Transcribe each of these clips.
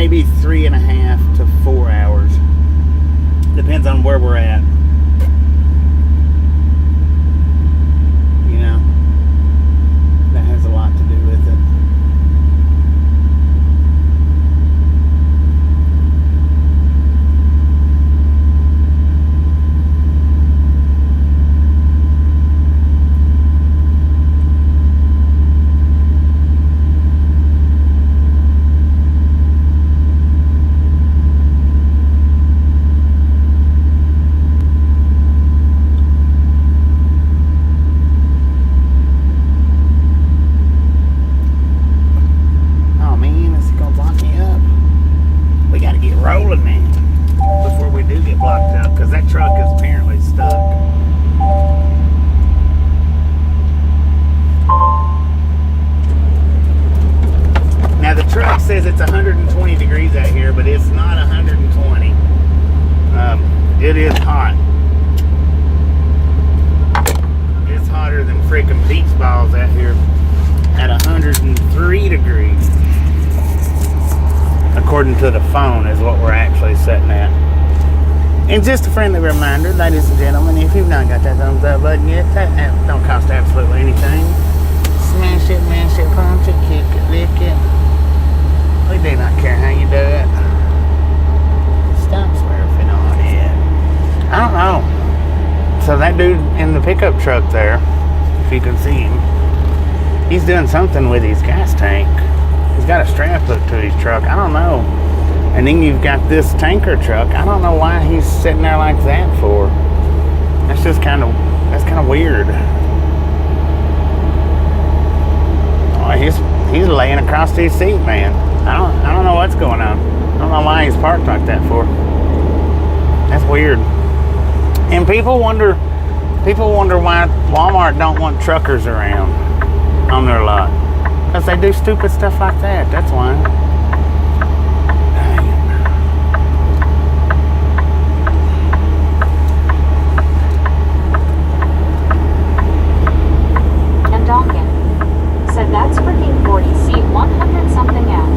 maybe 3.5 to 4 hours. Depends on where we're at. You know, that has a lot to do with it. Says it's 120 degrees out here, but it's not 120. It is hot. It's hotter than freaking beach balls out here at 103 degrees. According to the phone is what we're actually sitting at. And just a friendly reminder, ladies and gentlemen, if you've not got that thumbs up button yet, that don't cost absolutely anything. Smash it, mash it, punch it, kick it, lick it. We do not care how you do it. Stop smurfing on it. I don't know. So that dude in the pickup truck there, if you can see him, he's doing something with his gas tank. He's got a strap hook to his truck. I don't know. And then you've got this tanker truck. I don't know why he's sitting there like that for. That's just kind of weird. Oh, he's laying across his seat, man. I don't know what's going on. I don't know why he's parked like that for. That's weird. And people wonder why Walmart don't want truckers around on their lot. Because they do stupid stuff like that. That's why. And Donkin said that's freaking 40C 100 something out.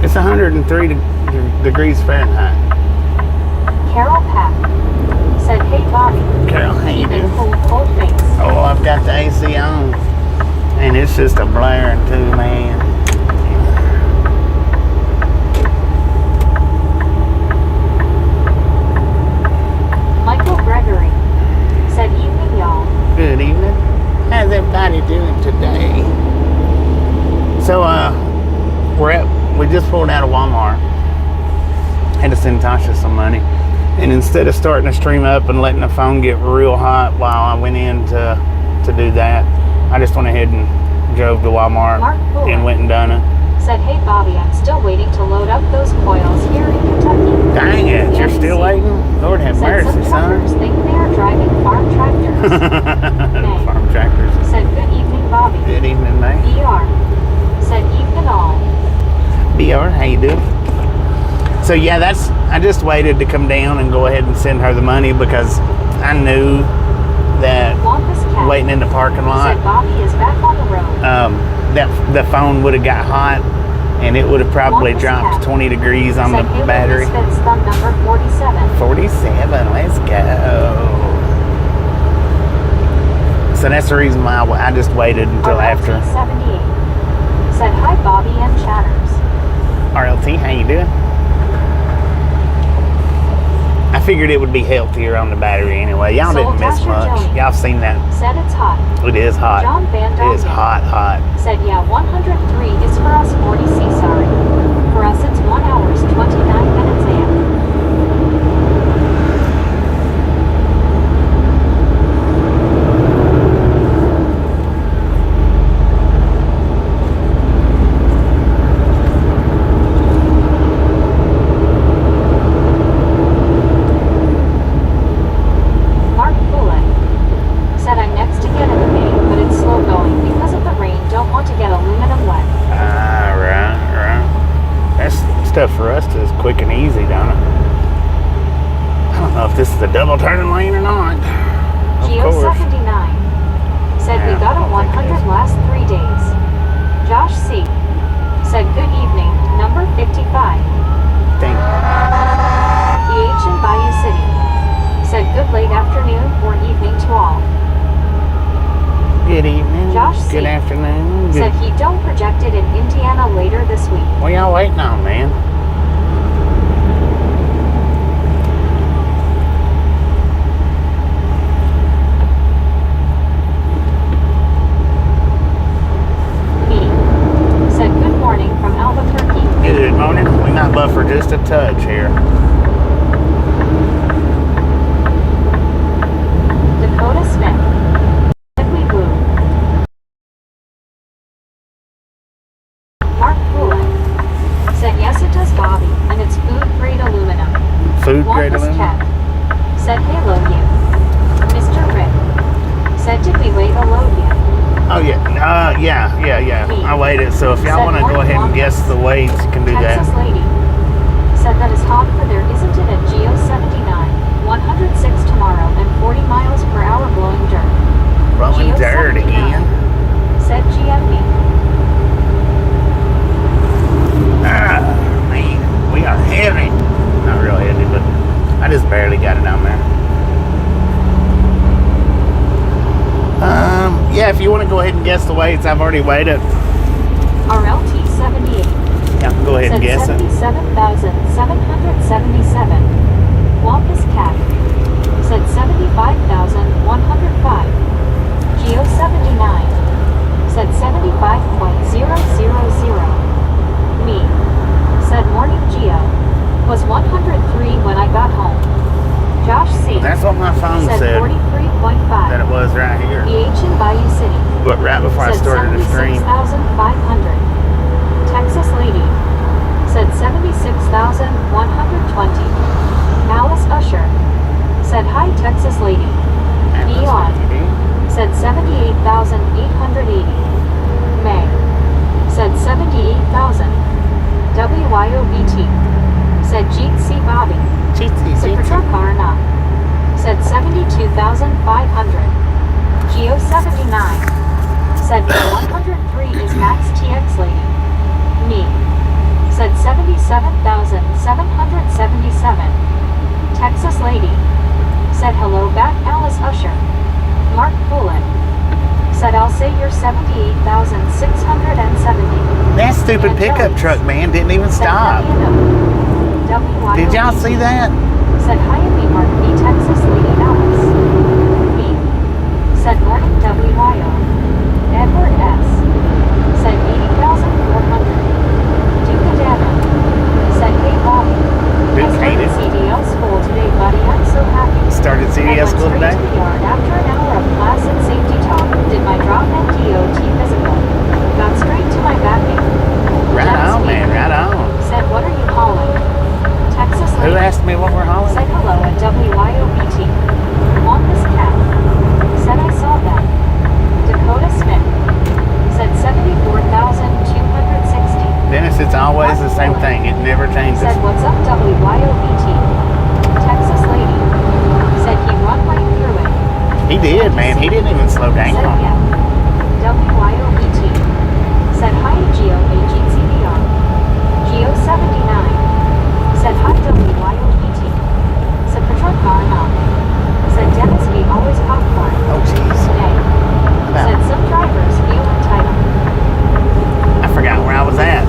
It's 103 degrees Fahrenheit. Carol Pack said, "Hey Bobby." Carol, how you doing? Cold face. Oh, I've got the AC on, and it's just a blaring too, man. Michael Gregory said, "Evening, y'all." Good evening. How's everybody doing today? So, we just pulled out of Walmart. Had to send Tasha some money. And instead of starting the stream up and letting the phone get real hot while I went in to do that, I just went ahead and drove to Walmart and went and done it. Said, "Hey Bobby, I'm still waiting to load up those coils here in Kentucky." Dang it, you're still waiting? Lord have mercy, some son. truckers think they are driving farm tractors. Farm tractors. Said, "Good evening, Bobby." Good evening, mate. BR said, "Evening all." BR, how you doing? So yeah, I just waited to come down and go ahead and send her the money because I knew that waiting in the parking lot, said, "Bobby is back on the road." that the phone would have got hot and it would have probably dropped 20 degrees on the battery. Misfits thumb number 47. 47, let's go. So that's the reason why I just waited until after. RLT 78 said, "Hi Bobby and chatters." RLT, how you doing? I figured it would be healthier on the battery anyway. Y'all didn't miss much. Y'all seen that. Said it's hot. It is hot. John Van It is hot. said, "Yeah, 103 is for us 40C, sorry. For us it's 1 hour 29 minutes in." stuff for us is quick and easy, don't it? I don't know if this is a double turning lane or not. Of Geo course. 79 said Yeah, we got I a don't think it 100 is. last 3 days. Josh C said good evening, number 55. Think. EH in Bayou City said good late afternoon or evening to all. Good evening. Josh C. Good afternoon. Good. Said he don't project it in Indiana later this week. What y'all waiting on, man? Me said good morning from Albuquerque. Good morning. We not buffer just a touch here. Dakota Smith said we woo. Mark Poulin said yes it does Bobby and it's food grade aluminum. Food grade Wampus aluminum. Cat said hello you. Mr. Rick said did we weigh the load yet? Oh yeah. Yeah. Me. I waited. So if y'all Said want to go morning ahead and Wampus. guess the weights, you can do Texas that. lady said that is hot for there isn't it at Geo 79, 106 tomorrow and 40 miles per hour blowing dirt. Rolling Geo dirt 79 again. said GMB. Ah, man, we are heavy. Not real heavy, but I just barely got it on there. Yeah, if you want to go ahead and guess the weights, I've already weighed it. RLT 78 Y'all can go ahead and said guess it. 77,777. Wampus Cat said 75,105. Geo 79 said 75.000. Me said morning Geo was 103 when I got home. Josh C That's what my phone said. said 43.5. That it was right here. EH in Bayou City But right before I said started the stream. 76,500. Texas lady said 76,120. Alice Usher said hi Texas lady. Neon said 78,880. May said 78,000. WYOBT said Jeet C. Bobby. Supertruck Arna said 72,500. Geo 79 said 103 is Max TX lady. Me said 77,777. Texas lady said hello back Alice Usher. Mark Poulin said I'll say you're 78,670. That stupid And pickup Jones truck, man, didn't even said stop. WYOB. Did y'all see that? Said hi and me Mark B. Texas lady Alice. Me said morning WYO. Edward S. said 80,400. Duke Devon said hey Bobby. Duke I started hated. CDL school today buddy I'm so happy. Started I CDL went school straight today? to the yard after an hour of class and safety talk. Did my drop and DOT physical. Got straight to my backing. Right Dennis on, B. man, right on. Said what are you calling? Texas Who lady asked me what we're hauling? said hello at WYOBT. Wampus Cat said I saw that. Dakota Smith said 74,260. Dennis, it's always the same thing. It never changes. Said what's up WYOBT. Texas lady said he run right through it. He did, man. He didn't even slow Said down. yeah. WYOBT said hi Geo AGCDR. Geo 79 said hi WYOBT. Said Patrol Car Knock. Said Dennis B always popcorn. Oh, jeez. Nay. Said some drivers feel entitled. I forgot where I was at.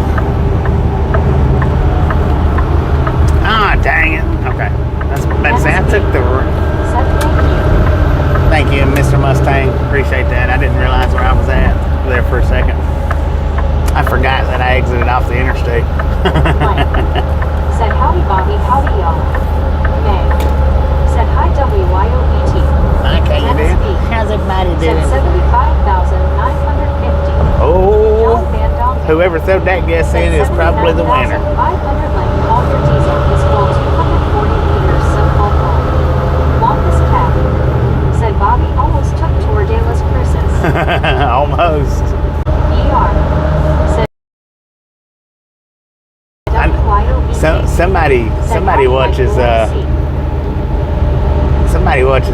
Ah, dang it. Okay. That's about to say. I took the... Said thank you. Thank you, Mr. Mustang. Appreciate that. I didn't realize where I was at there for a second. I forgot that I exited off the interstate. Mike said howdy Bobby, howdy y'all. May said hi WYOBT. Okay, you Dennis did. B. How's everybody Said doing? 75,950. Oh, John Van Dongen whoever threw that guess said in is probably the winner. 79,500 lane call for diesel is full 240 liters sub-alcohol. Wampus Cat said Bobby almost took Tordelas Cruces. Almost. ER said WYOBT. Somebody watches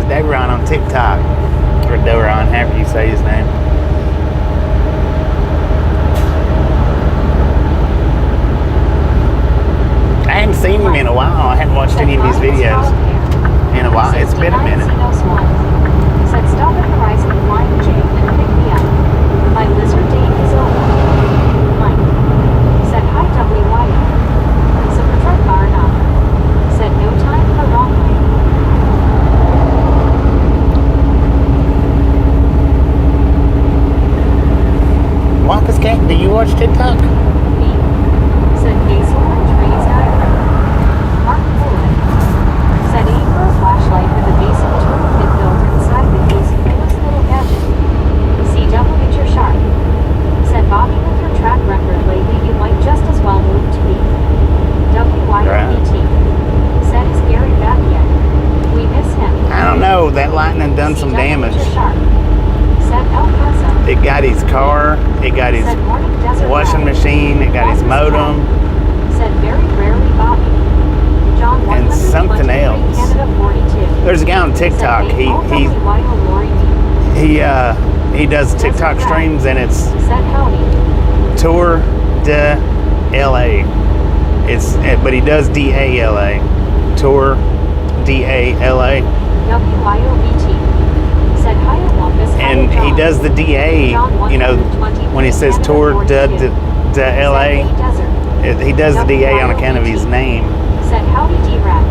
Deveron on TikTok, or Deveron, however you say his name. I hadn't seen him in a while. I hadn't watched any of his videos in a while. It's been a minute. Said stop at Horizon Flying J and pick me up. My lizard date is over. Mike. Said hi WYO. Super truck bar enough. Said no time for wrong way. Wampus Cat, do you watch TikTok? Me. Said Hazel and trees diagram. Mark Bullet. Said aim for a flashlight with a basic turtle kit built inside the case for this little gadget. CW get your sharp. Said Bobby with your track record lately you might just as well move to me. WYOBT. Said is Gary back yet? We miss him. I don't know. That lightning done some damage. Said El Paso. It got his car. It got his washing machine. It got his modem. Said very rarely Bobby. John And something else. Canada 42. There's a guy on TikTok. He does TikTok streams, and it's Said howdy. Tour de LA. But he does DALA. Tour DALA. WYOBT. Said hi Wampus. And he does the DA, you know, when he says Tour de LA, he does the DA on account of his name. Said howdy D-Rat.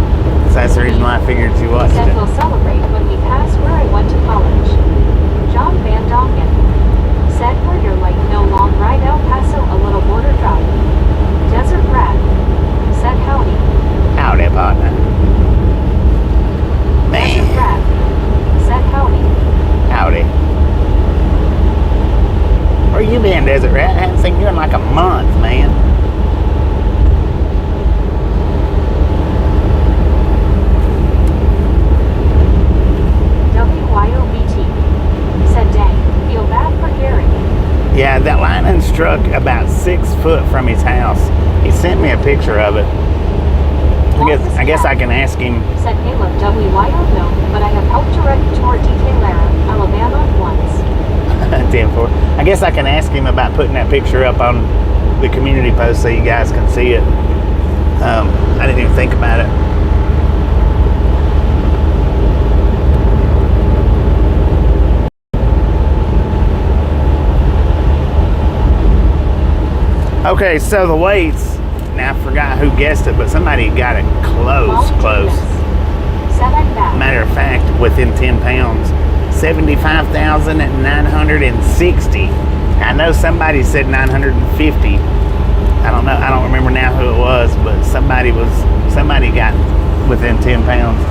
So that's the reason why I figured you watched Said it. we'll celebrate when we pass where I went to college. John Van Dongen. Said we're your like no long ride El Paso a little border drive. Desert Rat. Said howdy. Howdy, partner. Desert Man, Rat. Said howdy. howdy. Where you been, Desert Rat? I haven't seen you in like a month, man. WYOBT. Said dang, feel bad for Gary. Yeah, that lightning struck about 6 foot from his house. He sent me a picture of it. I guess I can ask him. Said Caleb WYO no, but I have helped to wreck tour DK Lara, Alabama once. 10-4. I guess I can ask him about putting that picture up on the community post so you guys can see it. I didn't even think about it. Okay, so the weights. Now I forgot who guessed it, but somebody got it close. Said I'm back. Matter of fact, within 10 pounds. 75,960. I know somebody said 950. I don't know. I don't remember now who it was, but somebody got within 10 pounds.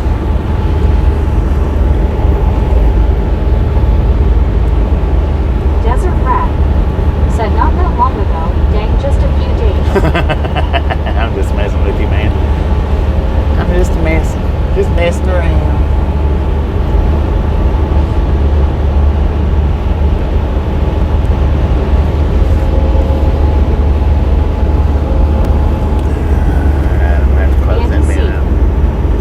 Desert Rat. Said not that long ago, dang just a few days. I'm just messing with you, man. I'm just messing around.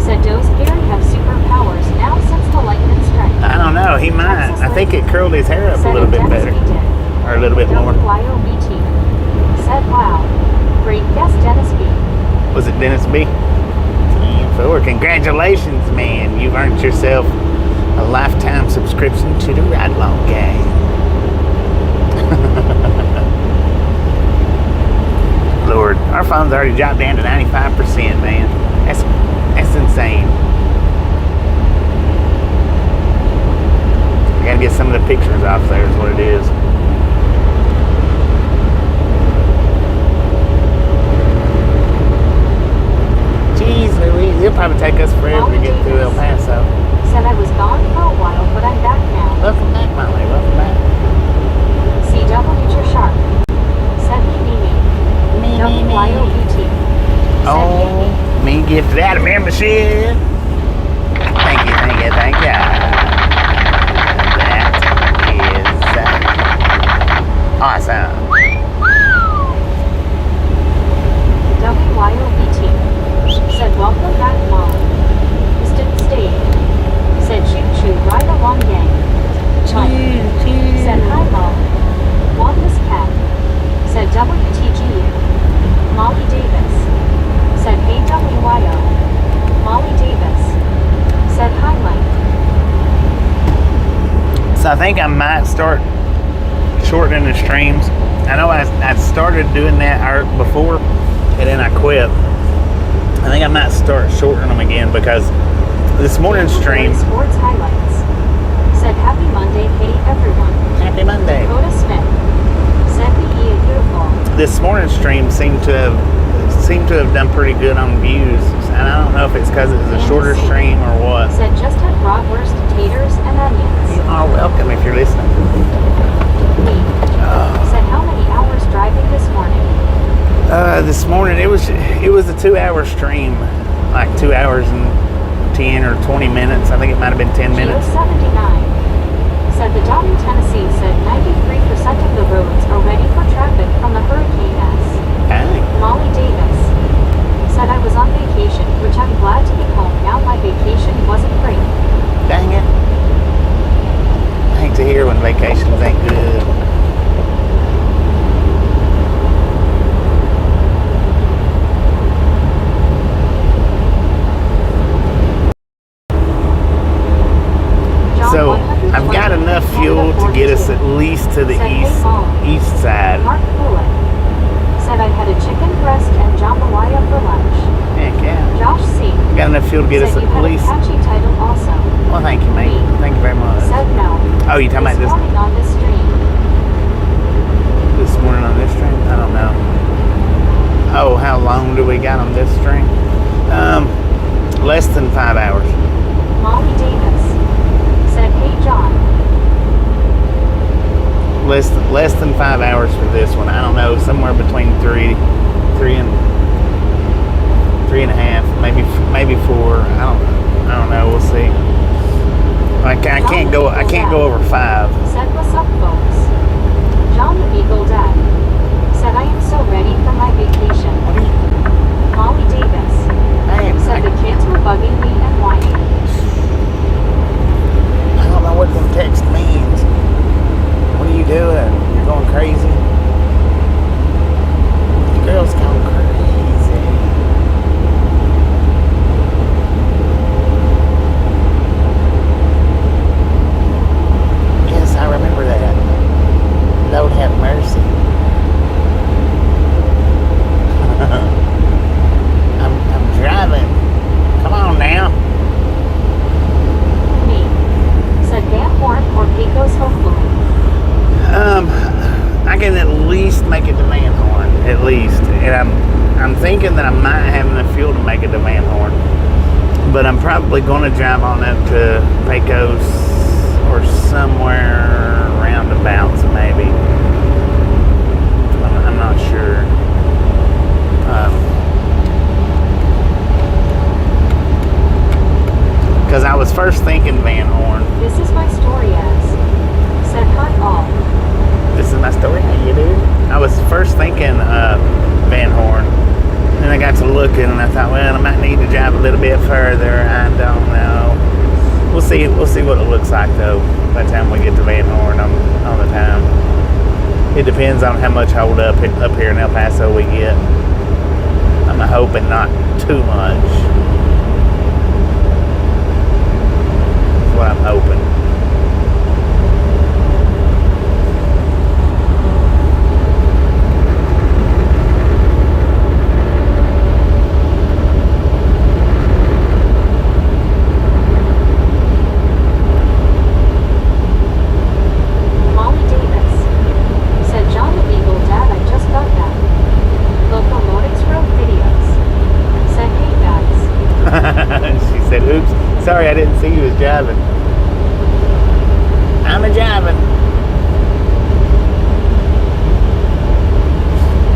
Said does Gary have superpowers now since the lightning strike? I don't know. He might. I think it curled his hair up a little bit better. Or a little bit more. WYOBT. Said wow. Great guess, Dennis B. Was it Dennis B? 10-4. Congratulations, man. You've earned yourself a lifetime subscription to the Ride Along Gang. Lord, our phone's already dropped down to 95%, man. That's insane. I gotta get some of the pictures off there is what it is. Jeez Louise, it'll probably take us forever to get through El Paso. Said I was gone for a while, but I'm back now. Welcome back, Molly. Welcome back. CW, you're sharp. Said me. WYOBT. Oh, me gifted out a membership. Thank you. That is awesome. WYOBT. think I might start shortening the streams. I know I started doing that before, and then I quit. I think I might start shortening them again because this morning's stream. Sports highlights. Said happy Monday, hey everyone. Happy Monday. Dakota Smith. Said be ye beautiful. This morning's stream seemed to have done pretty good on views, and I don't know if it's because it was a shorter stream or what. Said just had bratwurst, taters, and onions. You are welcome if you're listening. Me. Said how many hours driving this morning? This morning it was a 2-hour stream, like 2 hours and 10 or 20 minutes. I think it might have been 10 minutes. Geo 79. Said the Downey, Tennessee said 93% of the roads are ready for traffic from the Hurricane S. Dang. Molly Davis said I was on vacation, which I'm glad to be home now. My vacation wasn't great. Dang it. I hate to hear when vacations ain't good. So I've got enough fuel to get us at least to the east side. Mark Bullock said I had a chicken breast and jambalaya for lunch. Heck yeah. Josh C. Got enough fuel to get us said you at had least. a catchy title also. Well, thank you, mate. Thank you very much. Said no. Oh, you talking about this morning on this stream? This morning on this stream? I don't know. Oh, how long do we got on this stream? Less than 5 hours. Molly Davis said, hey John. Less than 5 hours for this one. I don't know, somewhere between three and a half, maybe 4. I don't know. We'll see. I can't go over 5. Said what's up, folks. John the Beagle Dad said I am so ready for my vacation. Molly Davis said the kids were bugging me and whining. I don't know what them text means. What are you doing? You're going crazy? The girl's going crazy. Yes, I remember that. Lord have mercy. I'm driving. Come on now. Me said Van Horn or Pecos hopefully. I can at least make it to Van Horn, at least, and I'm thinking that I might have enough fuel to make it to Van Horn, but I'm probably going to drive on up to Pecos or somewhere roundabouts, maybe. I'm not sure. Because I was first thinking Van Horn. This is my story as said hi all. This is my story. How you doing? I was first thinking Van Horn. Then I got to looking and I thought, well, I might need to drive a little bit further. I don't know. We'll see what it looks like though by the time we get to Van Horn on the time. It depends on how much hold up here in El Paso we get. I'm hoping not too much. That's what I'm hoping. Sorry, I didn't see you was driving. I'm a driving.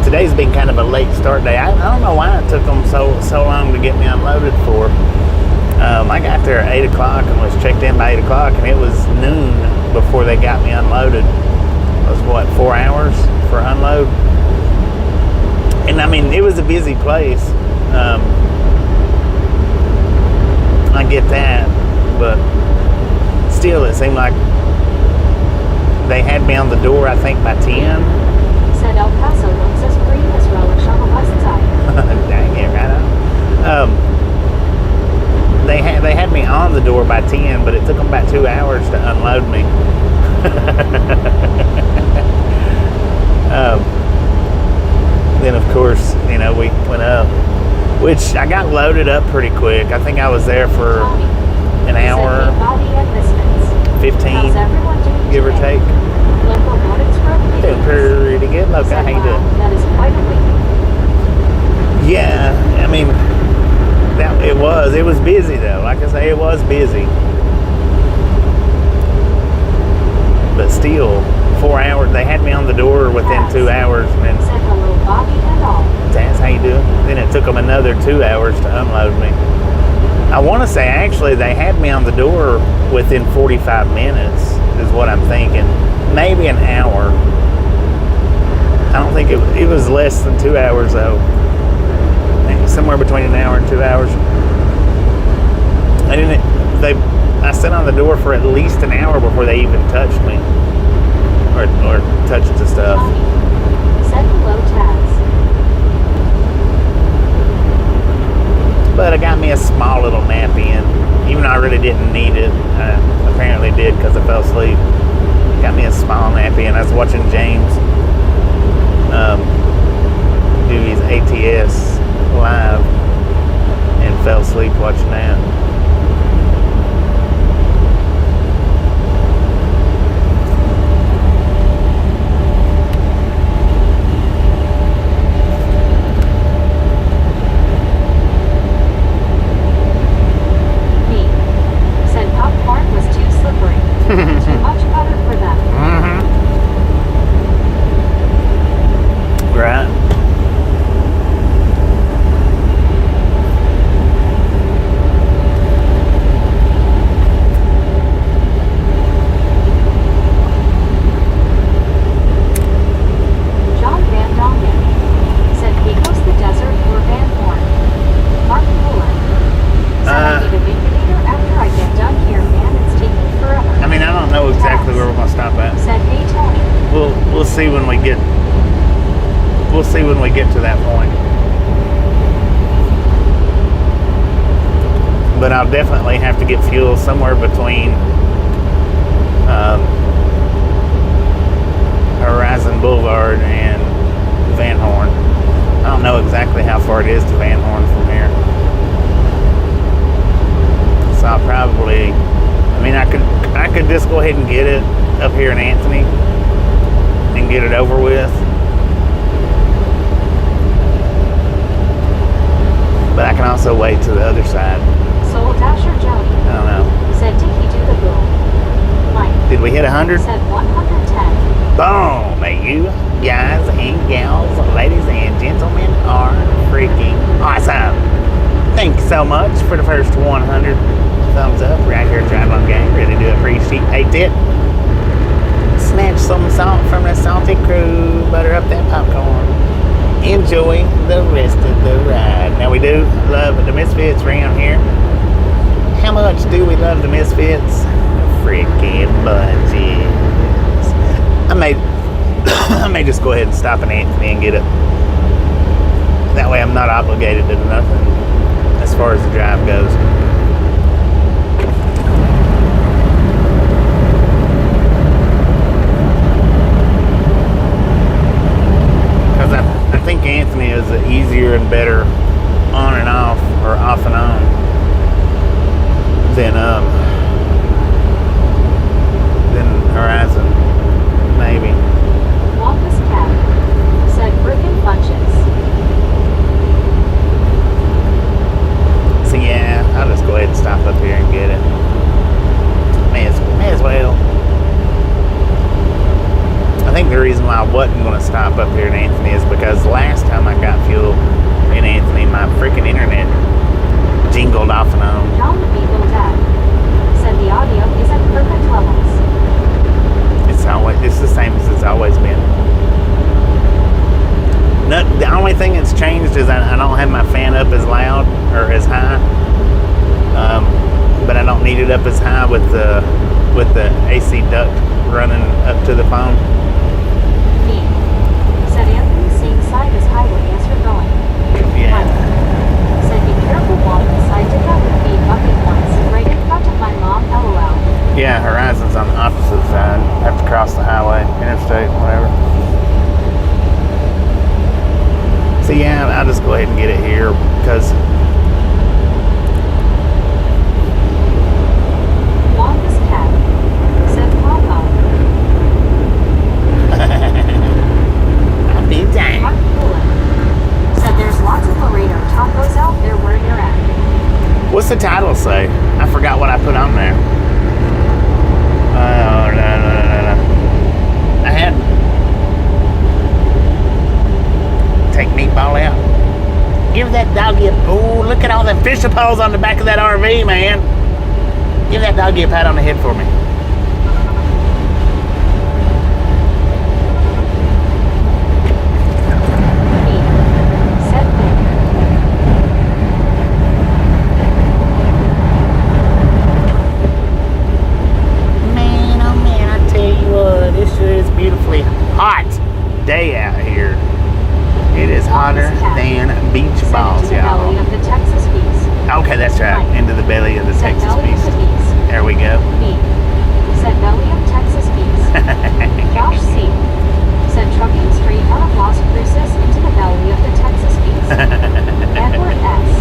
Today's been kind of a late start day. I don't know why it took them so long to get me unloaded for. I got there at 8 o'clock and was checked in by 8 o'clock, and it was noon before they got me unloaded. It was what, 4 hours for unload? And I mean, it was a busy place. I get that, but still, it seemed like they had me on the door, I think, by 10. Said El Paso looks as green as relish on the west side. Dang it, right on. They had me on the door by 10, but it took them about 2 hours to unload me. Then of course, you know, we went up, which I got loaded up pretty quick. I think I was there for Tommy. an hour, Said, hey, Bobby and Misfits. 15, How's everyone doing give or today? take. Locomotives from Doing pretty good. Look, Said, how you wow, doing? that is quite a week. Yeah, I mean, it was busy though. Like I say, it was busy. But still, 4 hours, they had me on the door within 2 hours, and then Said hello, Bobby and all. that's how you do it. Then it took them another 2 hours to unload me. I want to say, actually, they had me on the door within 45 minutes, is what I'm thinking. Maybe an hour. I don't think it was less than 2 hours, though. Maybe somewhere between an hour and 2 hours. I sat on the door for at least an hour before they even touched me. Or touched the stuff. Tommy. Said hello, Taz. But it got me a small little nap in, even though I really didn't need it. I apparently did because I fell asleep. Got me a small nap in. I was watching James do his ATS live and fell asleep watching that. Me. Said popcorn was too slippery. Too much butter for them. Right. John Van Dongen. Said he goes the desert for Van Horn. Mark Muller. Said I need a vindicator after I get done here, man. It's taking forever. I mean, I don't know exactly where we're gonna stop at. Said hey, Tony. We'll see when we get. We'll see when we get to that point. But I'll definitely have to get fuel somewhere between Horizon Boulevard and Van Horn. I don't know exactly how far it is to Van Horn from here. So I'll probably, I mean, I could just go ahead and get it up here in Anthony and get it over with. But I can also wait to the other side. Soul Dasher Jody. I don't know. Said did he do the boom? Mike. Did we hit 100? Said 110. Boom! You guys and gals, ladies and gentlemen, are freaking awesome. Thank you so much for the first 100 thumbs up right here at Drive On Gang. Really do appreciate it. Snatch some salt from the salty crew. Butter up that popcorn. Enjoy the rest of the ride. Now, we do love the Misfits around here. How much do we love the Misfits? Freaking bunches. I may just go ahead and stop in Anthony and get it. That way I'm not obligated to nothing as far as the drive goes. Because I think Anthony is easier and better on and off, or off and on, than Horizon, maybe. Wampus Cat. Said frickin' bunches. So yeah, I'll just go ahead and stop up here and get it. May as well. I think the reason why I wasn't going to stop up here in Anthony is because last time I got fuel in Anthony, my freaking internet jingled off and on. John the Beagle Dad. Said the audio is at perfect levels. It's the same as it's always been. The only thing that's changed is I don't have my fan up as loud or as high, but I don't need it up as high with the AC duct running up to the phone. Me. Said Anthony same side as highway as you're going. Yeah. Mike. Said be careful Wampus. I did that with me bucket once, right in front of my mom. LOL. Yeah, Horizon's on the opposite side. I ahead and get it here because Longest cab, said Paso. I'll be dang. Mark Coolin said there's lots of burrito tacos out there where you're at. What's the title say? I forgot what I put on there. Oh, no. I had take meatball out. Give that doggy a... Oh, look at all them fishing poles on the back of that RV, man. Give that doggy a pat on the head for me. Said Nick. Man, oh man, I tell you what, this sure is beautifully hot day out here. It is hotter than beach balls, y'all. Belly of the Texas Beast. Okay, that's right. Into the belly of the Said Texas belly of beast. the beast. There we go. B. Said belly of Texas Beast. Josh C. Said trucking straight out of Las Cruces into the belly of the Texas Beast. Edward S.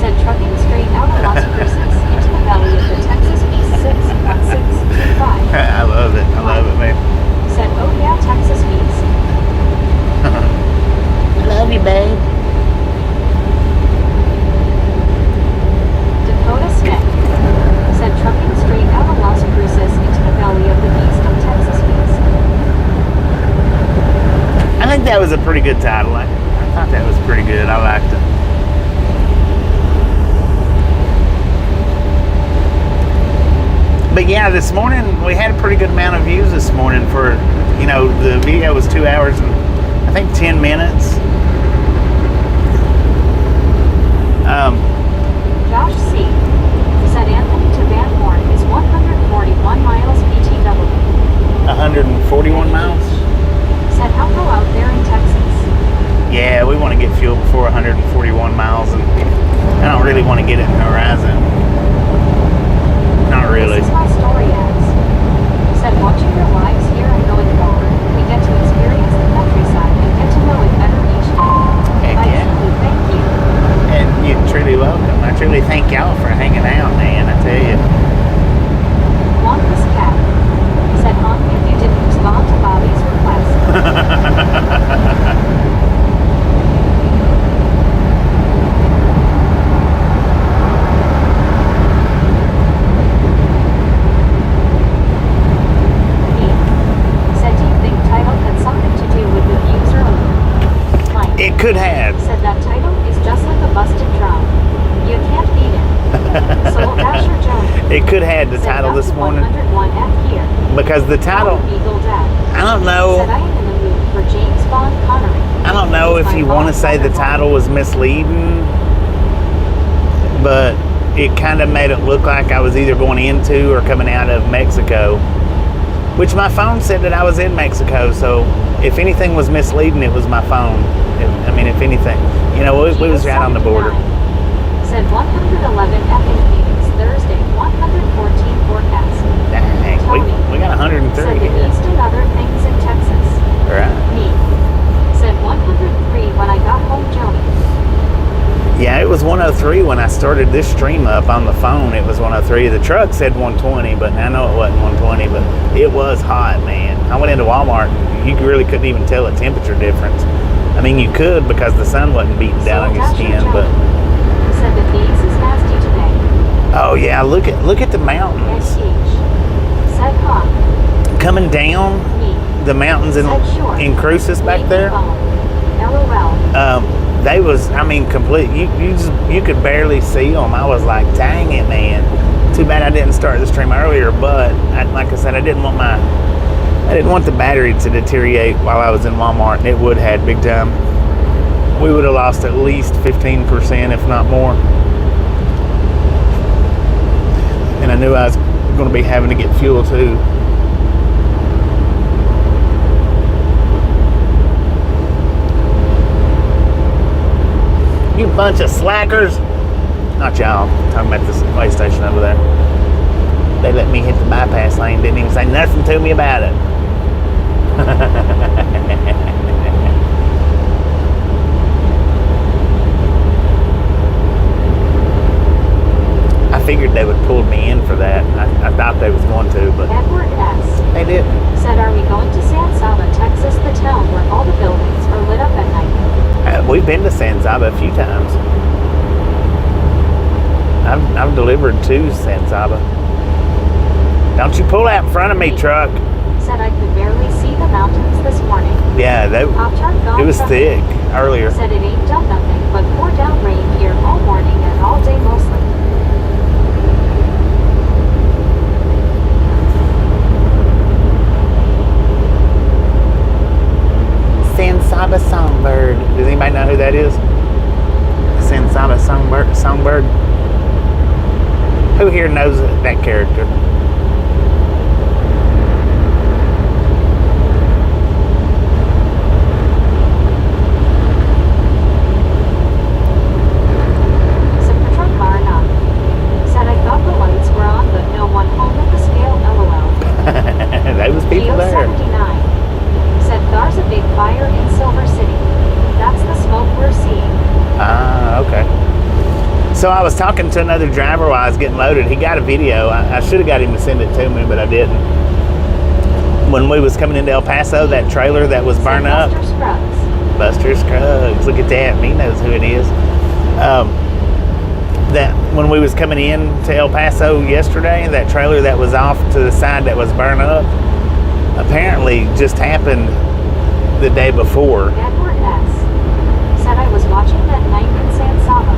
Said trucking straight out of Las Cruces into the belly of the Texas Beast 61625. I love it. I love it, man. Said oh yeah, Texas Beast. I love you, babe. Dakota Smith said trucking straight out of Las Cruces into the belly of the beast of Texas Beast. I think that was a pretty good title. I thought that was pretty good. I liked it. But yeah, this morning we had a pretty good amount of views this morning for, you know, the video was 2 hours and I think 10 minutes. Josh C. said Anthony to Van Horn is 141 miles BTW. 141 miles? Said how go out there in Texas. Yeah, we want to get fuel before 141 miles and I don't really want to get it in Horizon. Not really. This is my story ads. Said watching your lives here and going forward, we get to experience the countryside and get to know it better each day. Heck I yeah. truly thank you. And you're truly welcome. I truly thank y'all for hanging out, man. I tell you. Longest cab. Said honk if you didn't respond to Bobby's request. Said do you think title had something to do with the views earlier? Mike It could have. said that title is just like a busted drum. You can't beat it. Soul Dasher Jones It could have the said title up this to morning 101F here. because the title, Eagle Dad I don't said know. I am in the mood for James Bond Connery. I don't know if My you want to Bond say the Connery. title was misleading, but it kind of made it look like I was either going into or coming out of Mexico, which my phone said that I was in Mexico. So if anything was misleading, it was my phone. If anything, you know, we was right on the border. Said 111F in Phoenix Thursday, 114 forecast. Dang, we got 103 Said the here. East and other things in Texas. Right. Me. Said 103 when I got home, Joni. Yeah, it was 103 when I started this stream up on the phone. It was 103. The truck said 120, but I know it wasn't 120, but it was hot, man. I went into Walmart and you really couldn't even tell a temperature difference. I mean, you could because the sun wasn't beating down on your skin, but... Said the Bees is nasty today. Oh yeah, look at the mountains. Said huh. Coming down Me. the mountains in Cruces back there. LOL. They was, complete. You could barely see them. I was like, dang it, man. Too bad I didn't start the stream earlier. But like I said, I didn't want the battery to deteriorate while I was in Walmart, and it would have big time. We would have lost at least 15%, if not more. And I knew I was going to be having to get fuel too. You bunch of slackers. Not y'all. I'm talking about this way station over there. They let me hit the bypass lane. Didn't even say nothing to me about it. figured they would pull me in for that. I thought they was going to, but Edward S. they didn't. said, are we going to San Saba, Texas, the town where all the buildings are lit up at night? We've been to San Saba a few times. I've delivered to San Saba. Don't you pull out in front of me, truck. Said I could barely see the mountains this morning. Yeah, Pop-Tart gone it was from- thick earlier. Said it ain't done nothing but pour down rain here all morning and all day mostly. San Saba Songbird. Does anybody know who that is? San Saba Songbird? Who here knows that character? Said Patrol car not. Said I thought the lights were on but no one home at the scale, lol. There was people Geo there. 79. Said there's a big fire in Silver City. That's the smoke we're seeing. Ah, okay. So I was talking to another driver while I was getting loaded. He got a video. I should have got him to send it to me, but I didn't. When we was coming into El Paso, that trailer that was burned up. Buster Scruggs. Buster Scruggs. Look at that. He knows who it is. That when we was coming in to El Paso yesterday, that trailer that was off to the side that was burned up, apparently just happened the day before. Edward S. said I was watching that night in San Saba.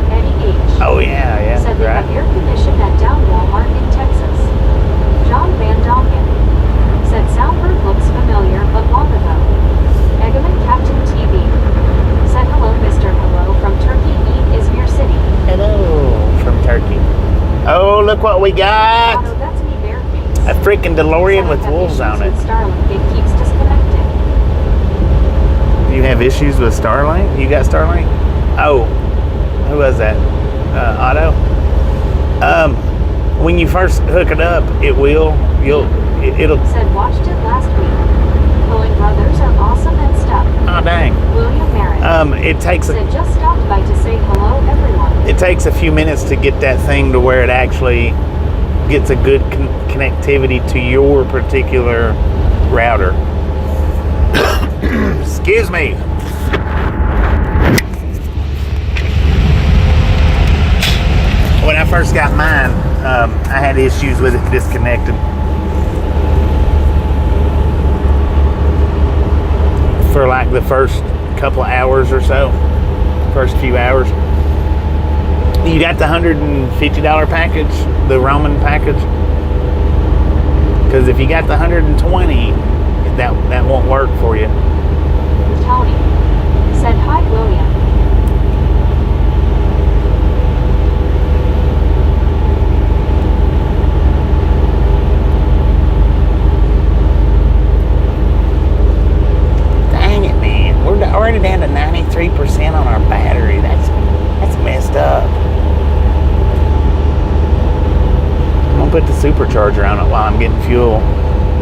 Eddie H. Oh yeah, said they right. have air conditioned at down Walmart in Texas. John Van Dongen said Soundbird looks familiar but long ago. Eggman Captain TV said hello Mr. Hello from Turkey Izmir City. Hello from Turkey. Oh, look what we got. Otto, that's me bareface. A freaking DeLorean Said with I have wolves issues on it. with Starlink, it keeps disconnecting. You have issues with Starlink? You got Starlink? Oh, who was that? Otto? When you first hook it up, it'll Said watched it last week. Coen Brothers are awesome and stuff. oh dang. William Merritt It takes said just stopped by to say hello everyone. it takes a few minutes to get that thing to where it actually gets a good connectivity to your particular router. Excuse me. When I first got mine, I had issues with it disconnected. For like the first couple of hours or so, first few hours. You got the $150 package, the Roman package? Because if you got the 120, that won't work for you. Tony said hi William. Dang it, man. We're already down to 93% on our battery. That's messed up. I'm gonna put the supercharger on it while I'm getting fuel.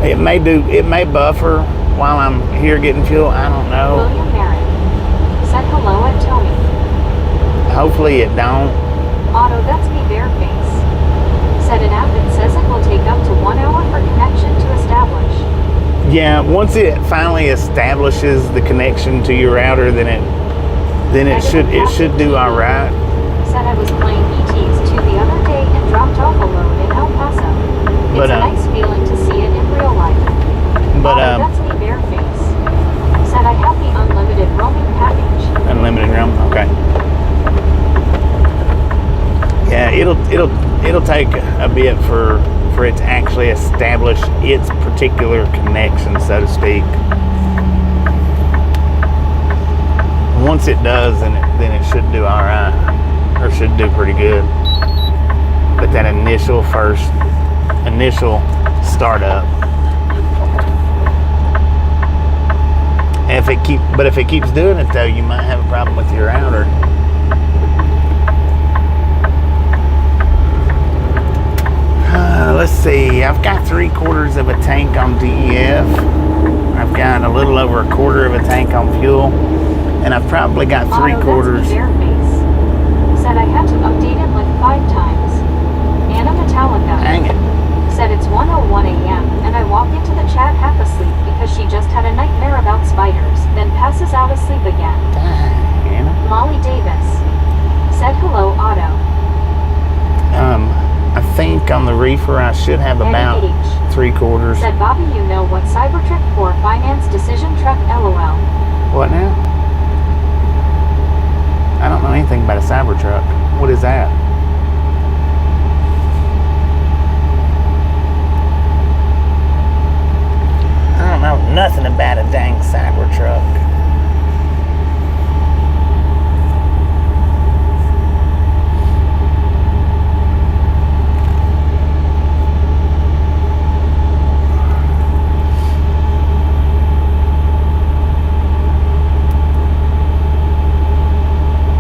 It may buffer while I'm here getting fuel. I don't know. William Merritt said hello at Tony. Hopefully it don't. Otto, that's me bareface. Said an app that says it will take up to 1 hour for connection to establish. Yeah, once it finally establishes the connection to your router, then it should do all right. Said I was playing ETs 2 the other day and dropped off a load in El Paso. It's But, a nice feeling to see it in real life. But Otto, that's me bareface. Said I have the unlimited roaming package. unlimited room. Okay. Yeah, it'll take a bit for it to actually establish its particular connection, so to speak. Once it does, then it should do all right, or should do pretty good. But that initial startup, if it keeps doing it though, you might have a problem with your router. Let's see. I've got 3/4 of a tank on DEF. I've got a little over 1/4 of a tank on fuel, and I've probably got 3/4. Otto, that's me bareface. Said I had to update it like 5 times. reefer. I should have about NH. 3/4. Said Bobby, you know what Cybertruck for finance decision truck LOL. What now? I don't know anything about a Cybertruck. What is that? I don't know nothing about a dang Cybertruck.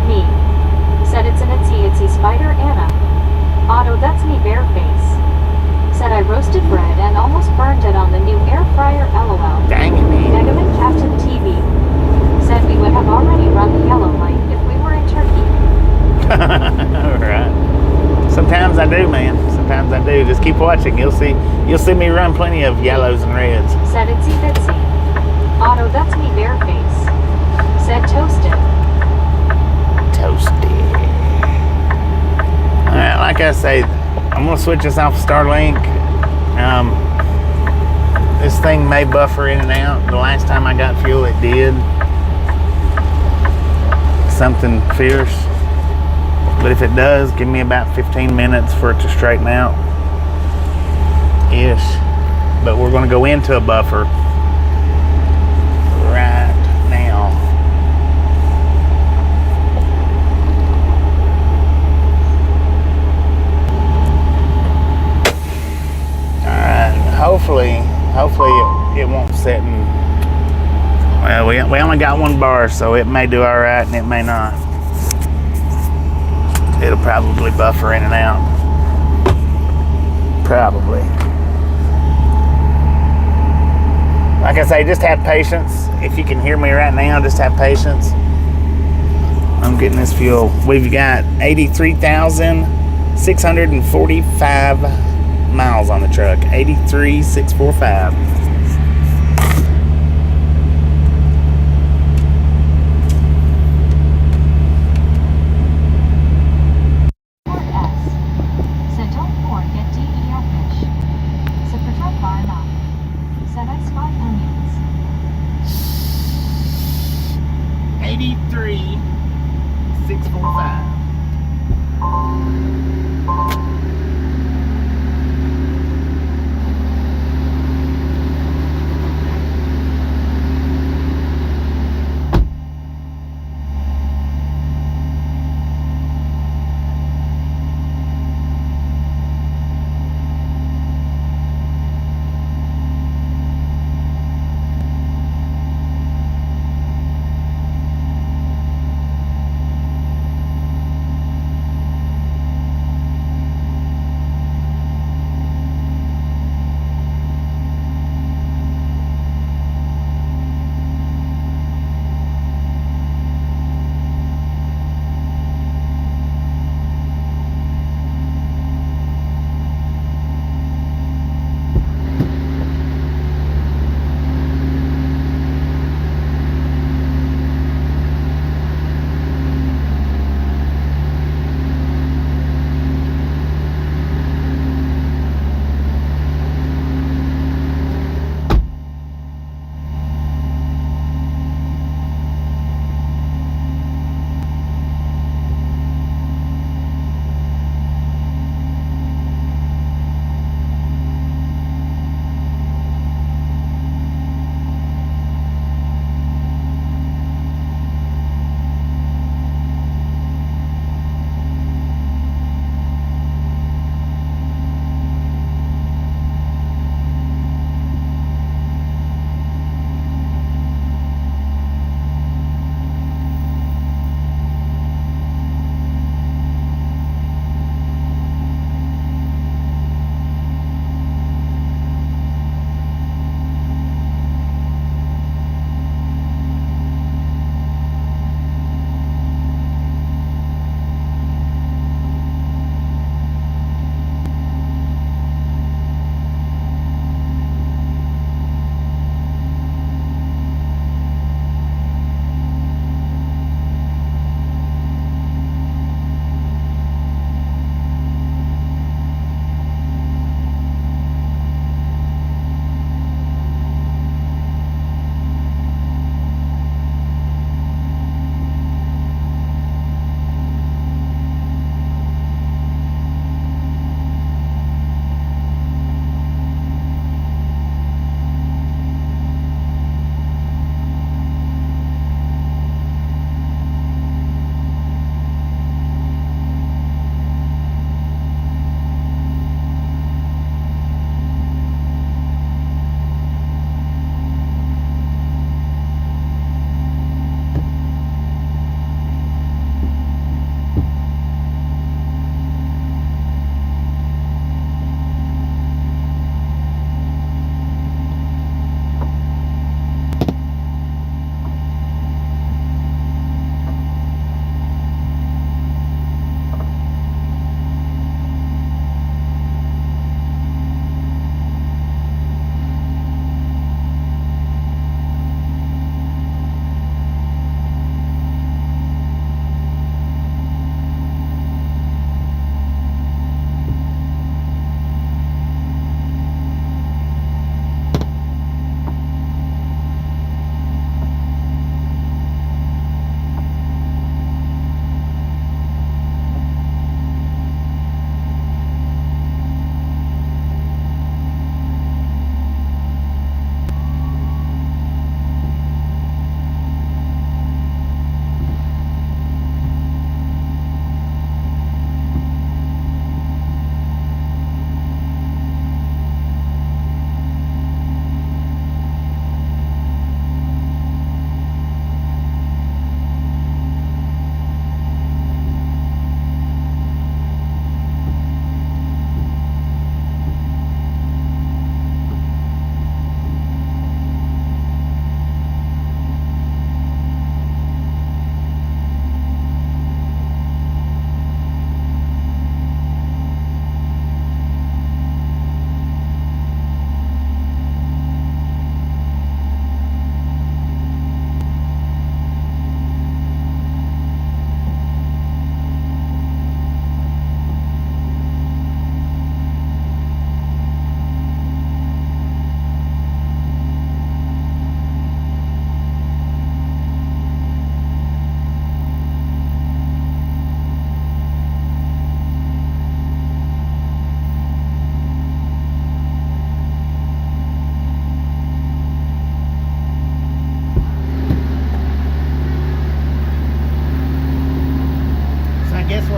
Me. Said it's an itsy spider Anna. Otto, that's me bareface. Said I roasted bread and almost burned it on the new air fryer LOL. Dang it, man. Negative Captain TV. Said we would have already run the yellow light if we were in Turkey. Alright. Sometimes I do, man. Sometimes I do. Just keep watching. You'll see me run plenty of yellows and reds. Said itsy bitsy. Otto, that's me bareface. Said toasted. Toasty. Alright, like I say, I'm gonna switch this off Starlink. This thing may buffer in and out. The last time I got fuel, it did. Something fierce. But if it does, give me about 15 minutes for it to straighten out. Ish. But we're gonna go into a buffer right now. Hopefully it won't sit in. Well, we only got one bar, so it may do all right and it may not. It'll probably buffer in and out. Probably. Like I say, just have patience. If you can hear me right now, just have patience. I'm getting this fuel. We've got 83,645 miles on the truck. 83,645. Said don't forget DEO fish. Said for truck bar enough. Said I spy onions. 83,645.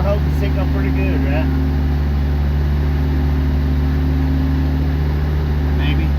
hope the signal pretty good, right? Maybe.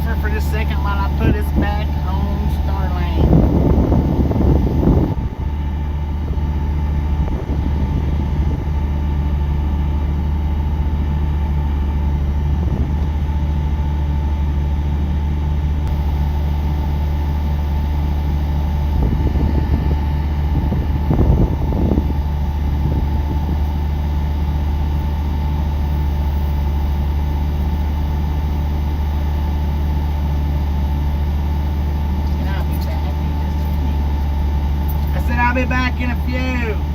buffer for just a second while I put us back on Starlink. I'll be back in a few.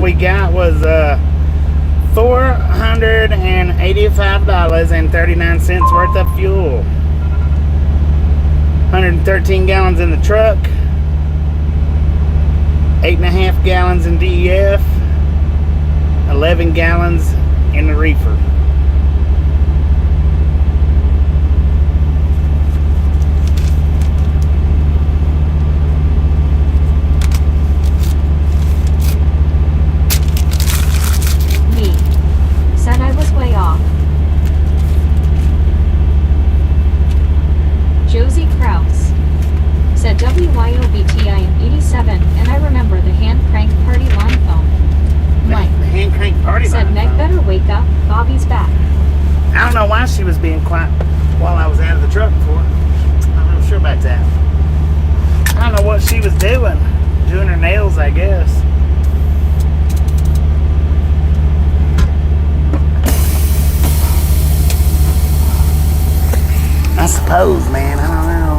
we got was $485.39 worth of fuel. 113 gallons in the truck, 8.5 gallons in DEF, 11 gallons in the Reefer. Me. Said I was way off. Josie Kraus. Said WYOBT I am 87 and I remember the hand crank party line phone. Mike. The hand crank party Said line Meg phone. better wake up, Bobby's back. I don't know why she was being quiet while I was out of the truck before. I'm not sure about that. I don't know what she was doing. Doing her nails, I guess. I suppose, man. I don't know.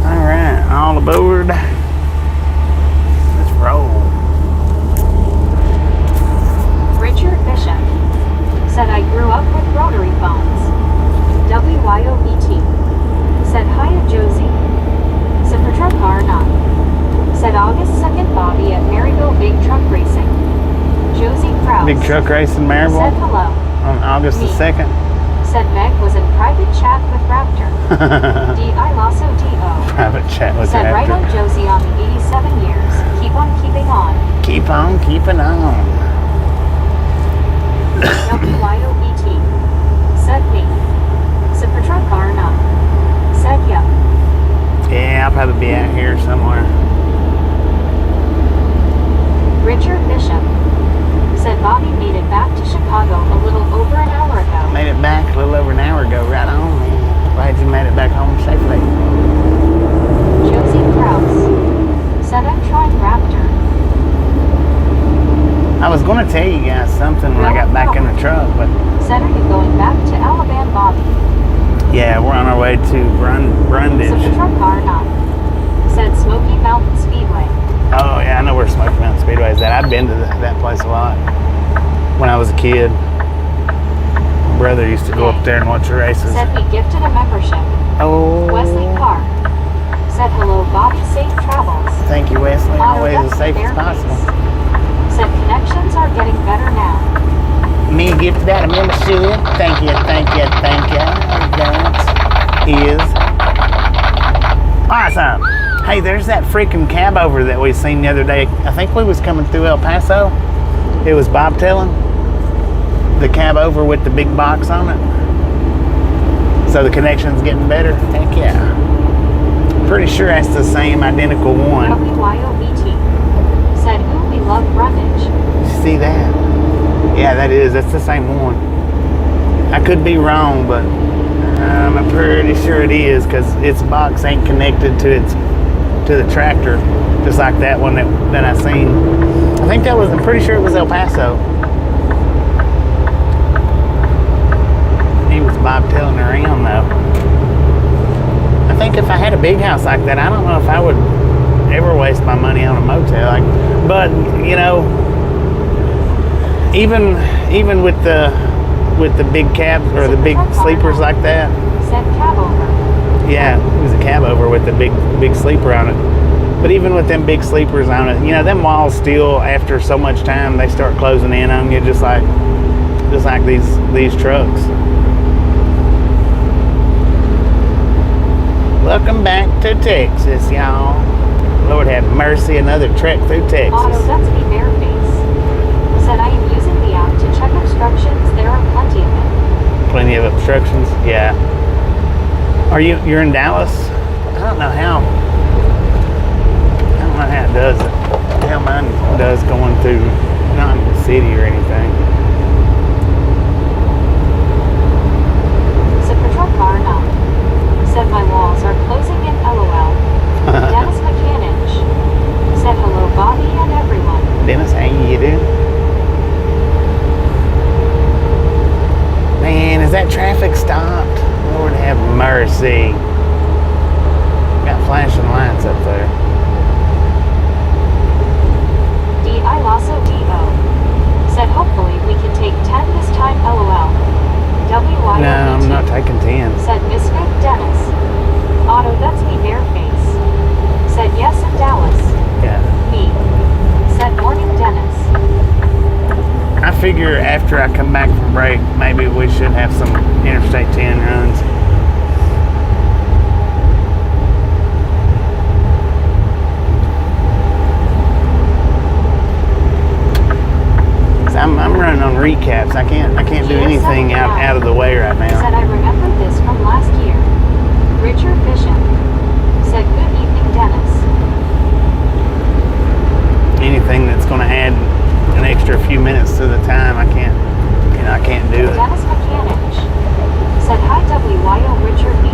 Alright, all aboard. Let's roll. Richard Bishop. Said I grew up with rotary phones. WYOBT. Said hiya Josie. Said for truck car not. Said August 2nd Bobby at Maryville Big Truck Racing. Josie Kraus. Big truck race in Said Maryville hello. on August the Me. 2nd. Said Meg was in private chat with Raptor. D.I. Lasso D.O. Private chat with Said right on Raptor. Josie on the 87 years. Keep on keeping on. Keep on keeping on. WYOBT. Said me. Said for truck car no. Said yep. Yeah, I'll probably be out here somewhere. Richard Bishop. Said Bobby made it back to Chicago a little over an hour ago. Made it back a little over an hour ago. Right on, man. Glad you made it back home safely. Josie Kraus. Said I'm trying Raptor. I was going to tell you guys something when I got back in the truck, but Said are you going back to Alabama Bobby? yeah, we're on our way to Said for Brundage. truck car not. Said Smoky Mountain Speedway. Oh yeah, I know where Smoky Mountain Speedway is at. I've been to that place a lot when I was a kid. My brother used to go up there and watch the races. Said we gifted a membership. Oh, Wesley Carr. Said hello Bobby, safe travels. thank you, Wesley. Auto Always as Duck safe as Bear possible. Face. Said connections are getting better now. Me gifted out a membership. Thank you, thank you, thank you. That is awesome. Hey, there's that freaking cab over that we seen the other day. I think we was coming through El Paso. It was Bob telling. The cab over with the big box on it. So the connection's getting better. Heck yeah. Pretty sure that's the same identical one. WYOBT. Said ooh we love Brundage. You see that? Yeah, that's the same one. I could be wrong, but I'm pretty sure it is because its box ain't connected to the tractor, just like that one that I seen. I think I'm pretty sure it was El Paso. He was Bob telling around though. I think if I had a big house like that, I don't know if I would ever waste my money on a motel. But you know, even with the big cabs or the big sleepers like that. Said cab over. Yeah, it was a cab over with the big sleeper on it. But even with them big sleepers on it, you know, them walls still, after so much time, they start closing in on you, just like these trucks. Welcome back to Texas, y'all. Lord have mercy, another trek through Auto Texas. Duxby Bareface. Said I am using the app to check obstructions. There are plenty of it. Plenty of obstructions, yeah. You're in Dallas? I don't know how it does it. How mine does going through, not in the city or anything. Said for truck car no. Said my walls are closing in LOL. Dennis McCanich. Said hello Bobby and everyone. Dennis, how you doing? Man, is that traffic stopped? Lord have mercy. Got flashing lights up there. D.I. Lasso figure after I come back from break, maybe we should have some Interstate 10 runs. I'm running on recaps. I can't do anything out of the way right now. Said I remember this from last year. Richard Bishop said good evening, Dennis. Anything that's going to add an extra few minutes to the time, I can't do it. Dennis McCanich said hi WYO Richard B.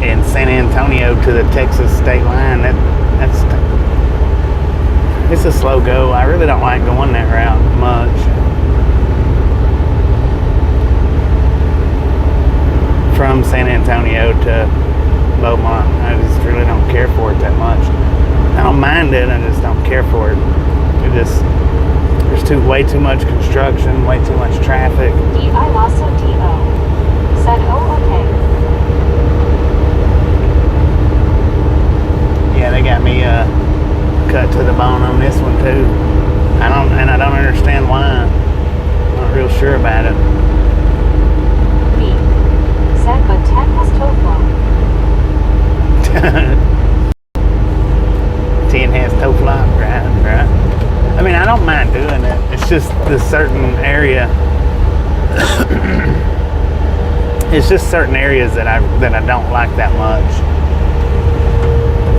In San Antonio to the Texas state line, it's a slow go. I really don't like going that route much. From San Antonio to Beaumont, I just really don't care for it that much. I don't mind it, I just don't care for it. There's way too much construction, way too much traffic. D.I. Lasso D.O. said, oh, okay. Yeah, they got me cut to the bone on this one too. I don't understand why. I'm not real sure about it. B. said, but 10 has toe flow. 10 has toe flop, right. I mean, I don't mind doing it. It's just the certain area. It's just certain areas that I don't like that much.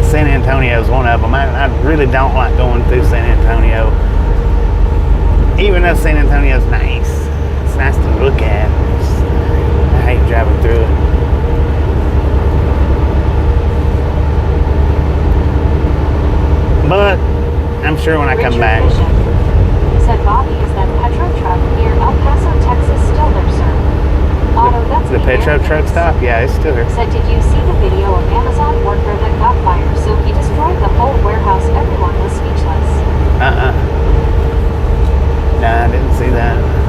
San Antonio is one of them. I really don't like going through San Antonio. Even though San Antonio is nice. It's nice to look at. I hate driving through it. But I'm sure when I come back. Bishop said, Bobby, is that Petro truck near El Paso, Texas still there, sir? Otto, that's The Petro truck stop? Yeah, it's still there. Said, did you see the video of Amazon worker that got fired? So he destroyed the whole warehouse. Everyone was speechless. Nah, I didn't see that.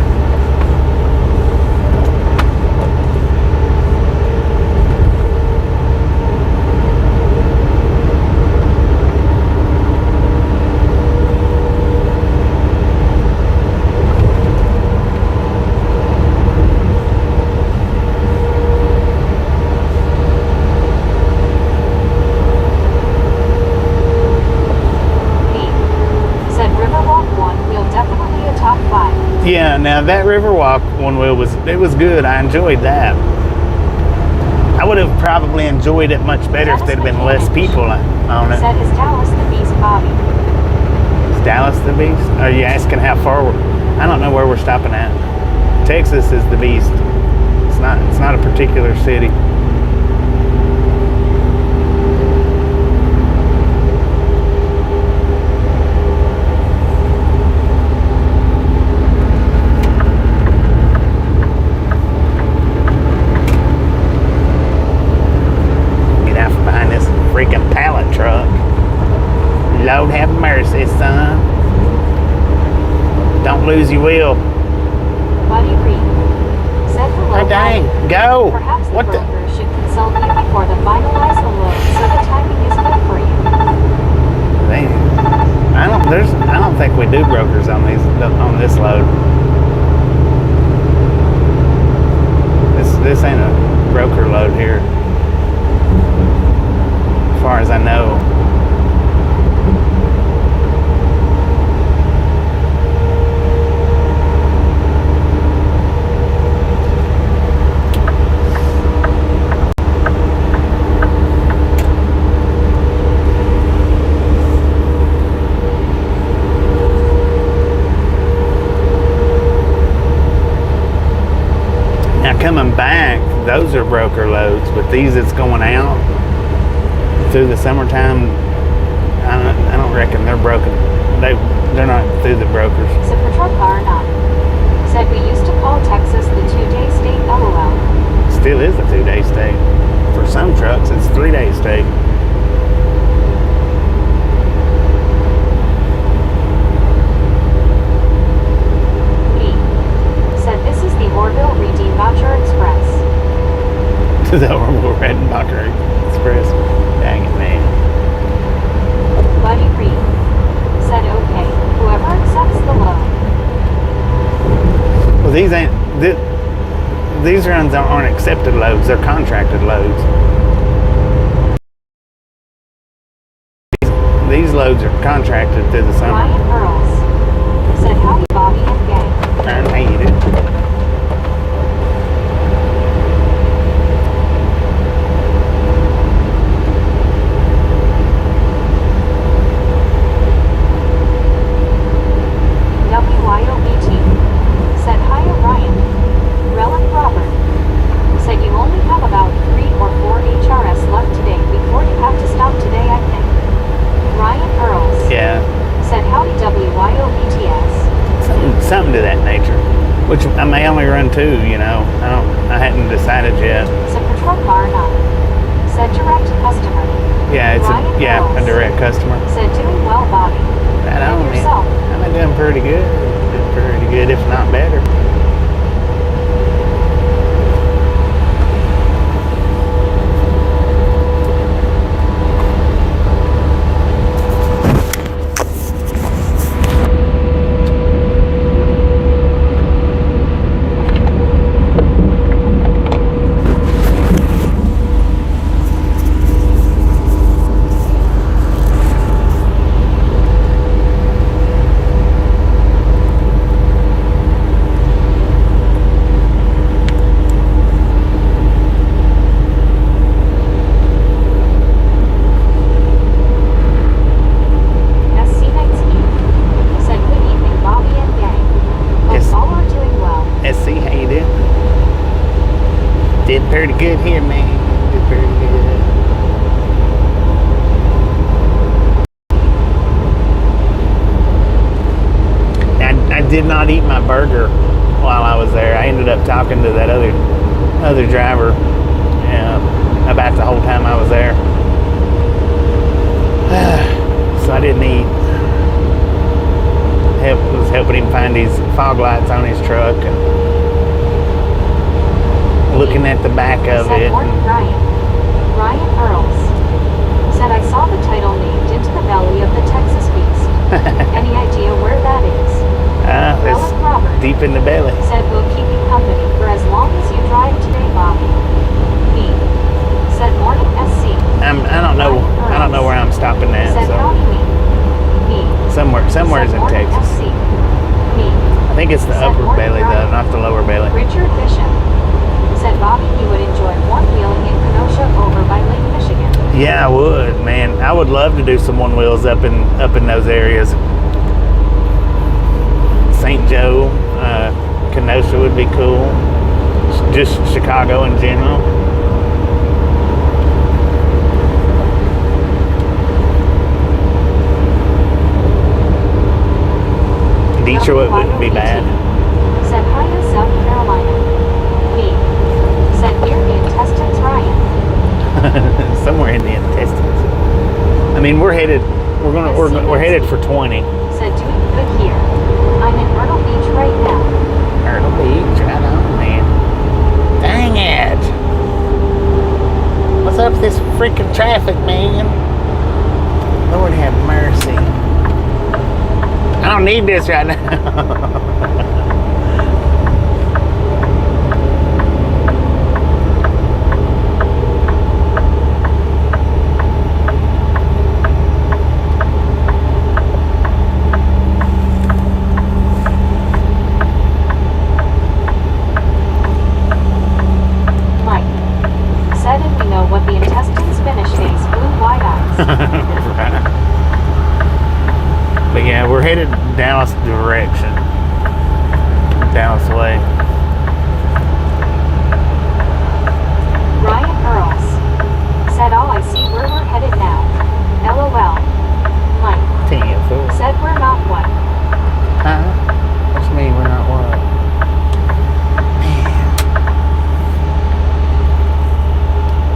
Yeah, now that Riverwalk one wheel was good. I enjoyed that. I would have probably enjoyed it much better if there'd been less people on it. Said, is Dallas the Beast, Bobby? Is Dallas the Beast? Are you asking how far I don't know where we're stopping at. Texas is the Beast. It's not a particular city. Freaking pallet truck. Lord have mercy, son. Don't lose your wheel. Buddy Reed said hello. Oh, dang. Buddy. Go. Perhaps the What the? broker should consult you before the finalize the load so the timing is good for you. I don't think we do brokers on this load. This ain't a broker load here. As far as I know. Now coming back, those are broker loads, but these that's going out through the summertime, I don't reckon they're broken. They're not through the brokers. Said patrol car not. Said we used to call Texas the 2-day state. LOL. Still is a 2-day state. For some trucks, it's 3-day state. Said this is the Orville Redeem Voucher Express. The Orville Redenbacher Express. Dang it, man. Buddy Reed These runs aren't accepted loads, they're contracted loads. These loads are contracted through the summer. Ryan Earls said howdy Bobby and gang. I hate it. WYOBT said hiya Ryan. Relic Robert said you only have about 3 or 4 HRS left today before you have to stop today I think. Ryan Earls said howdy WYOBTS. Something to that nature. Which I may only run 2, you know. I hadn't decided yet. Said Patrol Car 9 said direct customer. Yeah, it's Ryan a Earls direct customer. said doing well Bobby. Right And on, man. yourself. I'm doing pretty good. Doing pretty good, if not better. Did pretty good here, man. Did pretty good. I did not eat my burger while I was there. I ended up talking to that other driver about the whole time I was there. So I didn't eat. Was helping him find these fog lights on his truck and looking at the back of it. Ryan Earls said I saw the title named Into the Belly of the Texas Beast. Any idea where that is? It's deep in the belly. Said we'll keep you company for as long as you drive today, Bobby. Me said morning SC. I don't know where I'm stopping at. Said so. howdy me. Somewhere in Texas. SC. Me. I think it's the upper belly though, not the lower belly. Richard Bishop said Bobby you would enjoy one wheeling in Kenosha over by Lake Michigan. Yeah, I would, man. I would love to do some one wheels up in those areas. St. Joe, Kenosha would be cool. Just Chicago in general. Detroit wouldn't be bad. Said hi to South Carolina. Me said near the intestines, Ryan. Somewhere in the intestines. I mean, we're headed for 20. Said doing good here. I'm in Myrtle Beach right now. Myrtle Beach, right on, man. Dang it! What's up with this freaking traffic, man? Lord have mercy. I don't need this right now. Mike said and we know what the intestines finish face blue wide eyes. Right. But yeah, we're headed Dallas direction. Dallas way. Ryan Earls said all I see where we're headed now. LOL. Mike said we're not what? Huh? What you mean we're not what? Man.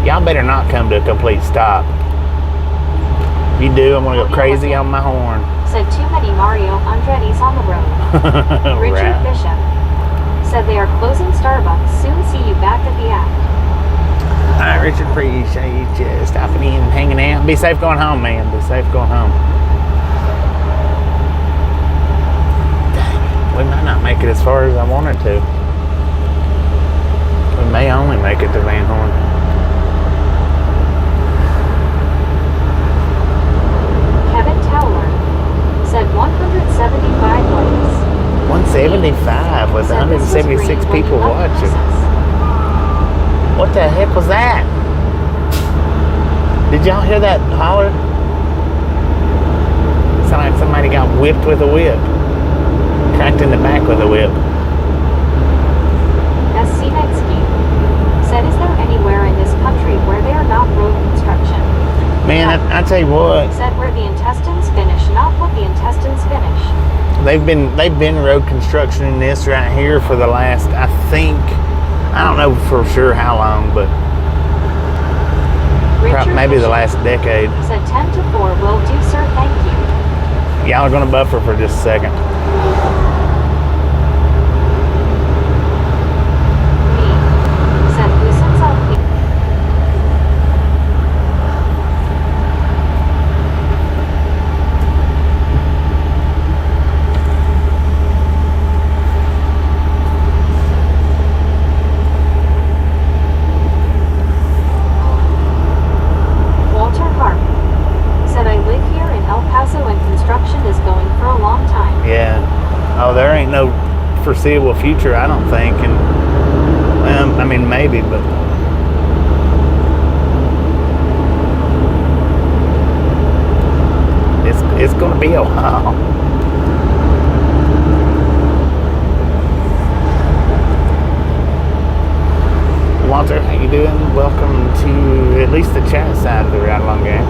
Y'all better not come to a complete stop. If you do, I'm gonna go crazy on my horn. Said too many Mario Andretti's on the road. Richard Right. Bishop said they are closing Starbucks. Soon see you back at the app. Alright, Richard, appreciate you stopping in and hanging out. Be safe going home, man. Be safe going home. Dang, we might not make it as far as I wanted to. may only make it to Van Horn. Kevin Towler said 175 likes. 175 with Said this was 176 green when people you left watching. Cruces. What the heck was that? Did y'all hear that holler? Sounded like somebody got whipped with a whip. Cracked in the back with a whip. SC Netsky said, is there anywhere in this country where they are not road construction? Man, I tell you what, Said where the intestines finish, not what the intestines finish. they've been road construction in this right here for the last, I think, I don't know for sure how long, but Richard maybe the Bishop last decade. said 10 to 4 will do, sir, thank you. Y'all are gonna buffer for just a second. Me said nuisance of people. Walter Harp said, I live here in El Paso and construction is going for a long time. Yeah. Oh, there ain't no foreseeable future, I don't think. And I mean, maybe, but it's going to be a while. Walter, how you doing? Welcome to at least the chat side of the Ride Along game.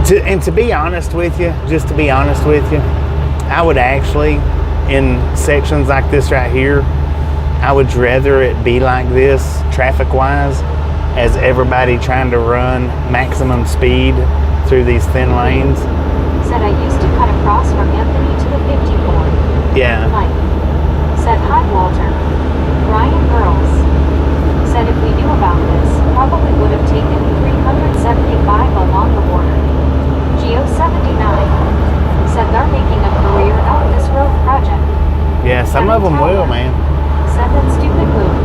And to be honest with you, just to be honest with you, I would actually, in sections like this right here, I would rather it be like this, traffic-wise, as everybody trying to run maximum speed through these thin lanes. Said I used to cut across from Anthony to the 54. Yeah. Mike said, hi, Walter. Ryan Earls said if we knew about this, probably would have taken 375 along the border. Geo79 said they're making a career out of this road project. Yeah, some of them will, man. Said that stupid move.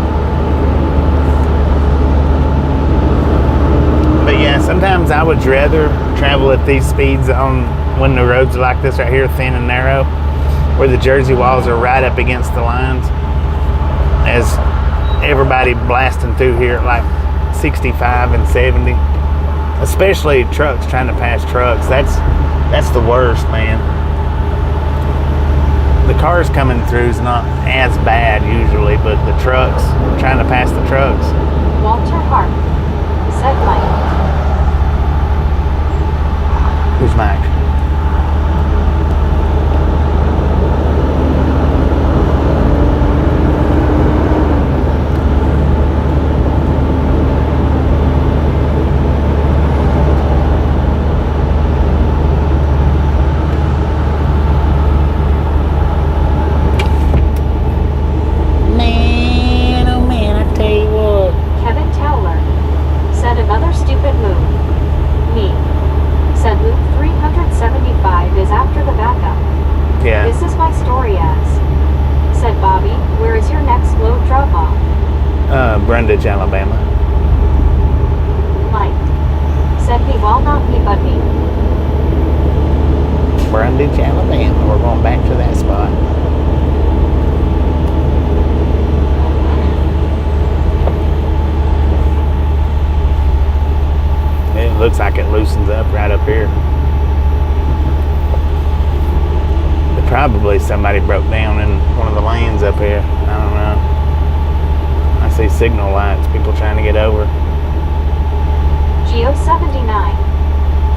But yeah, sometimes I would rather travel at these speeds on when the roads are like this right here, thin and narrow, where the Jersey walls are right up against the lines, as everybody blasting through here at like 65 and 70. Especially trucks trying to pass trucks. That's the worst, man. The cars coming through is not as bad usually, but the trucks, trying to pass the trucks. Walter Hart said Mike. Who's Mike? Brundage, Alabama. Mike said he will not me but me. Brundage, Alabama. We're going back to that spot. It looks like it loosens up right up here. Probably somebody broke down in one of the lanes up here. I don't know. I see signal lights, people trying to get over. Geo79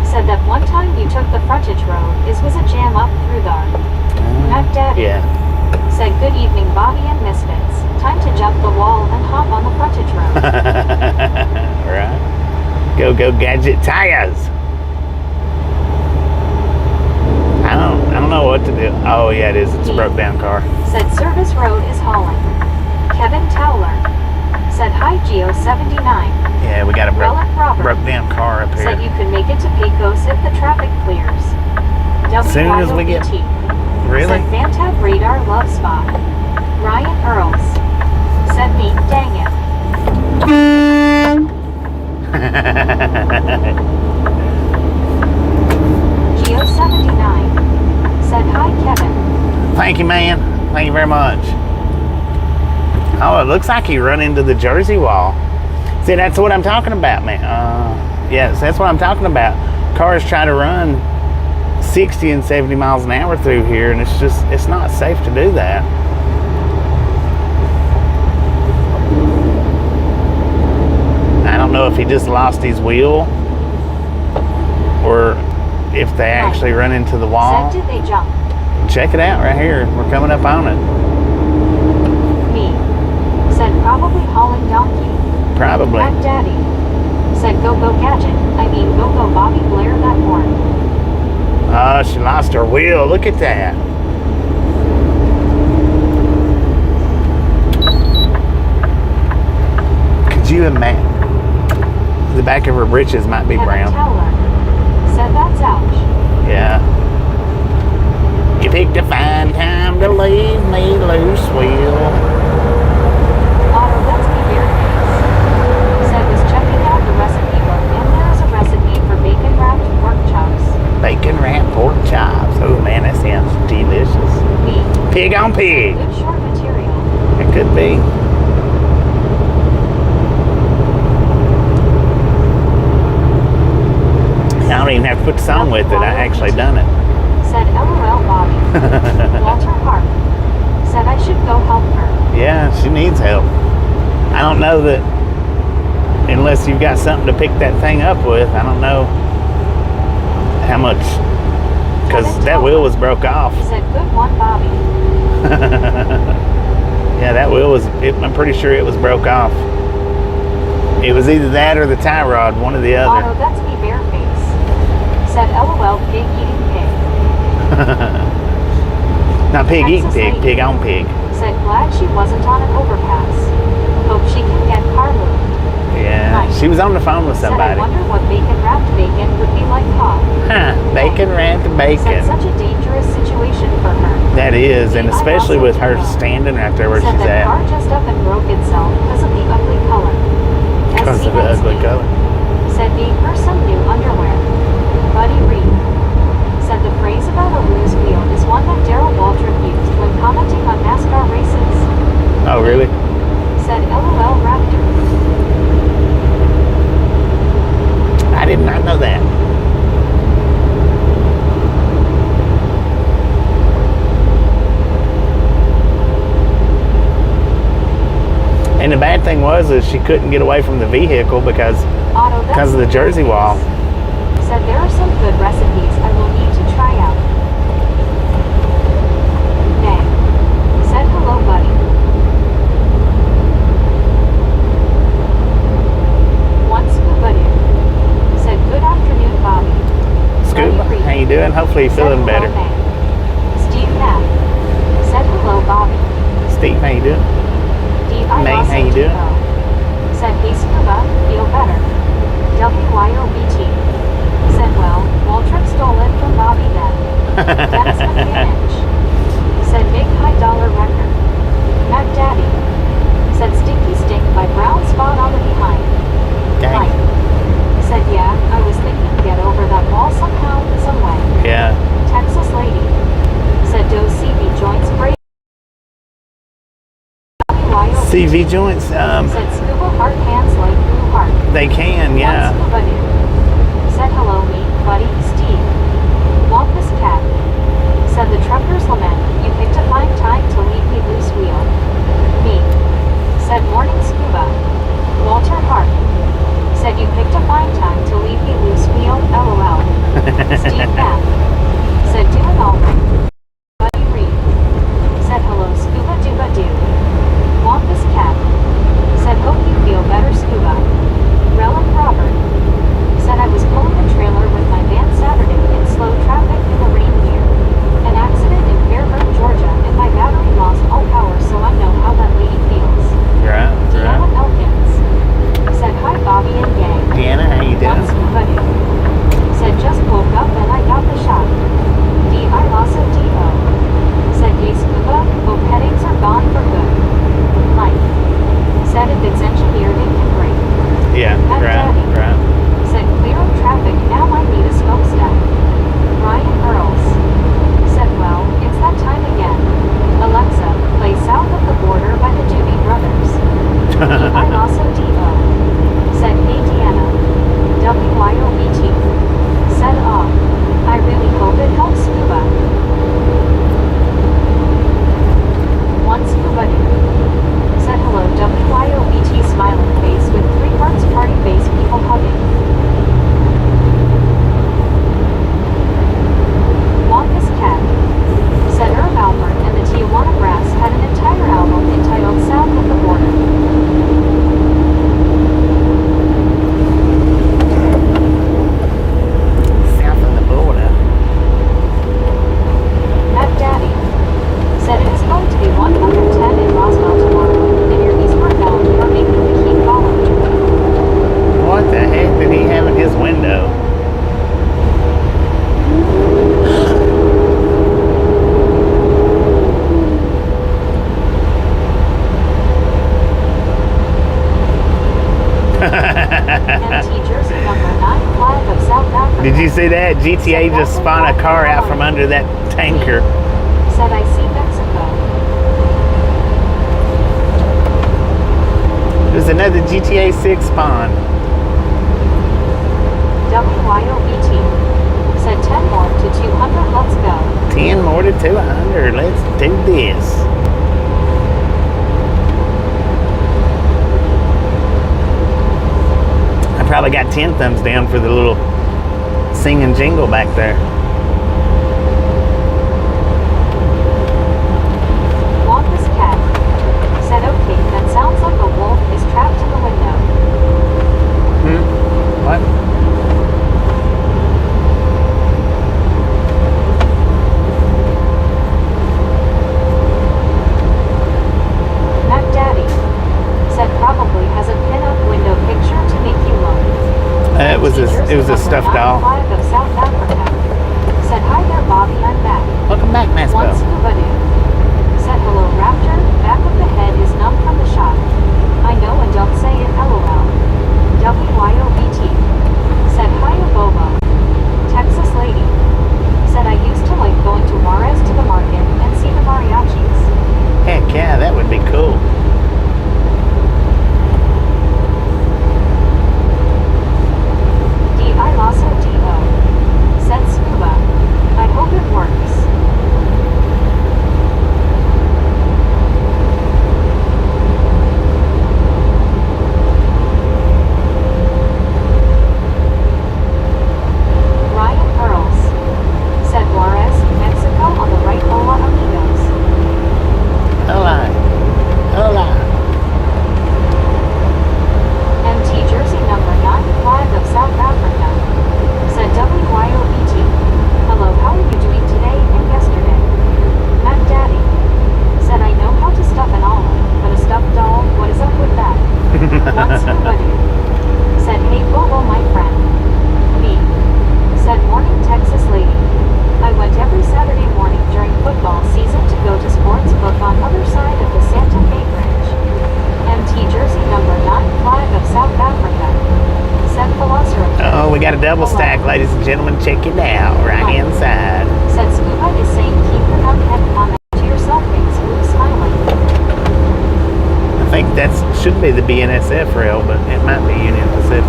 said that one time you took the frontage road, was a jam up through there. Not Daddy. Yeah. Said good evening, Bobby and Misfits. Time to jump the wall and hop on the frontage road. Right. Go gadget tires. I don't know what to do. Oh yeah, it is. It's a broke down car. Said service road is hauling. Kevin Towler said hi, Geo79. Yeah, we got a broke Robert down car up here. Said you can make it to Pecos if the traffic clears. As soon as we get... WYOBT. Really? Said Fantab Radar Love Spot. Ryan Earls. Said me, dang it. Geo79. Said hi, Kevin. Thank you, man. Thank you very much. Oh, it looks like he run into the Jersey wall. See, that's what I'm talking about, man. Yes, that's what I'm talking about. Cars try to run 60 and 70 miles an hour through here, and it's not safe to do that. I don't know if he just lost his wheel or if they actually run into the wall. Said did they jump? Check it out right here. We're coming up on it. Me. Said probably hauling donkey. Probably. Mac Daddy. Said go gadget. I mean go Bobby Blair that horn. Oh, she lost her wheel. Look at that. Could you imagine? The back of her britches might be Kevin brown. Towler. Said that's ouch. Yeah. You picked a fine time to leave me loose, wheel. Otto, let's be very nice. Said was checking out the recipe book and there's a recipe for bacon wrapped pork chops. Bacon wrapped pork chops. Oh man, that sounds delicious. Me. Pig on pig. Good short material. It could be. I don't even have to put the song with it. I actually done it. Said LOL Bobby. Walter Hart. Said I should go help her. Yeah, she needs help. I don't know that unless you've got something to pick that thing up with. I don't know how much, because that wheel was broke off. Said good one, Bobby. Yeah, that wheel was, I'm pretty sure it was broke off. It was either that or the tie rod, one or the other. Otto, that's me bare face. Said LOL pig eating pig. Not pig eating pig, Lady. pig on pig. Said glad she wasn't on an overpass. Hope she can get car moved. Yeah, Nice. she was on the phone with Said I somebody. wonder what bacon wrapped bacon would be like hot. Huh, bacon wrapped Said bacon. such a dangerous situation for her. That is, and I especially also with her know. standing right there where Said she's the car at. just up and broke itself because of the ugly color. Because of the ugly color. Said gave her some new underwear. Buddy Reed. Said the phrase about a loose wheel is one that Darrell Waltrip used when commenting on NASCAR races. Oh, really? Said LOL Raptor. I did not know that. And the bad thing was is she couldn't get away from the vehicle because Otto, that's of the Jersey wall. Said there are some good recipes I will need to try out. Bang. Said hello, buddy. One scuba dude. Said good afternoon, Bobby. Scuba, Buddy Reed. how you doing? Hopefully you're Said feeling hello, better. May. Steve Knapp. Said hello, Bobby. Steve, how you doing? May, how you doing? Said hey, scuba, feel better. WYOBT. Said well, Waltrip stole it from Bobby then. Dennis McManage. Said big high dollar record. Mac Daddy. Said stinky stink by brown spot on the behind. Dang. Mike. Said yeah, I was thinking get over that wall somehow, some way. Yeah. Texas lady. Said those CV joints break. CV joints, Said scuba heart hands like blue heart. they can, yeah. One scuba dude. Said hello me, buddy, Steve. Wampus cat. Said the truckers lament, you picked a fine time to leave me loose wheel. Me. Said morning scuba. Walter Hart. Said you picked a fine time to leave me loose wheel, LOL. Steve Knapp. Said doing alright. Buddy Reed. Said hello scuba duba doo. Wampus cat. Said hope you feel better scuba. Relic Robert. Said I was pulling a trailer with my van Saturday in slow traffic in the rain here. An accident in Fairburn, Georgia, and my battery lost all power I also D.O. Said, hey Deanna. WYOBT. Said, I really hope it helps scuba. One scuba dude. Said hello WYOBT smiling face with 3 hearts party face people hugging. Wonkus Cat. Said Irv Albert and the Tijuana Brass had an entire album entitled South of the Border. South of the border. Matt Daddy. Said it is going to be 110 in Roswell tomorrow, and you're eastward bound, you are making me keep following. What the heck did he have in his window? And teachers number 9 flag of South Africa. Did you see that? GTA just spun a car out from under that tanker. Said I see Mexico. There's another GTA 6 spawn. WYOBT. Said 10 more to 200, let's go. 10 more to 200. Let's do this. I probably got 10 thumbs down for the little singing jingle back there. Wonkus Cat. Said okay, that sounds like a wolf is trapped in the window. What? Matt Daddy. Said probably has a pin-up window picture to make you look. It was a stuffed doll. Flag of South Africa. Said hi there, Bobby. I'm back. Welcome back, One Masco. scuba dude. Said hello, Raptor. Back of the head is numb from the shot. I know, and don't say it. LOL. WYOBT. Said hi, Bobo. Texas lady. Said I used to like going to Juarez to the market and see the mariachis. Heck yeah, that would be cool. I also D.O. Said scuba. I hope it works. Ryan Earls. Said Juarez, Mexico on the right. Hola amigos. Hola. Hola. MT Jersey number 9 flag of South Africa. Said WYOBT. Hello, how are you doing today and yesterday? Matt Daddy. Said I know how to stuff an olive, but a stuffed doll, what is up with that? One scuba dude. Said hey Bobo my friend. B. Said morning Texas lady. I went every Saturday morning during football season to go to sports book on other side of the Santa Fe Bridge. MT Jersey number 9 flag of South Africa. Said Velociraptor. Oh, we got a double stack, ladies and gentlemen. Check it out. Right hand side. Said Scuba is saying keep your head comment to yourself face blue smiling. I think that should be the BNSF rail, but it might be Union Pacific.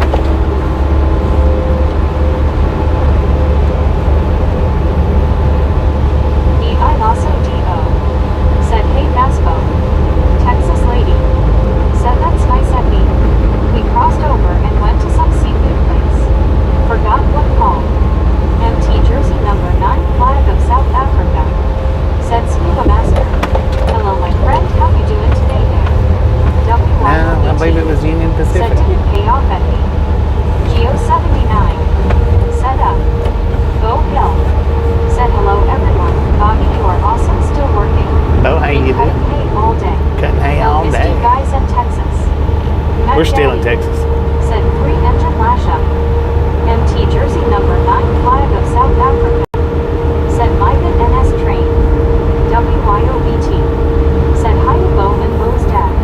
I also D.O. Said hey Masco. Texas lady. Said that's nice at me. We crossed over and went to some seafood place. Forgot what called. MT Jersey number 9 flag of South Africa. Said scuba master. Hello my friend, how you doing today there? No, I believe it was Union Said Pacific. did it pay off at me? Geo 79. Said up. Go Hill. Said hello everyone. Bobby, you are awesome, still working. Oh, how you Cutting doing? hay all day. Cutting hay all Missed day. you guys in Texas. Matt We're still in Daddy. Texas. Said free engine lash up. MT Jersey number 9 flag of South Africa. Said Migan NS train. WYOBT. Said hi to Bo and Bo's dad.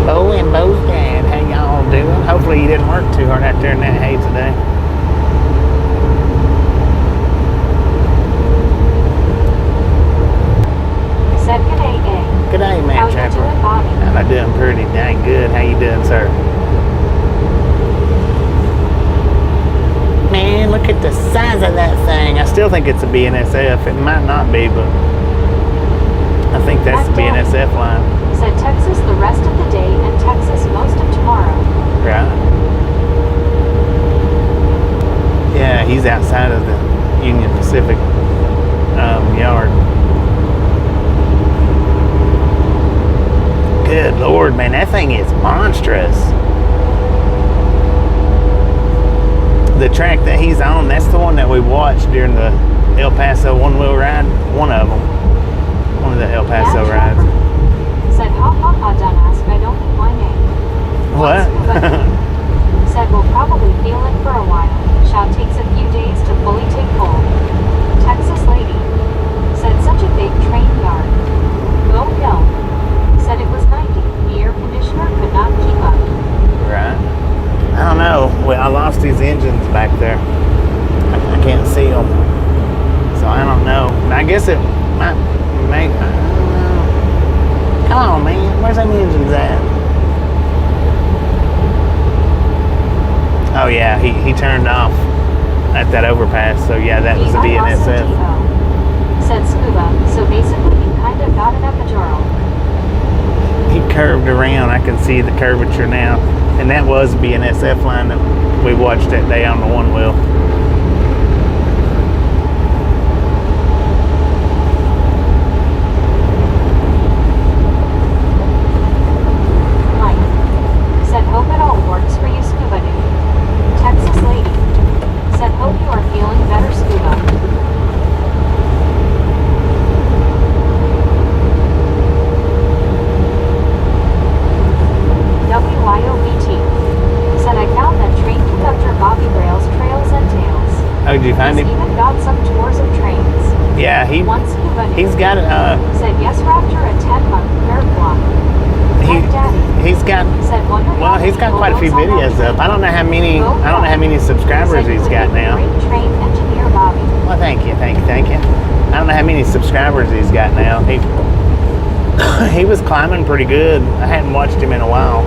Bo and Bo's dad, how y'all doing? Hopefully you didn't work too hard out there in that hay today. Said good AA. Good day, man, How you Trapper. doing, Bobby? I'm doing pretty dang good. How you doing, sir? Man, look at the size of that thing. I still think it's a BNSF. It might not be, but I think that's the BNSF line. Said Texas the rest of the day and Texas most of tomorrow. Right. Yeah, he's outside of the Union Pacific yard. Good Lord, man, that thing is monstrous. The track that he's on, that's the one that we watched during the El Paso one-wheel ride. One of them. One of the El Paso rides. Said, ha ha ha, dumbass, I don't need my name. What? Said, we'll probably feel it for a while. Shot takes a few days to fully take hold. Texas lady. Said, such a big train yard. Go hill. Said it was 90. The air conditioner could not keep up. Right. I don't know. Well, I lost these engines back there. I can't see them. So I don't know. I guess it might make... I don't know. Come on, man. Where's them engines at? Oh, yeah. He turned off at that overpass. So, yeah, that was the BNSF. Said Scuba. So basically, you kind of got an epidural. He curved around. I can see the curvature now. And that was a BNSF line that we watched that day on the one wheel. Mike. Said, hope it all works for you, Scuba dude. Texas lady. Said, hope you are feeling better, Scuba. WYOBT. Said, I found that train conductor Bobby Rails trails and tails. Oh, did you find He's him? even got some tours of trains. Yeah, One Scuba dude. he's got Said, yes, Raptor, a 10-month nerd block. Daddy. he's got Said, he's got quite a few videos up. I don't know how many subscribers he's got now. Great train engineer Bobby. Well, thank you. I don't know how many subscribers he's got now. He was climbing pretty good. I hadn't watched him in a while.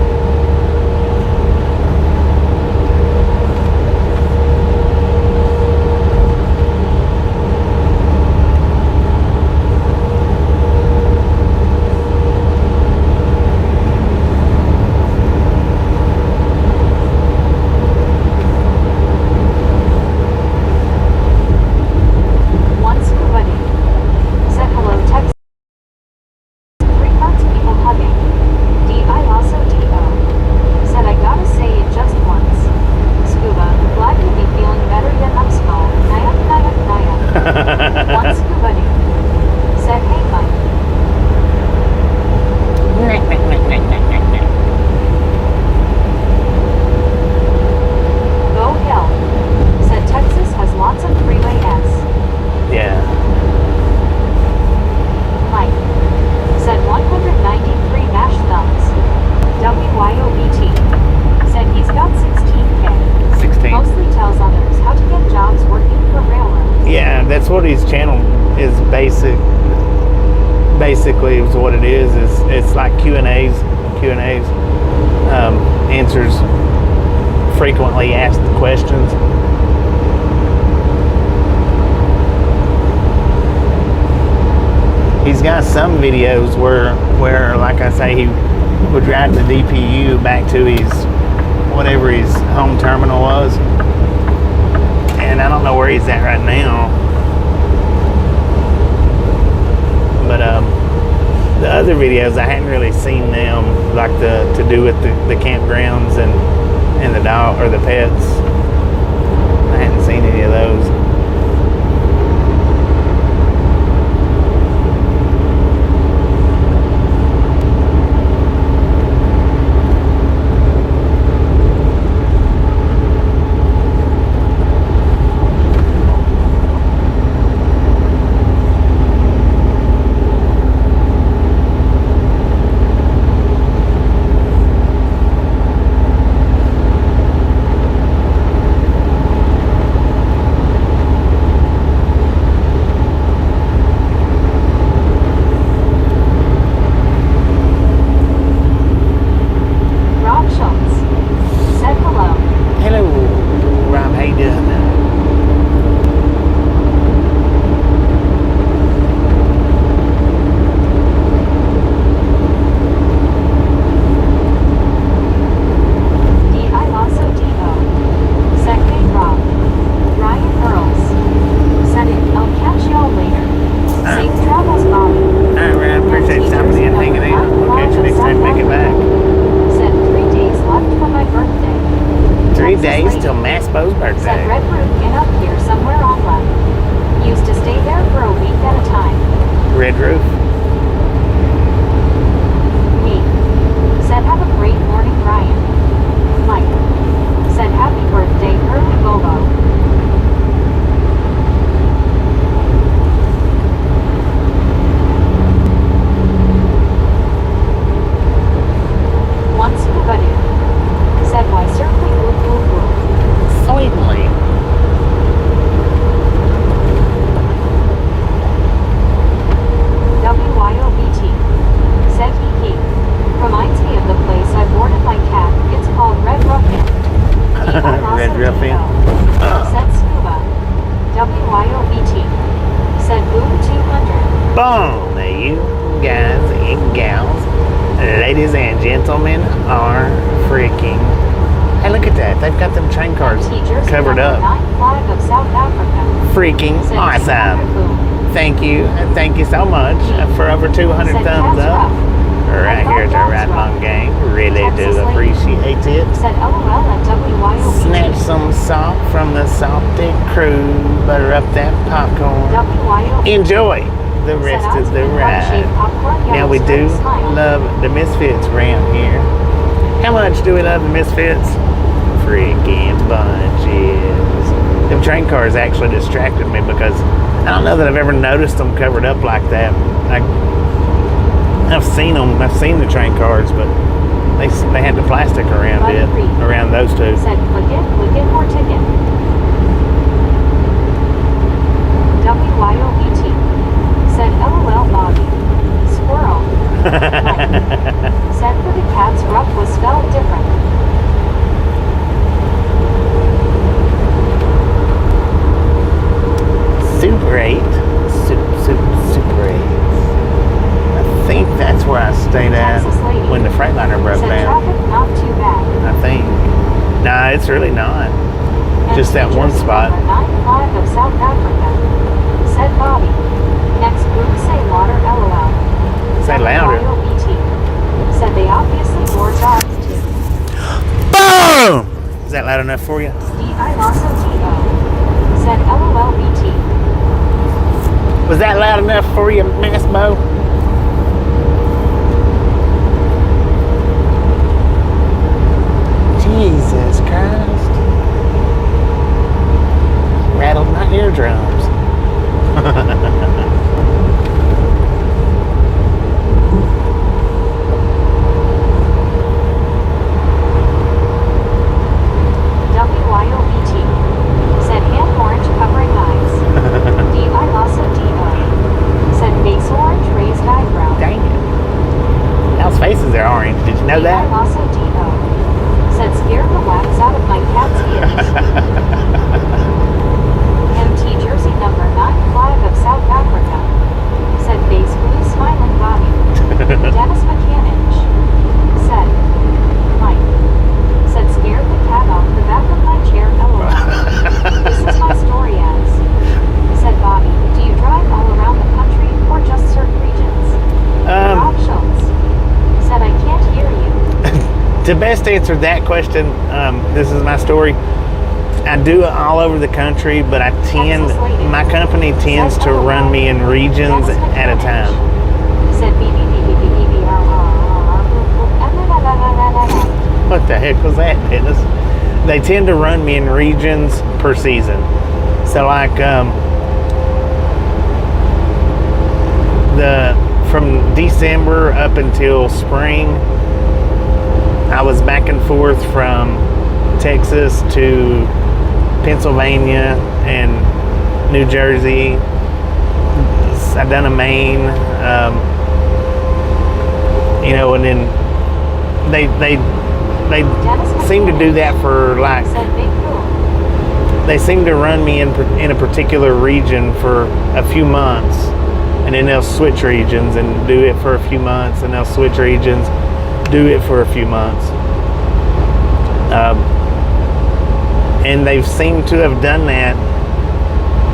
One Scuba dude. Said, hello, Texas. 3 parts people hugging. D.I. also D.O. Said, I gotta say it just once. Scuba, glad to be feeling better than numbskull. Naya. One Scuba dude. Said, hey, Mike. Go hill. Said, Texas has lots of freeway S. Yeah. Mike. Said 193 mash thumbs. WYOBT. Said he's got 16K. 16. Mostly tells others how to get jobs working for railroads. Yeah, that's what his channel is basically is what it is it's like Q&As answers frequently asked questions. He's got some videos where like I say, he would drive the DPU back to whatever his home terminal was, and I don't know where he's at right now. But the other videos I hadn't really seen them, like to do with the campgrounds and the dog or the pets. I hadn't seen any of those. ladies and gentlemen are freaking. Hey, look at that. They've got them train cars covered up. Flag of South Africa. Freaking Said awesome. Boom. Thank you. And thank you so much for over 200 Said thumbs Cats up. Rough. Right here at the Rattlesnake gang. Really Texas do lady. appreciate it. Said LOL at WYOBT. Snatch some salt from the salted crew. Butter up that popcorn. WYOBT. Enjoy the rest of the ride. Now we do love the Misfits around here. How much do we love the Misfits? Freaking bunches. Them train cars actually distracted me because I don't know that I've ever noticed them covered up like that. I've seen them. I've seen the train cars, but they had the plastic around it, around those two. Said click it, more ticket. WYOBT. Said LOL Bobby. Squirrel. Said for the Cats Rough was spelled different. Super 8. Super 8. I think that's where I stayed at when the Freightliner broke Said down. traffic not too bad. I think. Nah, it's really not. Just that one spot. 95 of South Africa. Said Bobby. Next group say louder LOL. Say louder. WYOBT. Said they obviously wore jobs too. Boom! Is that loud enough for you? DI also DO. Said LOLBT. Was that loud enough for you, Masbo? Jesus Christ. Rattled my eardrums. WYOBT. Said hand orange covering eyes. DI also DO. Said face orange raised eyebrow. Dang it. Y'all's faces are orange. Did you know DI that? also DO. Said scared the wax out of my cat's ears. MT jersey number 9 flag of South Africa. Said face blue smiling Bobby. Dennis McCanich. Said Mike. Said scared the cat off the back of my chair. LOL. This is my story as. Said Bobby. Do you drive all around the country or just certain regions? Rob Schultz. Said I can't hear you. To best answer that question, this is my story. I do it all over the country, but my company tends to run me in regions at a time. Said What the heck was that, Dennis? They tend to run me in regions per season. So like from December up until spring, I was back and forth from Texas to Pennsylvania and New Jersey. I've done a Maine, and then they seem to do that for like, they seem to run me in a particular region for a few months, and then they'll switch regions and do it for a few months, and they'll switch regions, do it for a few months. And they've seemed to have done that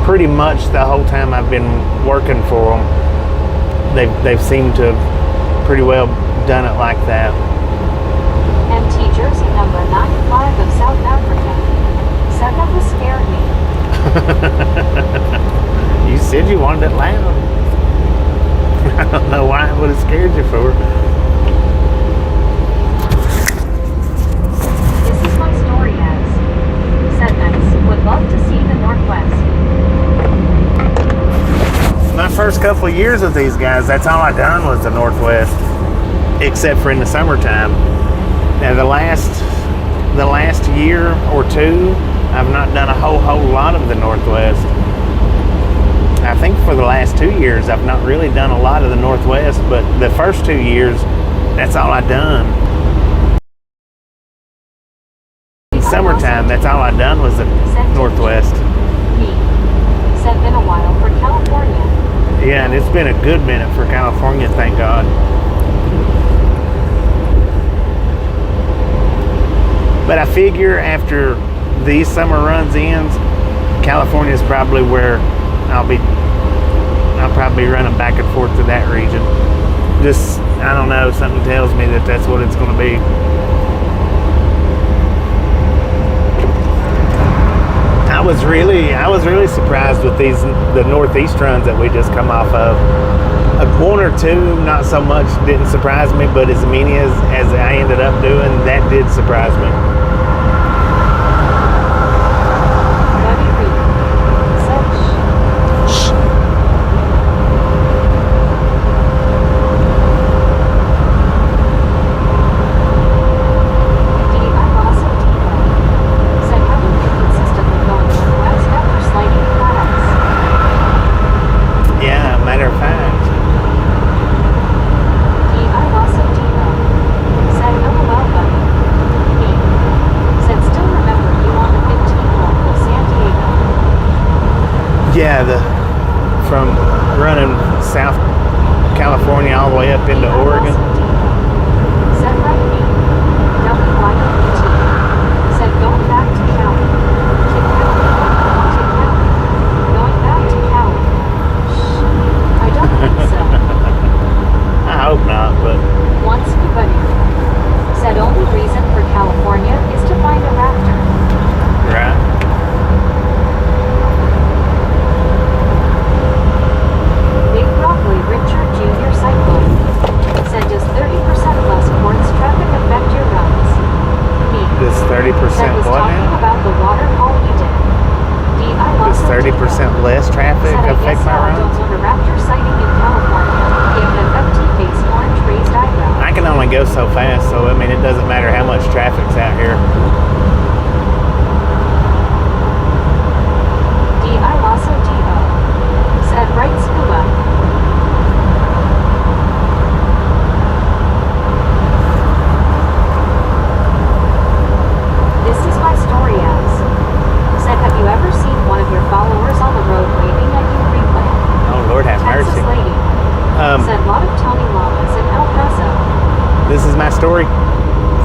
pretty much the whole time I've been working for them. They've seemed to have pretty well done it like that. MT jersey number 95 of South Africa. Said that was scared me. You said you wanted it loud. I don't know why it would have scared you for. This is my story as. Said nice. Would love to see the Northwest. My first couple of years with these guys, that's all I done was the Northwest, except for in the summertime. Now the last year or two, I've not done a whole lot of the Northwest. I think for the last 2 years, I've not really done a lot of the Northwest, but the first 2 years, that's all I done. In summertime, that's all I done was the Northwest. Me. Said been a while for California. Yeah, and it's been a good minute for California, thank God. figure after these summer runs ends, California is probably where I'll probably be running back and forth to that region. Just, I don't know, something tells me that that's what it's going to be. I was really surprised with the northeast runs that we just come off of. One or two, not so much, didn't surprise me, but as many as I ended up doing, that did surprise me. Yeah, from running South California all the way up into Oregon. Said right me. WYOT. Said going back to Cali. To Cali. To Cali. Going back to Cali. Shh. I don't think so. I hope not, but... Once Kubani. Said only reason for California is to find a raptor. Right. Richard Jr. Cyclone said, does 30% less ports traffic affect your runs? Me. Does 30% what talking now? about the water haul you did. Does 30% less traffic affect my runs? Don't want a raptor sighting in California. Give an FT face orange raised eyebrow. I can only go so fast, so I mean it doesn't matter how much traffic's out here. D.I. Lasso D.O. said, right scuba. This is my story as. Said, have you ever seen one of your followers on the road waving at you replan? Oh, Lord have Texas mercy. lady. Said, lot of Tony Llamas in El Paso. This is my story.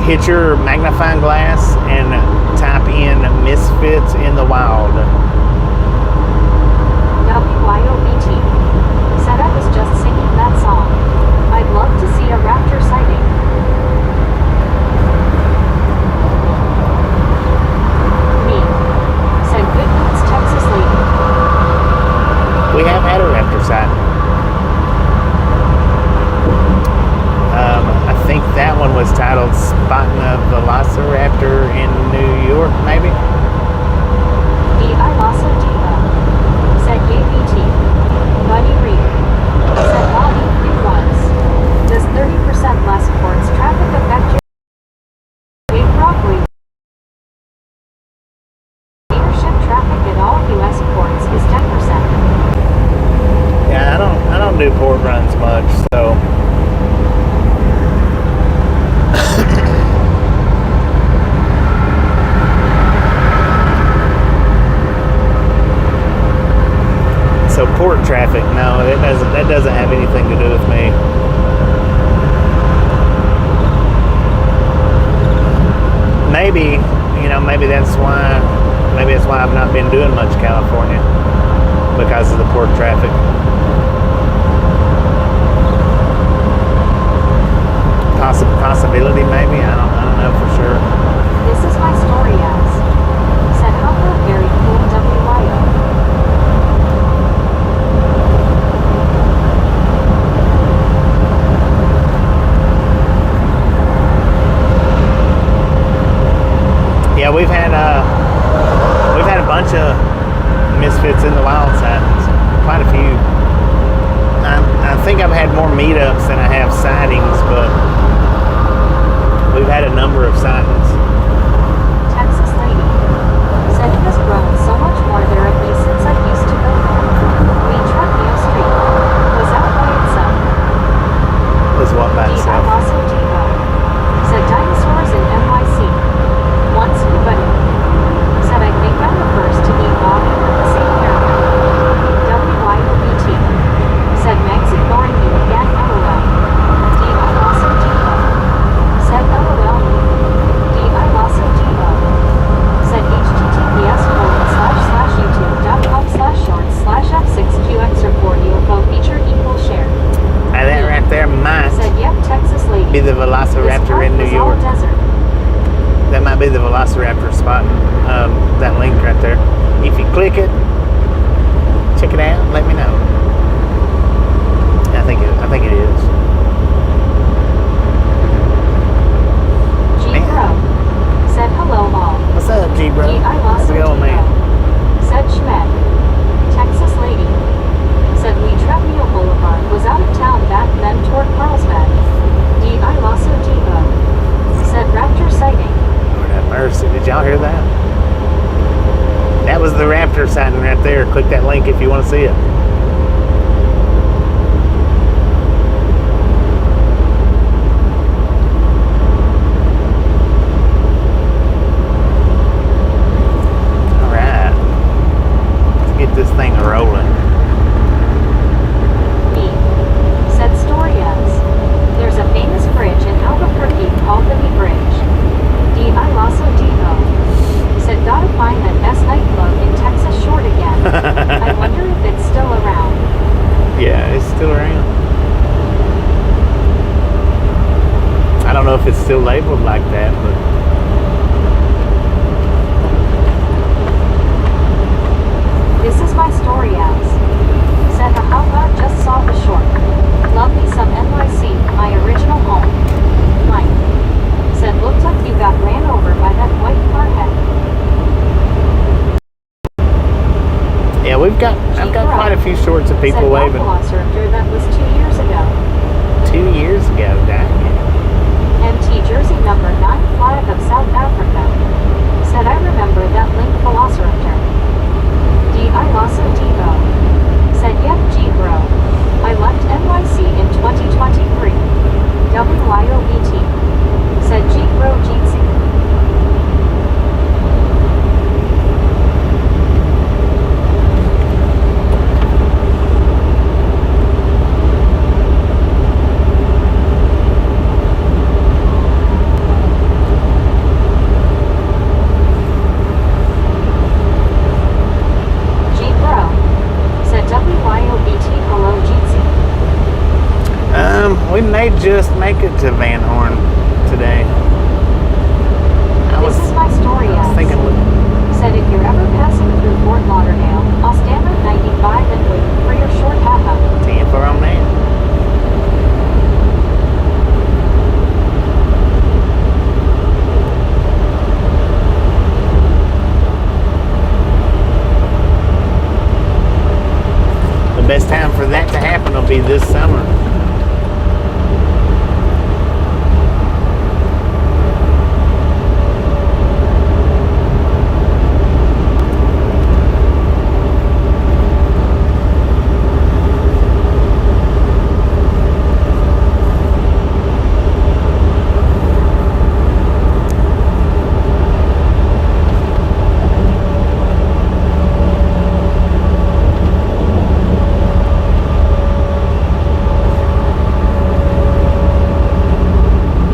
Hit your magnifying glass and type in Misfits in the Wild. WYOBT. Said, I was just singing that song. I'd love to see a raptor sighting. Me. Said, good news, Texas lady. We have had a raptor sighting. I think that one was titled Spotting of the Velociraptor in New York, maybe? D.I. Lasso D.O. Said, KBT. Buddy Reed. Said, Bobby, it was. Does 30% less ports traffic affect your Big Broccoli? Leadership traffic at all U.S. ports is 10%. Yeah, I don't do port runs much, so... So port traffic, no, that doesn't have anything to do with me. Maybe that's why I've not been doing much California, because of the port traffic. Possibility, maybe. I don't know for sure. This is my story as. Said, how very cool WYO. Yeah, we've had a bunch of Misfits in the Wild sightings, quite a few. I think I've had more meetups than I have sightings, but we've had a number of sightings. Texas lady. Said, it has grown so much more there at least since I used to go there. We truck Neil Street. Was out by itself. Was what by D.I. itself? Lasso D.O. Said, dinosaurs in NYC. Once Kubani. Said, I think I'm the first to meet Bobby with the same haircut. WYOBT. Said, Meg's ignoring you again, LOL. D.I. Lasso D.O. Said, LOL me. D.I. Lasso D.O. Be the This Velociraptor part in New was all York. desert. That might be the Velociraptor spot. That link right there. If you click it, check it out. Let me know. I think it is. G-Bro said hello all. What's up, G-Bro? How's it going, man? Said Schmed. Texas lady. Said Lee Trevino Boulevard was out of town back then toward Carlsbad. D.I. Lasso Depot. Said Raptor sighting. Lord have mercy. Did y'all hear that? That was the Raptor sighting right there. Click that link if you want to see it. Alright. Let's get this thing rolling. Me. Said Storias. There's a famous bridge in Albuquerque called the Me Bridge. D.I. Lasso Depot. Said gotta find that best nightclub in Texas short again. I wonder if it's still around. Yeah, it's still around. I don't know if it's still labeled like that, but This is my story as. Said haha just saw the short. Love me some NYC, my original home. Mike. Said looks like you got ran over by that white car head. yeah, I've got quite a few shorts of people Said waving. Surfer, that was 2 years ago. 2 years ago, dang it. MT Jersey number 9 flag of South Africa. Said I remember that link Velociraptor. D.I. Lasso Depot. Said yep G-Bro. I left NYC in 2023. WYOBT. Said G-Bro Jeetsy. G-Bro. Said WYOBT hello Jeetsy. We may just make it to Van Horn today. This is my story I was as. thinking, Said if you're ever passing through Fort Lauderdale, I'll stand at 95 and wait for your short haha. 10 for on that. The best time for that to happen will be this summer.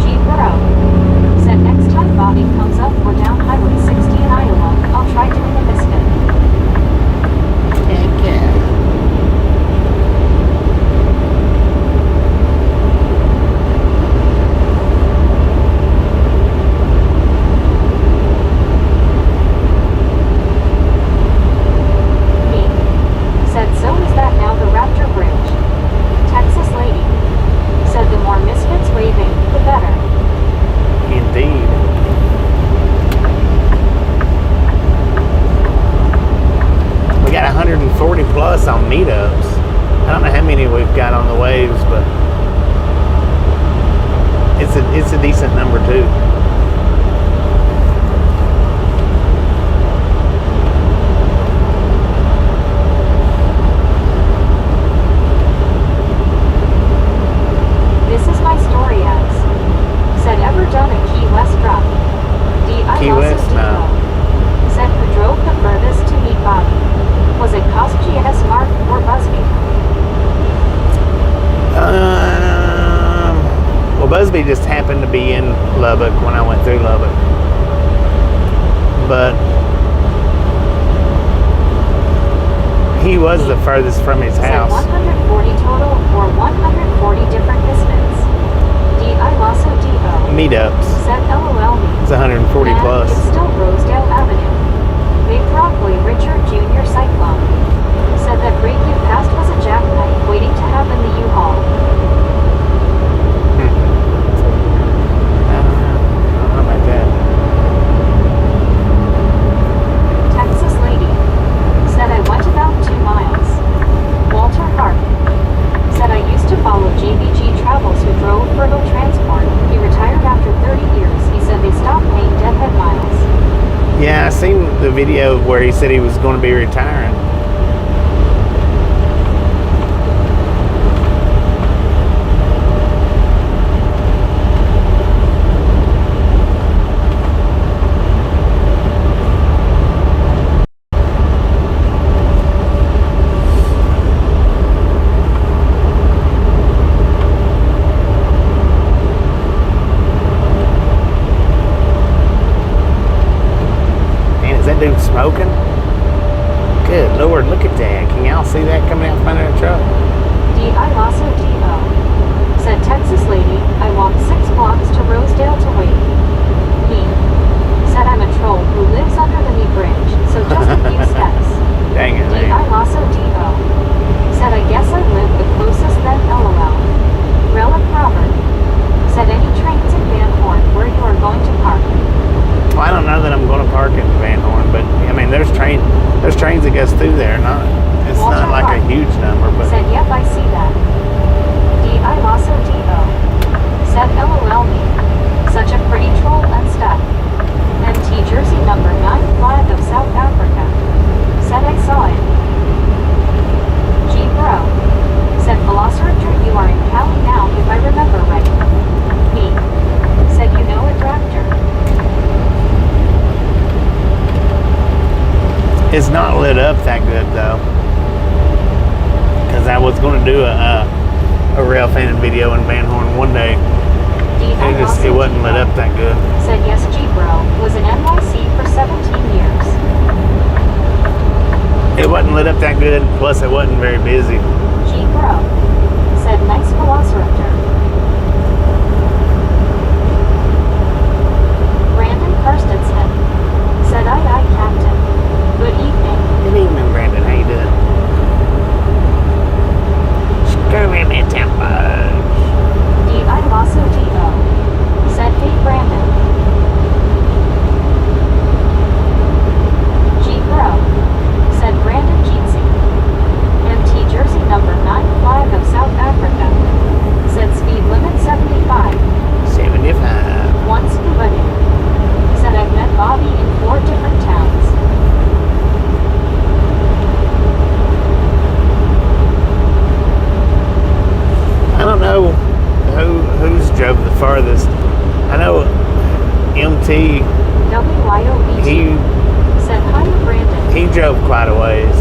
G-Bro. Said next time Bobby comes up or down Highway 60 in Iowa, I'll try doing a Misfit. Heck yeah. Me. Said so is that now the Raptor Bridge. Texas lady. Said the more Misfits waving, the better. Indeed. We got 140 plus on meetups. I don't know how many we've got on the waves, but it's a decent number too. This is my story as. Said ever done a Key West drop? D.I. Key Lasso West, no. Depot. Said who drove the furthest to meet Bobby? Was it Cost GS Mark or Busby? Well, Busby just happened to be in Lubbock when I went through Lubbock. But he was the furthest from his Said house. 140 total or 140 different Misfits. D.I. Lasso meetups. Said LOL me. It's 140 Man, plus. It's still Rosedale Avenue. Big Broccoli Richard Jr. Cyclone. Said that break you passed was a jackknife waiting to happen the U-Haul. I don't know about that. Texas lady. Said I went about 2 miles. Walter Hart. Said I used to follow JBG Travels who drove Virgo Transport. He retired after 30 years. He said they stopped paying deadhead miles. Yeah, I seen the video where he said he was going to be retiring. That dude smoking? Good Lord, look at that. Can y'all see that coming out from under the truck? D.I. Lasso D.O. Said Texas lady, I walked 6 blocks to Rosedale to wait. Me. Said I'm a troll who lives under the knee bridge, so just a few steps. Dang it, D.I. man. Lasso D.O. Said I guess I live the closest then LOL. Relic Robert. Said any trains in Van Horn where you are going to park. Well, I don't know that I'm going to park in Van Horn, but I mean, there's trains that goes through there. It's Walter not like a Hart huge number, but said yep, I see that. D.I. Lasso D.O. Said LOL me. Such a pretty troll and stuff. MT jersey number 9 flag of South Africa. Said I saw it. G bro. Said Velociraptor you are in Cali now if I remember right. Me. Said you know it Raptor. it's not lit up that good though. Because I was going to do a rail fanning video in Van Horn one day. It wasn't lit up that good. Said yes, G-Bro was in NYC for 17 years. It wasn't lit up that good, plus it wasn't very busy. G-Bro said nice Velociraptor. Brandon Karstensen said aye Captain. Good evening. Good evening, Brandon. How you doing? Screw in that tempo. D.I. Lasso D.O. said hey Brandon. G-Bro said Brandon Jeetsy. MT jersey number 9 flag of South Africa. Said speed limit 75. 75. Once Kubadu. Said I've met Bobby in 4 different towns. I don't know who's drove the farthest. I know MT. WYOBG said hi to Brandon. He drove quite a ways.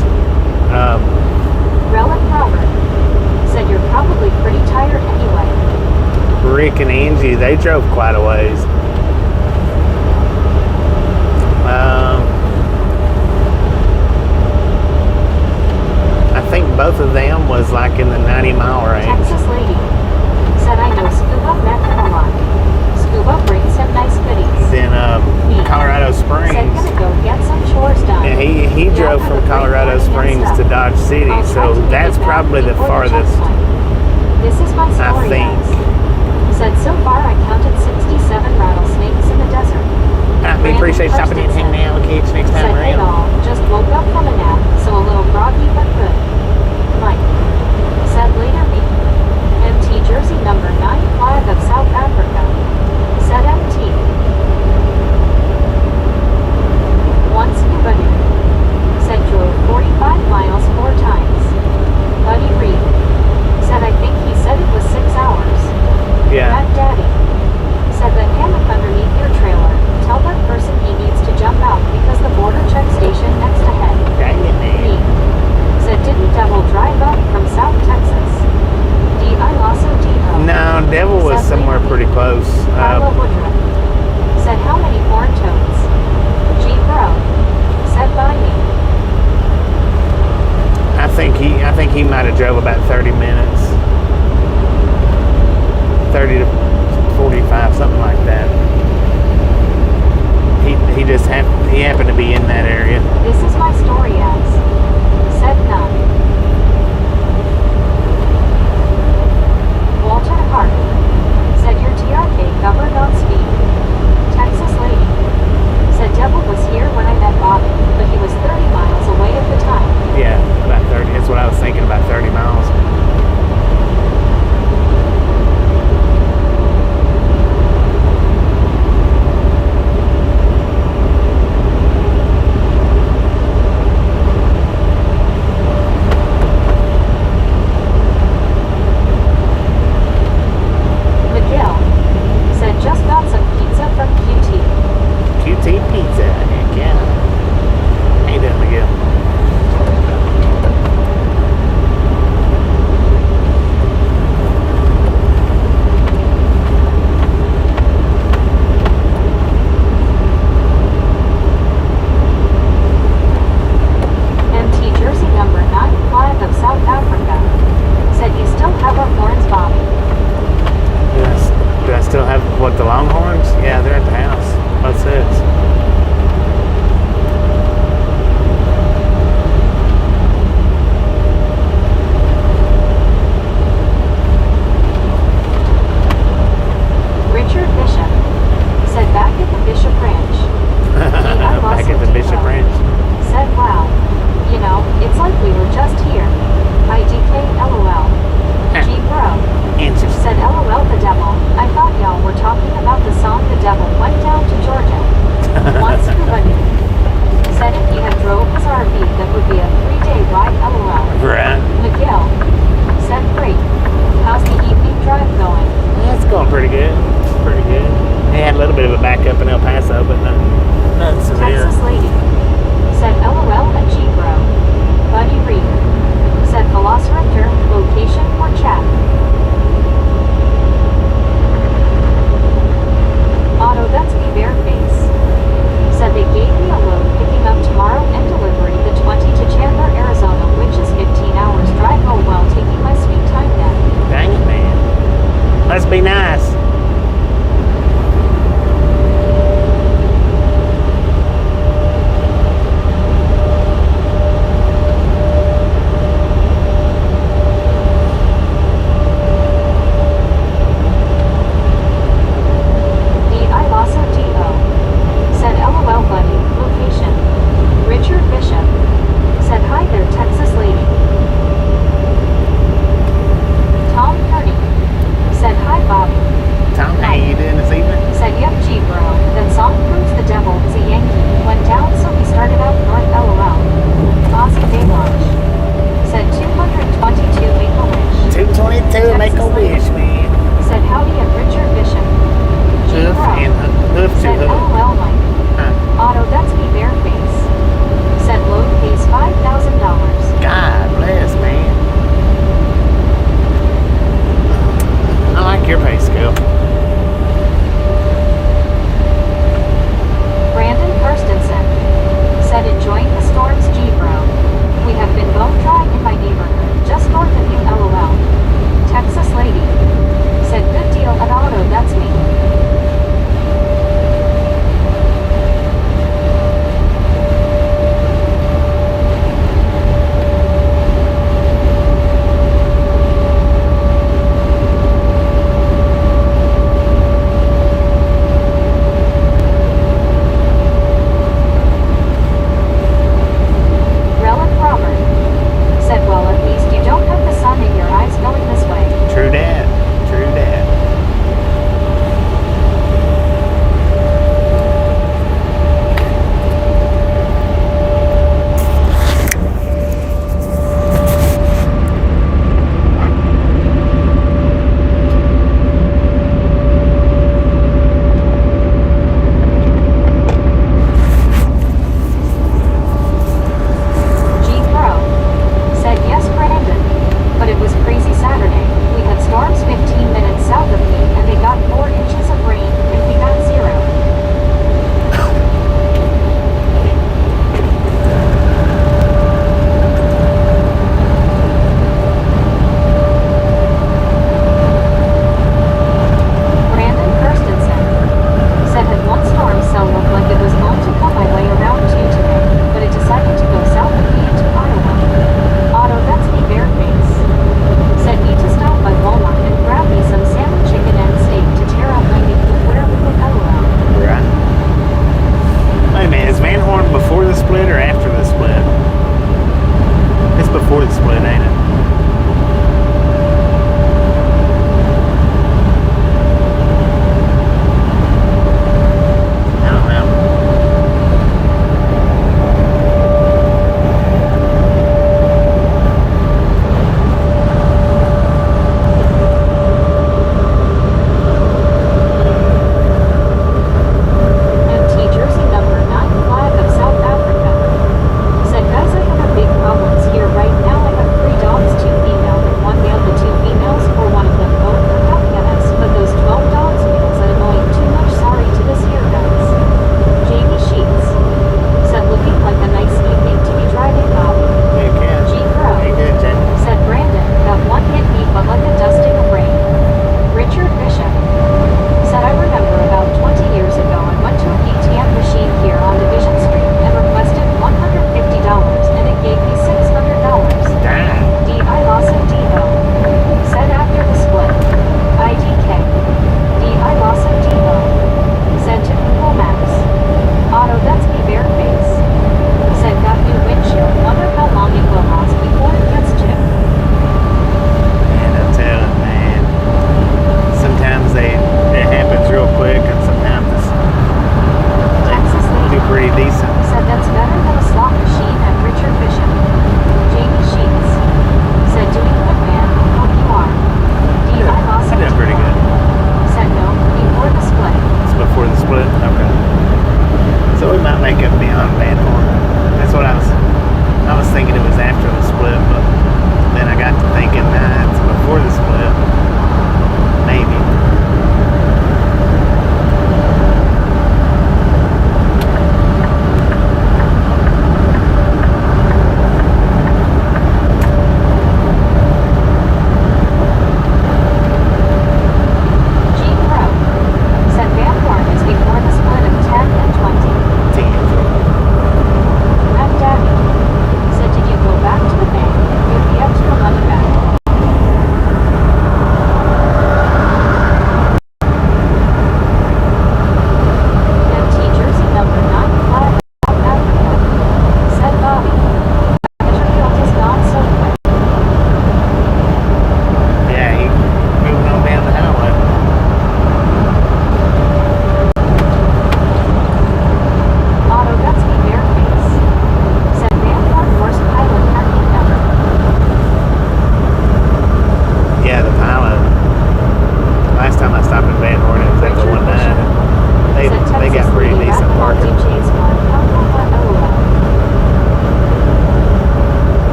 Relic Robert said you're probably pretty tired anyway. Rick and Angie, they drove quite a ways. I think both of them was like in the 90-mile range. Texas lady said I know Scuba met him a lot. Scuba brings him nice goodies. Then Colorado Said Springs. gonna go get some chores done. Yeah, he drove from Colorado Springs to Dodge City, so that's probably the farthest. This is my story, I think. guys. Said so far I counted 67 rattlesnakes in the desert. We appreciate stopping in and hanging out. We'll catch you next time Said hey around. all, just woke up from a nap, so a little groggy but good. Mike said later me. MT jersey number 9 flag of South Africa. Said MT. Once Kubadu said drove 45 miles 4 times. Buddy Reed said I think he said it was 6 hours. Yeah. Matt Daddy said the hammock underneath your trailer. Tell that person he needs to jump out because the border check station next ahead. Dang it, Me man. said didn't Devil drive up from South Texas? D.I. Lasso D.O. No, Devil was Said somewhere later pretty close. Carla Woodruff said how many horn toads? G-Bro said by me. I think he might have drove about 30 minutes. 30 to 45, something like that. He just happened to be in that area. This is my story as. Said none. Walter Harvey. Said your TRK governed on speed. Texas lady. Said Devil was here when I met Bobby, but he was 30 miles away at the time. Yeah, about 30. That's what I was thinking, about 30 miles. Miguel. Said just got some pizza from QT. QT Pizza. Heck yeah. How you doing, Miguel? MT Jersey number 95 of South Africa. Said you still have our horns, Bobby. Do I still have, what, the Longhorns? Yeah, they're at the house. What's this? Richard Bishop. Said back at the Bishop Ranch. Back at the Bishop Ranch. Said wow. You know, it's like we were just here. IDK LOL. G Bro. Interesting. Said LOL the devil. I thought y'all were talking about the song The Devil Went Down to Georgia. Once everybody. Said if he had drove his RV, that would be a 3-day ride LOL. Right. Miguel. Said great. How's the evening drive going? Yeah, it's going pretty good. It's pretty good. They had a little bit of a backup in El Paso, but nothing severe. Texas lady. Said LOL and G Bro. Buddy Reed. Said Velociraptor, location for chat. Otto, that's me bare face. Said they gave me a load picking up tomorrow and delivery the 20 to Chandler, Arizona, which is 15 hours drive. Oh well, taking my sweet time then. Dang it, man. Must be nice.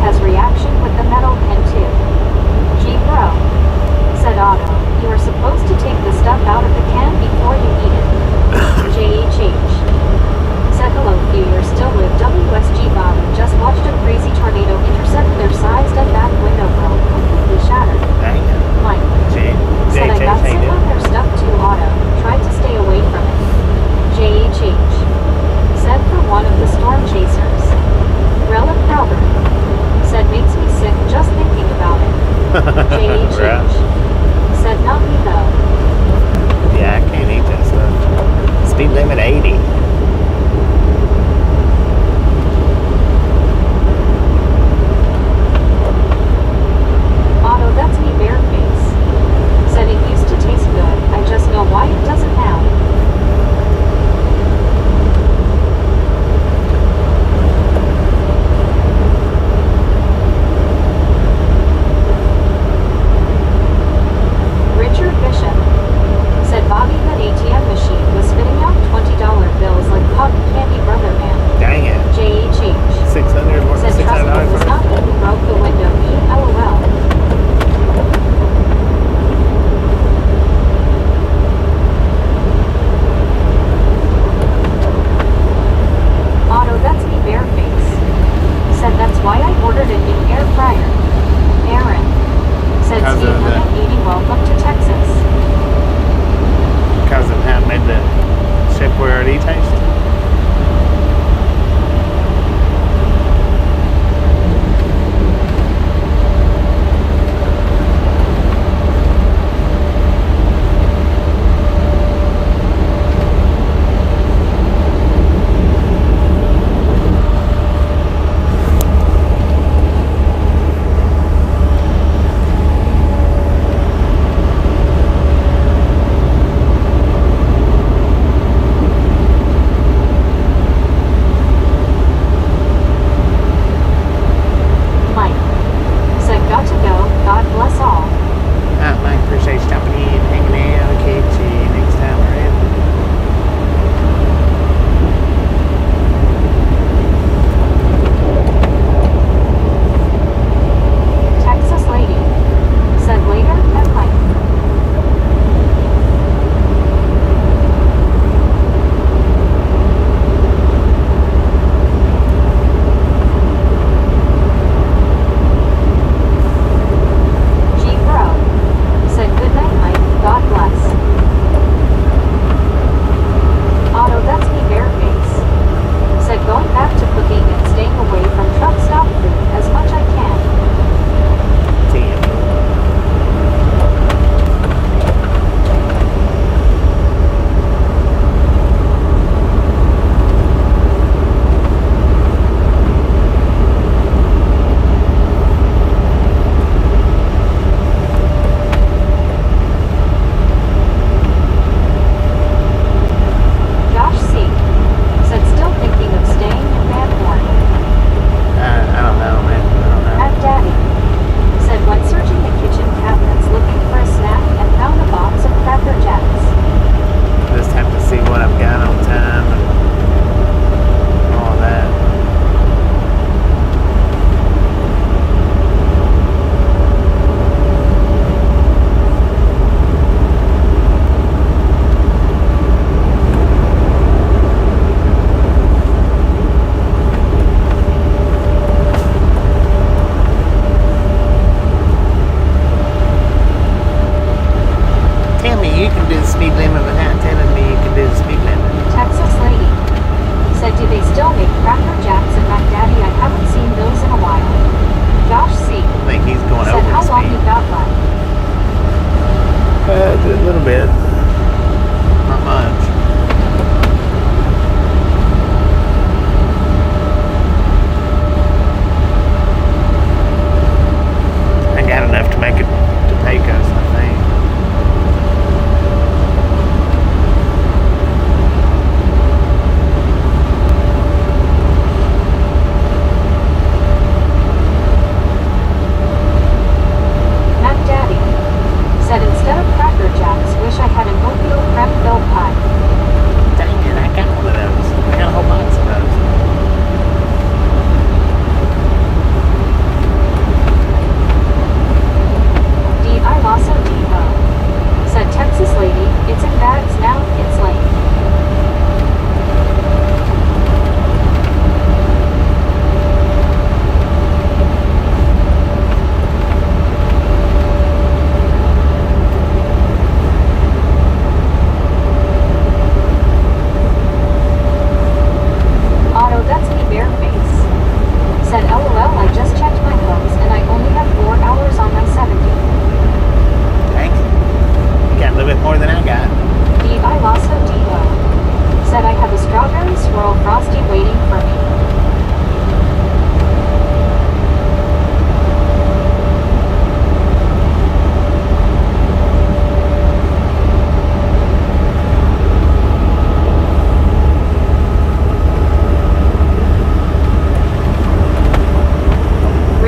has reaction with the metal pin too. Gee bro, said Otto, you are supposed to take the stuff out of the can before you eat it. JHH. Said hello few years still live WSG Bobby just watched a crazy tornado intersect their sized up back window grill completely shattered. Dang it. Mike. Said I got sick on their stuff too Otto, tried to stay away from it. JHH. Said for one of the storm chasers. Relic Crowder. Said makes me sick just thinking about it. JHH. Right. Said not me though. Yeah, I can't eat that stuff. Speed limit 80. Otto, that's me bare face. Said it used to taste good, I just know why it doesn't now. Richard Bishop. Said Bobby that ATM machine was spitting out $20 bills like cotton candy brother man. Dang it. JHH. 600 more Said than trust me, it was $600. not me who broke the window, me LOL. Otto, that's me bare face. Said that's why I ordered a new air fryer. Aaron. Said Because speed of limit 80 welcome to Texas. Because of how made the ship we already tasted. Mike. Said got to go, God bless all. Mike, appreciate you jumping in, hanging out, catch you next time around. Texas lady. Said later, and Mike. G bro. Said goodnight Mike, God bless. Otto, that's me bare face. Said going back to cooking and staying away from truck stop food as much I can. Damn. Josh C. Said still thinking of staying in Van Horn. I don't know, man. I don't know. At Daddy. Said when searching the kitchen cabinets looking for a snack and found a box of Cracker Jacks. Just have to see what I've got on time and all that. Tell me you can do the speed limit without telling me you can do the speed limit. Texas lady. Said do they still make Cracker Jacks at Mac Daddy? I haven't seen those in a while. Josh C. I think he's going Said over how the long speed. you got left? A little bit. Not much. I got enough to make it to Pecos, I think.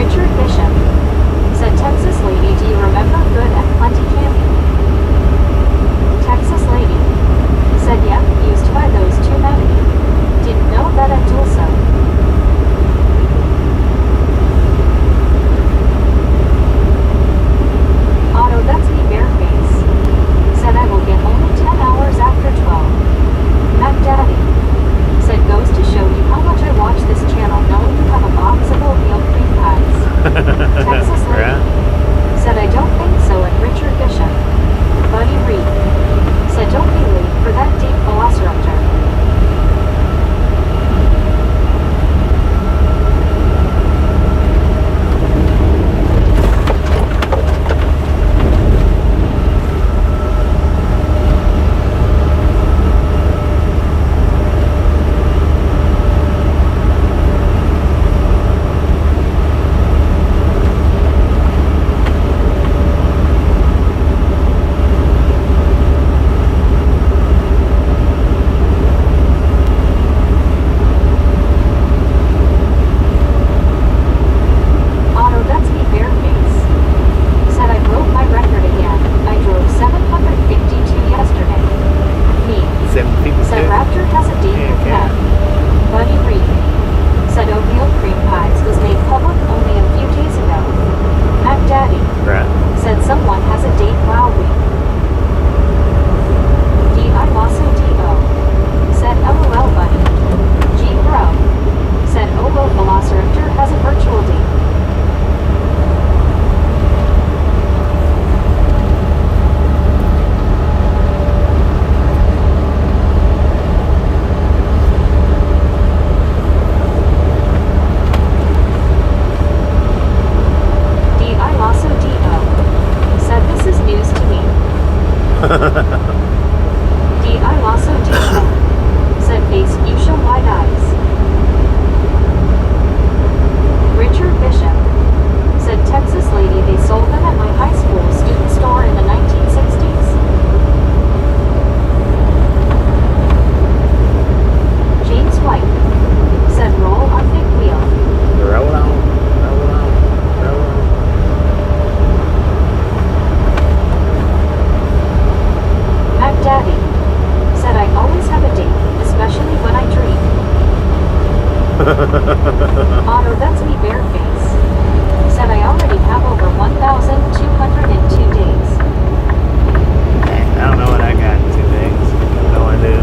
Richard Bishop said, Texas lady, do you remember Good and Plenty Candy? Texas lady said, yep, used to buy those too many. Didn't know that at Tulsa. Otto, that's me bareface. Said I will get only 10 hours after 12. Mac Daddy said, goes to show you how much I watch this channel knowing you have a box of oatmeal cream pies. Texas lady Right. said, I don't think so. And Richard Bishop, Buddy Reed said, don't be late for that deep velociraptor. Otto, that's me bareface. Said I already have over 1,202 days. I don't know what I got in 2 days. No idea.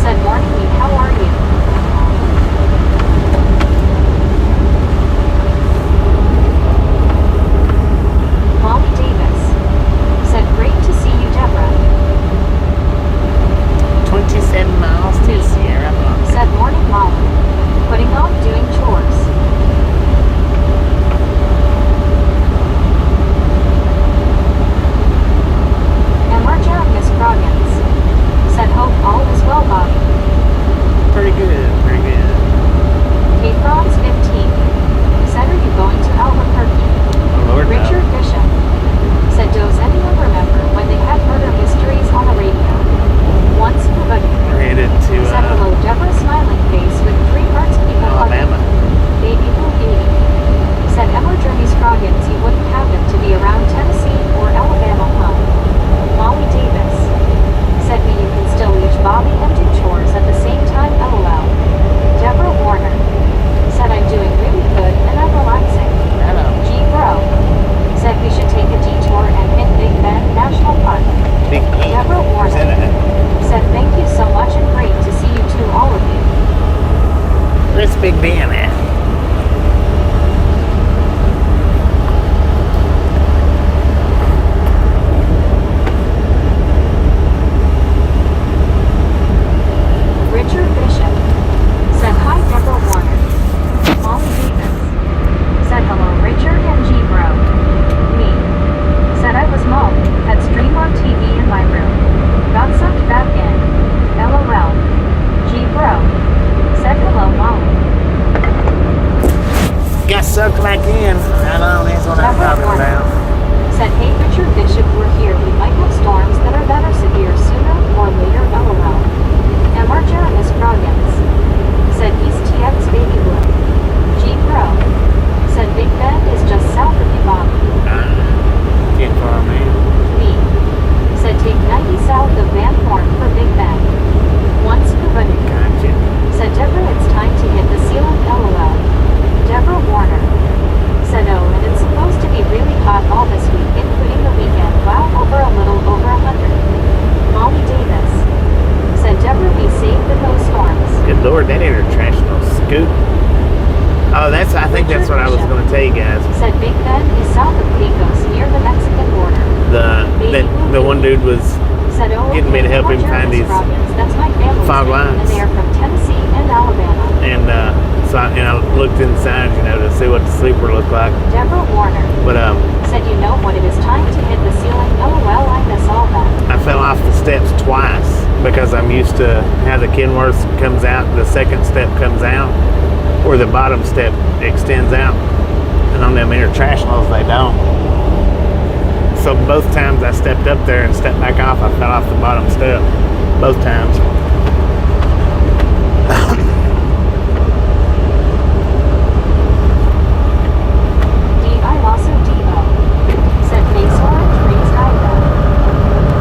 Said morning me, how are you? Molly Davis. Said great to see you, Deborah. 27 miles to Sierra Blanca. Said morning Molly. Putting on doing chores. Emerger Miss Croggins. Said hope all is well, Bobby. Pretty good, pretty good. Kate Franz 15. Said are you going to Albuquerque? Oh, Lord, no. Richard Bishop. Said does anyone remember when they had murder mysteries on the radio? Once in the We're headed to Said hello, Deborah smiling face with 3 hearts people Alabama. hugging. Baby blue baby. Said Emma Jeremy Scroggins he wouldn't happen to be around Tennessee or Alabama, huh? Molly Davis. Said me you can still reach Bobby and do chores at the same time, LOL. Deborah Warner. Said I'm doing really good and I'm relaxing. Hello. G Bro. Said we should take a detour and hit Big Bend National Park. Big E. Deborah Where's Warner. that at? Said thank you so much and great to see you too, all of you. Where's Big Ben at? Richard Bishop. Said hi, Deborah Warner. Molly Davis. Said hello, Richard and G Bro. Me. Said I was Molly, had stream on TV in my room. Got sucked back in. LOL. G Bro. Said hello, Molly. Got sucked back in. Right on, that's what I'm Deborah talking Warner. about. Said hey, Richard Bishop, we're here. We might have storms that are better severe sooner or later, LOL. Emerger Miss Croggins. Said East TX Baby Blue. G Bro. Said Big Bend is just south of you, Bobby. Can't far, man. Me. Said take 90 south of Van Horn for Big Bend. Once Kubanu. Gotcha. Said Deborah it's time to hit the ceiling, LOL. Deborah Warner. Said oh, and it's supposed to be really hot all this week, including the weekend. Wow, over a little over 100. Molly Davis. Said Deborah be safe in those storms. Good Lord, that international scoop. Oh, I think that's what I was going to tell you guys. Said Big Bend is south of Pecos near the Mexican border. The one dude was Said oh, getting me to help him find these that's my family's fog name, lines. and they are from Tennessee and Alabama. and I looked inside, to see what the sleeper looked like. Deborah Warner. But Said you know when it is time to hit the ceiling. LOL, I miss all that. I fell off the steps twice because I'm used to how the Kenworth comes out, the second step comes out, or the bottom step extends out. And on them internationals, they don't. So both times I stepped up there and stepped back off, I fell off the bottom step. Both times. D.I. Lasso D.O. Said Mason trees Ida.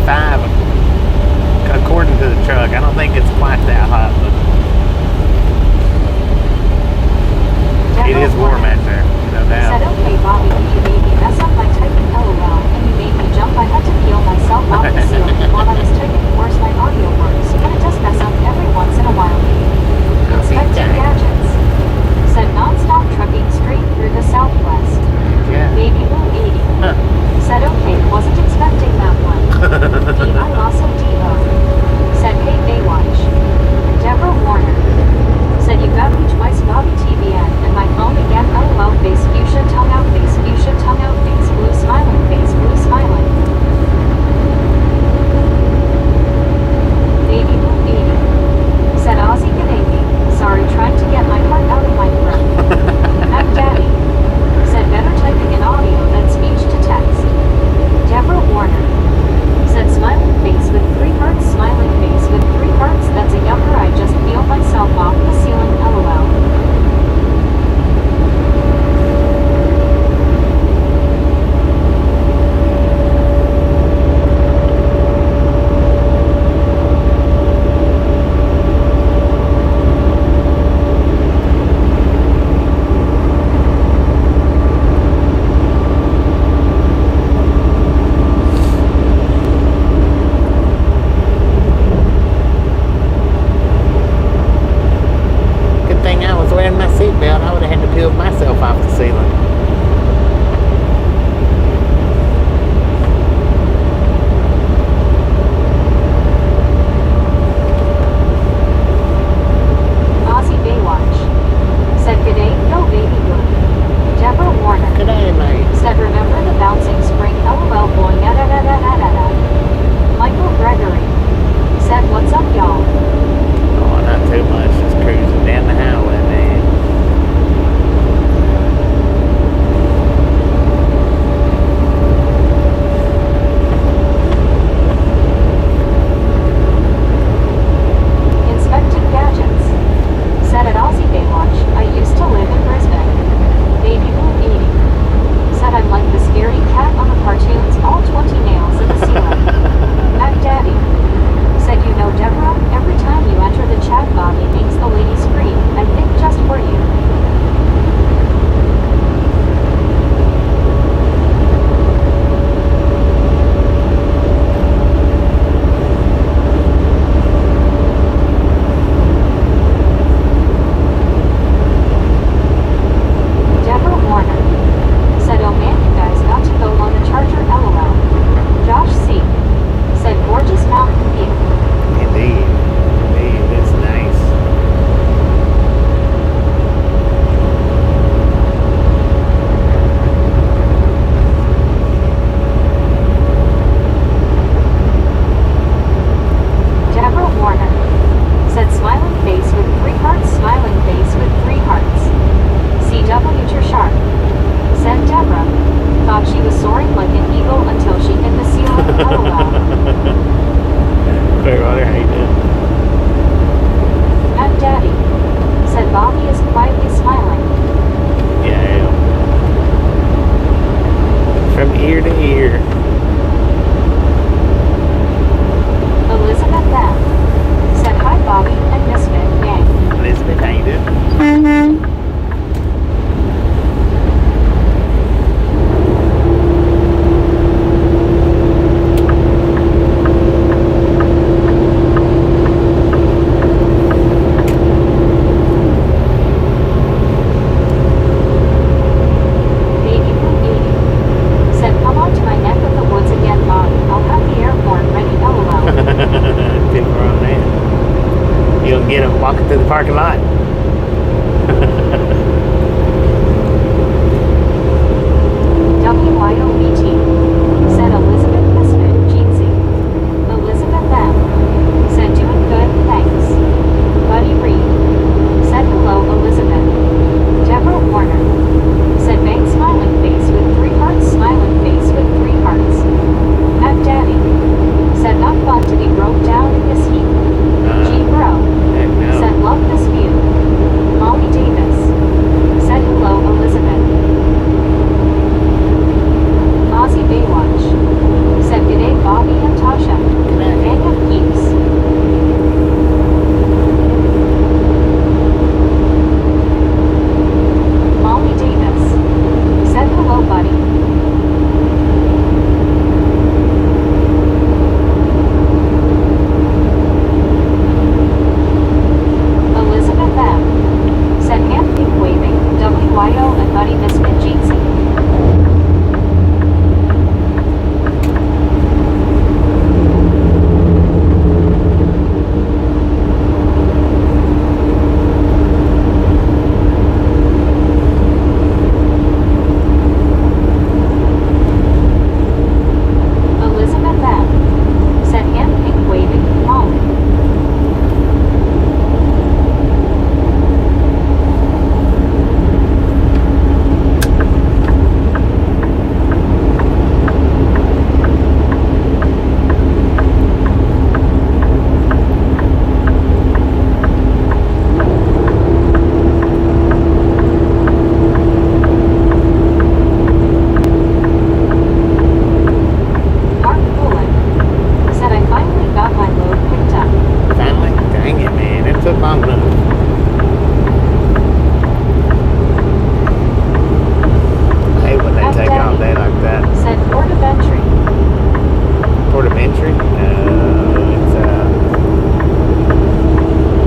85, according to the truck. I don't think it's quite that hot, but it is warm out there, no doubt. Said, okay, Bobby, you made me mess up my typing LOL, and you made me jump. I had to peel myself off the ceiling while I was typing. Of course, my audio works, but it does mess up every once in a while. Inspecting gadgets. Said, non-stop trucking straight through the southwest. Yeah. Baby Blue 80. Huh. Said, okay, wasn't expecting that one. D.I. also D.O. Said, hey, Baywatch. Deborah Warner. Said, you got me twice, Bobby TBN, and my phone again. LOL, face fuchsia, tongue out, face fuchsia, tongue out, face blue, smiling. Baby Blue 80. Said, Aussie, g'day me. Sorry, trying to get my heart out of my throat. I'm Daddy. Said, better typing in audio than speech to text. Deborah Warner. Said, smiling face with 3 hearts, smiling face with 3 hearts. That's a yummer. I just peeled myself off the ceiling. LOL. Myself off the ceiling. Aussie Baywatch. Said, g'day, no baby blue. Deborah Warner. G'day, mate. Said, remember the bouncing spring. LOL boy. Michael Gregory. Said, what's up, y'all? Oh, not too much. Just cruising down the highway, man. Said, at Aussie Baywatch, I used to live in Brisbane. Baby Blue 80. Said, I'm like the scary cat on the cartoons, all 20 nails in the ceiling. Mac Daddy. Said, you know, Deborah, every time you enter the chat, Bobby makes the lady scream. I think just for you. walking through the parking lot. WYOBT, said Elizabeth Misfit, Jeansy. Elizabeth M, said doing good, thanks. Buddy Reed, said hello Elizabeth. Deborah Warner, said bang smiling face with 3 hearts, smiling face with 3 hearts. Matt Daddy, said not fun to be broke down in this heat. G Bro, no. said love this view.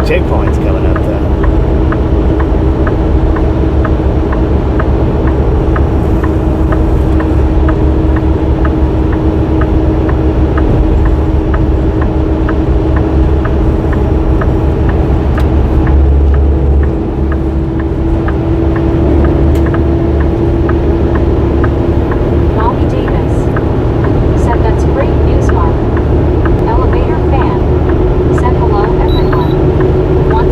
It's checkpoint's coming up though. Molly Davis said that's great news, Mark. Elevator fan said hello everyone. Want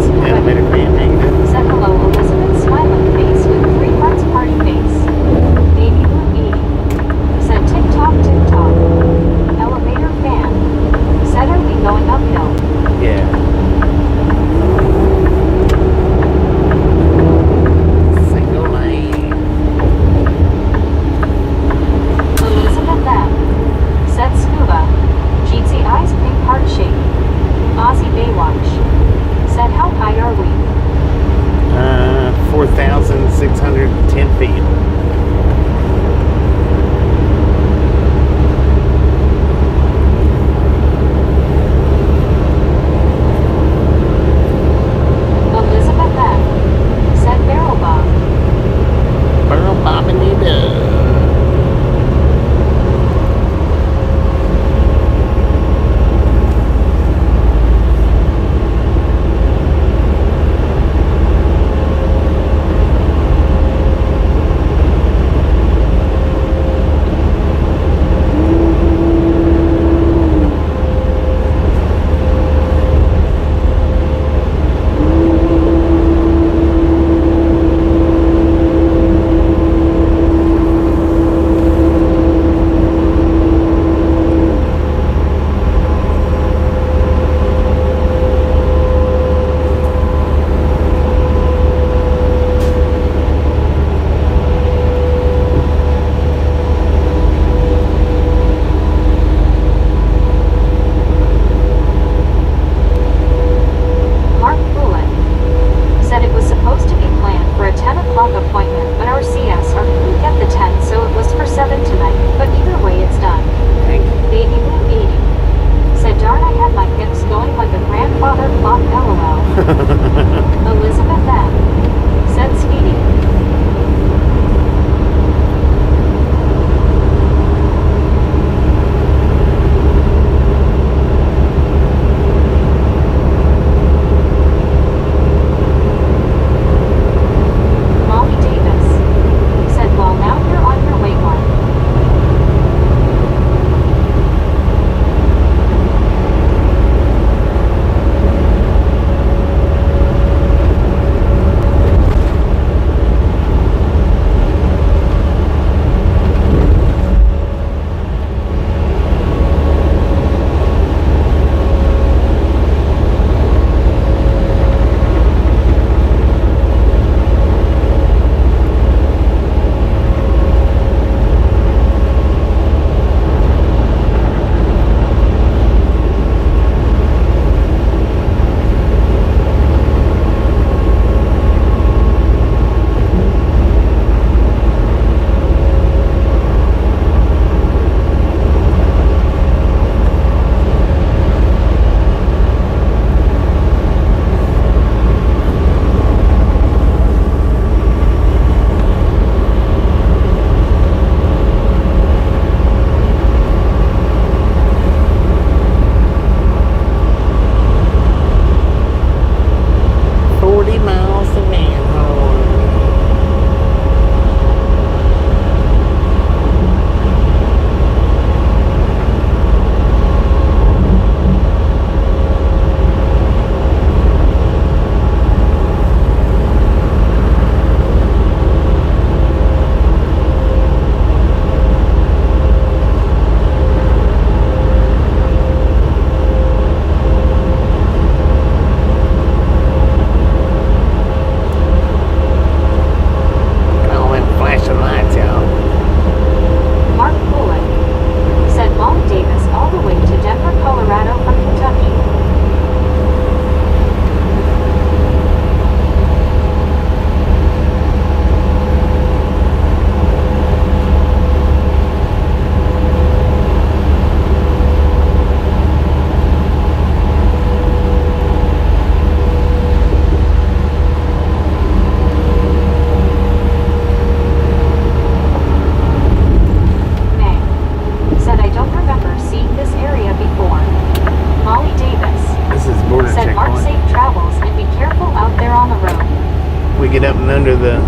get up and under the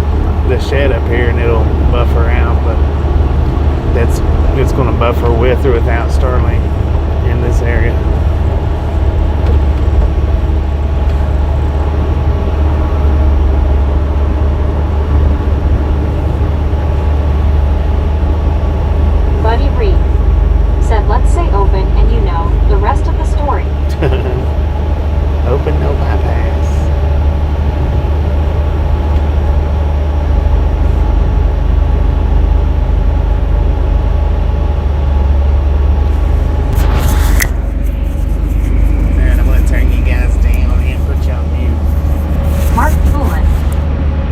shed up here and it'll buffer out, but it's going to buffer with or without Starlink in this area. Buddy Reed said, let's say open and you know the rest of the story. Open, no bypass. And I'm going to turn you guys down and put you on mute. Mark Poulin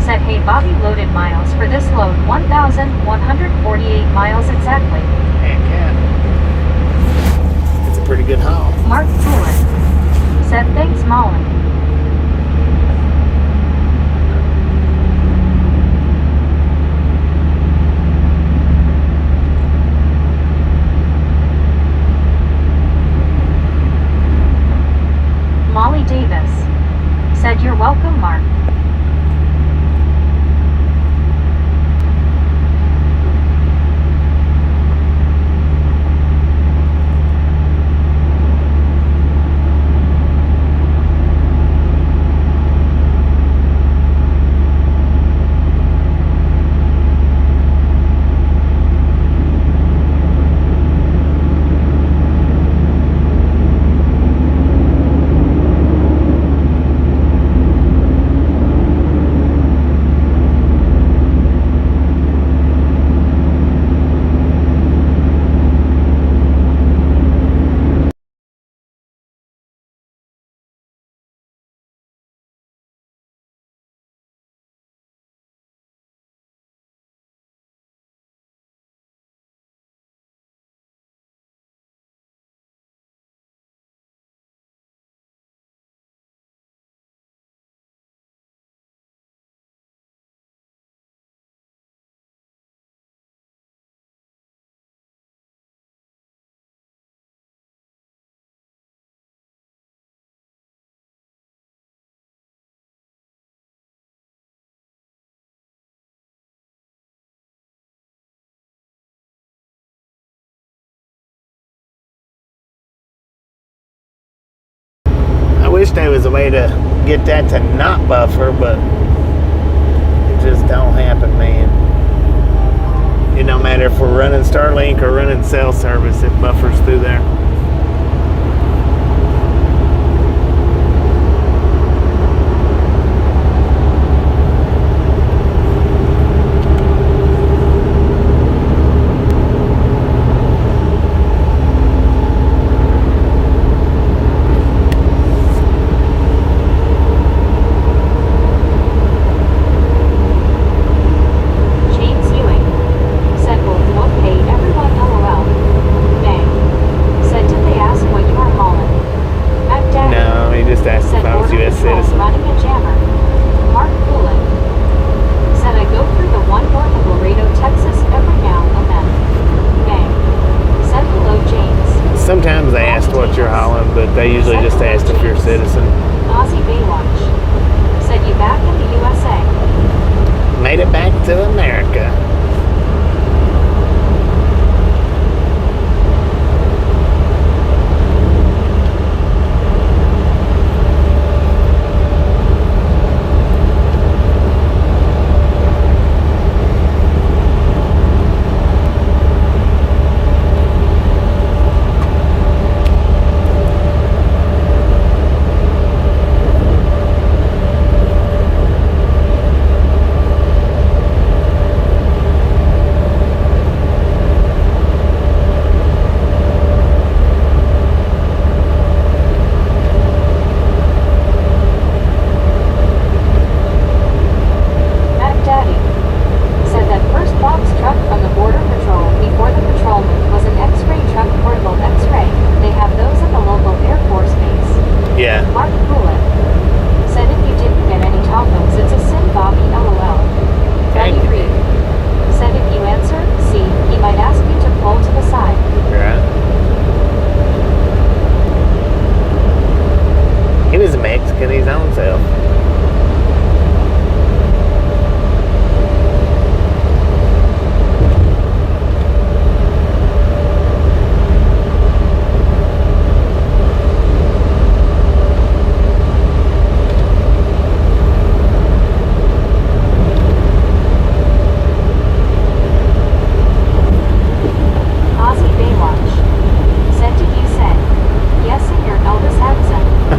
said, hey, Bobby loaded miles for this load 1,148 miles exactly. Heck yeah. It's a pretty good haul. Mark Poulin said, thanks, Mullen. Molly Davis said, you're welcome, Mark. I wish there was a way to get that to not buffer, but it just don't happen, man. It don't matter if we're running Starlink or running cell service, it buffers through there. James Ewing said, well, okay, everyone LOL. Bang. Said, did they ask what you are hauling? Matt Daddy No, he just asked said, if I was border U.S. patrol citizen. running a jammer. Mark Poulin said, I go through the one north of Laredo, Texas every now and then. Bang. Said, hello, James. Sometimes they ask what you're hauling, but they usually just ask if you're a citizen. Aussie Baywatch said, you back in the USA. Made it back to America. Matt Daddy said that first box truck from the Border Patrol before the patrolman was an X-ray truck, portable X-ray. They have those at the local Air Force base. Yeah. Mark Poulin said if you didn't get any tacos, it's a sin, Bobby, LOL. Buddy Reed said if you answer, see, he might ask you to pull to the side. Right. He was a Mexican his own self.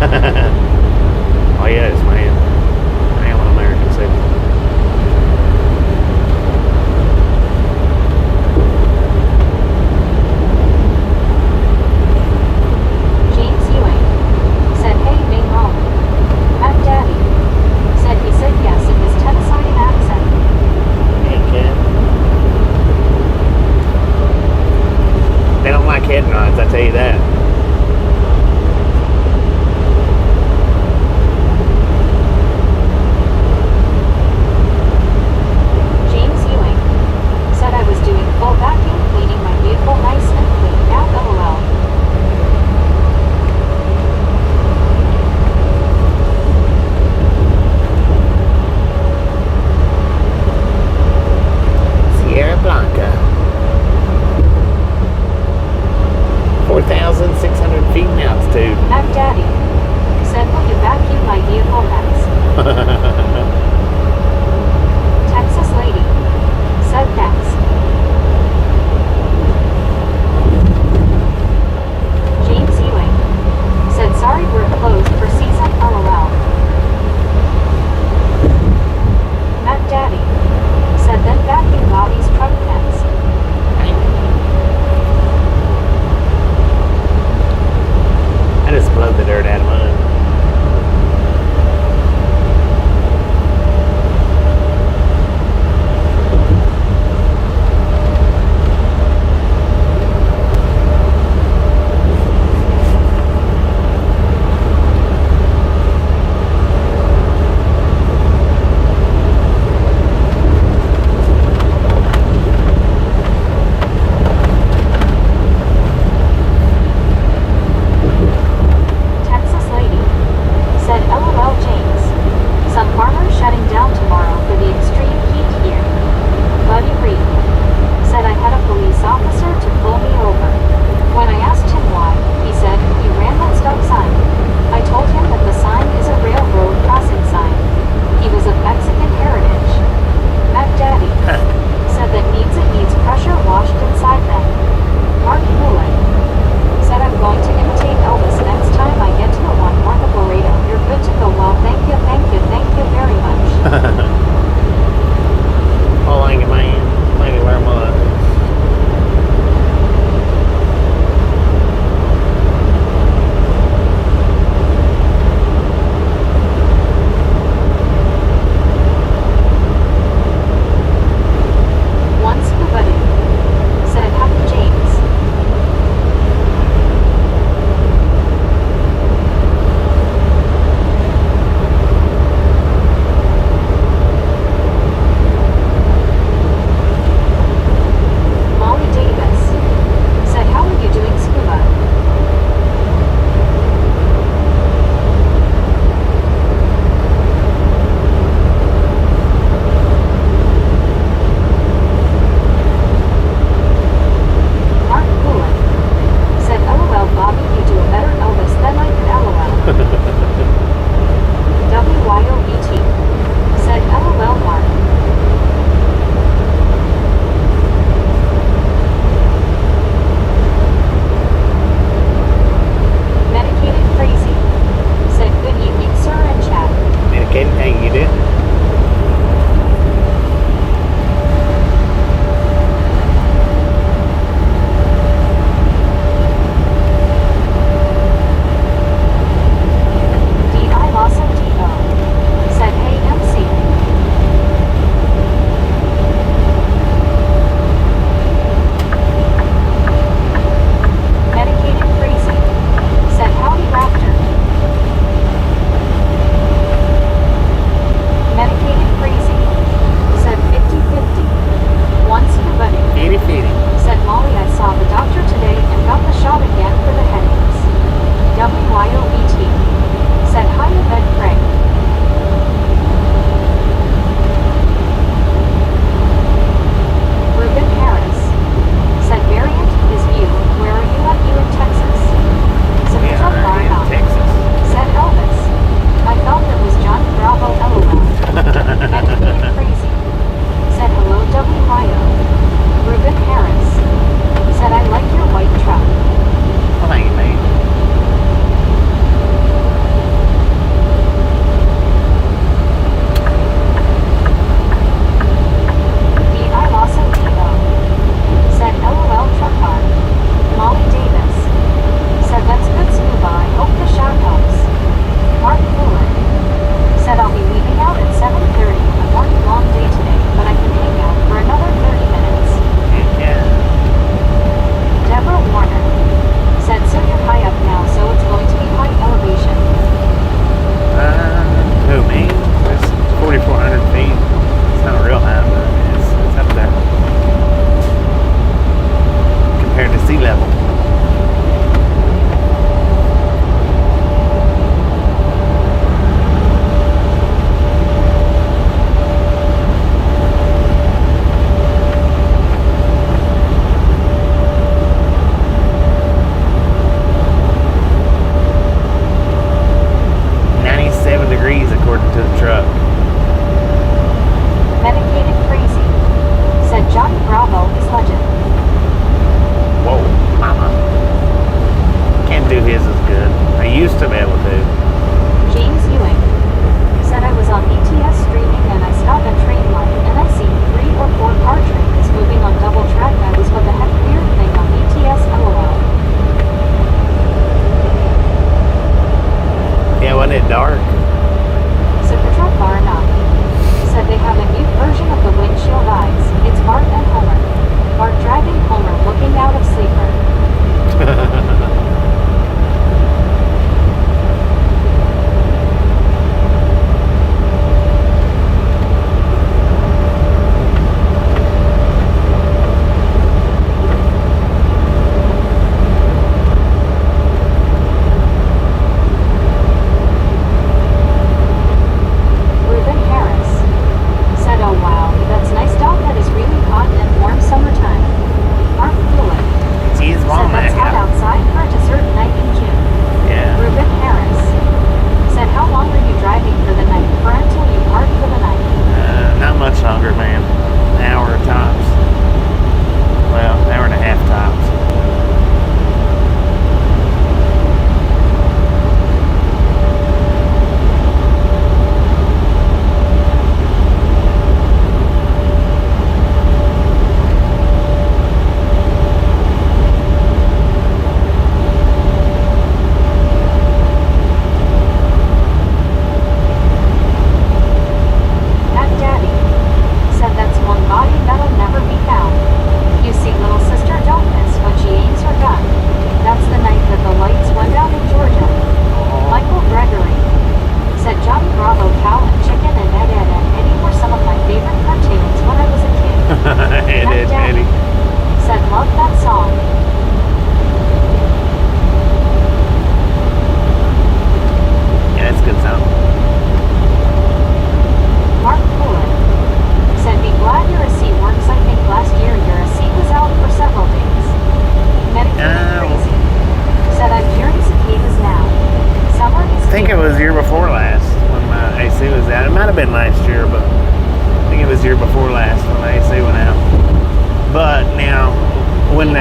Oh yes, man. I am an American citizen. James Ewing said, hey, being home. I'm Daddy. Said he said yes in his Tennessee accent. Hey, kid. They don't like head nods, I tell you that. James Ewing said I was doing full vacuum cleaning my vehicle nice and clean. Now LOL. Sierra Blanca. 4,600 feet in altitude. I'm Daddy. Said will you vacuum my vehicle nice. Texas lady said thanks. James Ewing said sorry we're closed for season LOL. I'm Daddy. Said then vacuum Bobby's truck pens. I just blow the dirt out of mine. I used to be able to. James Ewing said I was on ETS streaming and I stopped at train line and I seen 3 or 4 car trains moving on double track. I was what the heck weird thing on ETS LOL. Yeah, wasn't it dark? Super Truck Bar 9 said they have a new version of the windshield eyes. It's Bart and Homer. Bart driving, Homer looking out of sleeper. Ruben Harris said, oh wow, that's nice dog that is really hot and warm summertime. Mark Fluid He's said long that's hot outside for a dessert night in June. Yeah. Ruben Harris said, how long are you driving for the night? For until you park for the night. Not much longer, man. An hour tops. Well, an hour and a half tops. Matt Daddy said that's one body that'll never be found. You see, little sister don't miss when she aims her gun. That's the night that the lights went out in Georgia. Michael Gregory said Johnny Bravo, Cow and Chicken and Ed, Ed and Eddie were some of my favorite cartoons when I was a kid. Ed, Daddy Eddie. said love that song. Yeah, it's a good song. Mark Pullen said be glad your AC works. I think last year your AC was out for several days. Medicated Crazy said I'm hearing cicadas now. Summer is I think it was year before last when my AC was out. It might have been last year, but I think it was year before last when the AC went out. But now, when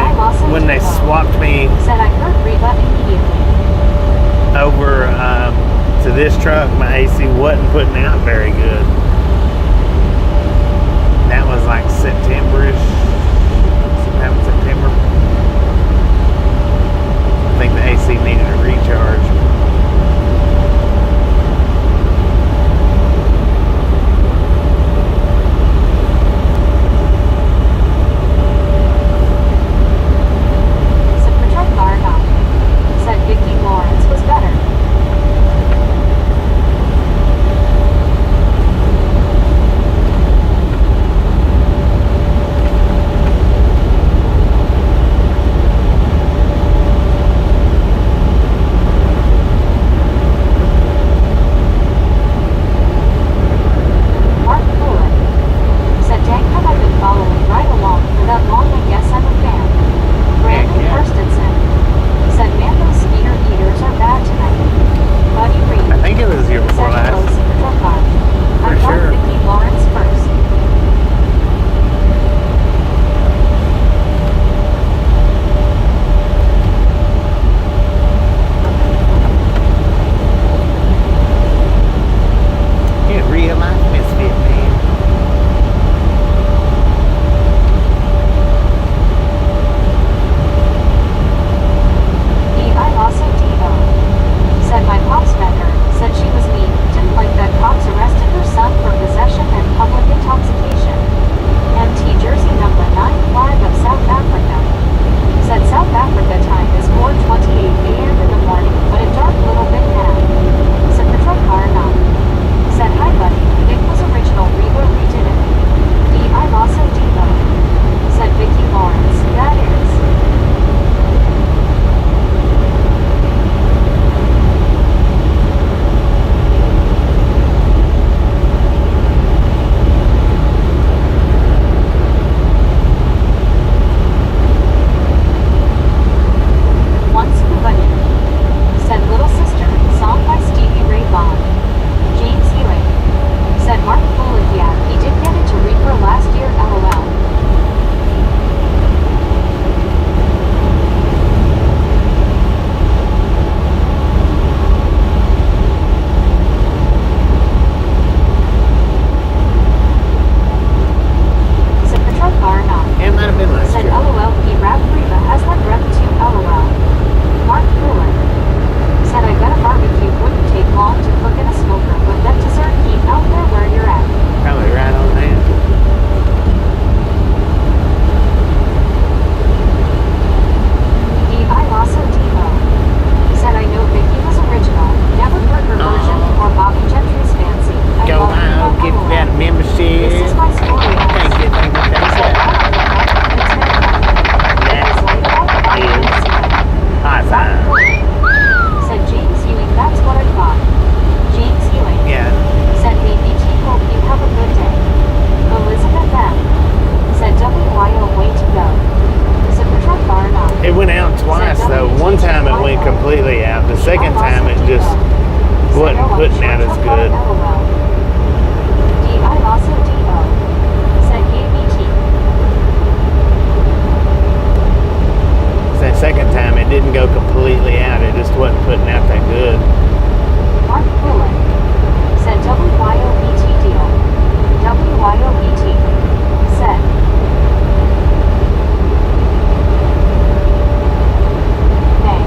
they swapped me said I heard Reba immediately. over to this truck, my AC wasn't putting out very good. That was like September-ish, sometime in September. I think the AC needed a recharge. Super Truck Bar 9 said Vicki Lawrence was better. just wasn't putting out as good. DI also DO. Said KBT. That second time it didn't go completely out. It just wasn't putting out that good. Mark Bullen. Said WYOBT deal. WYOBT. Said. May.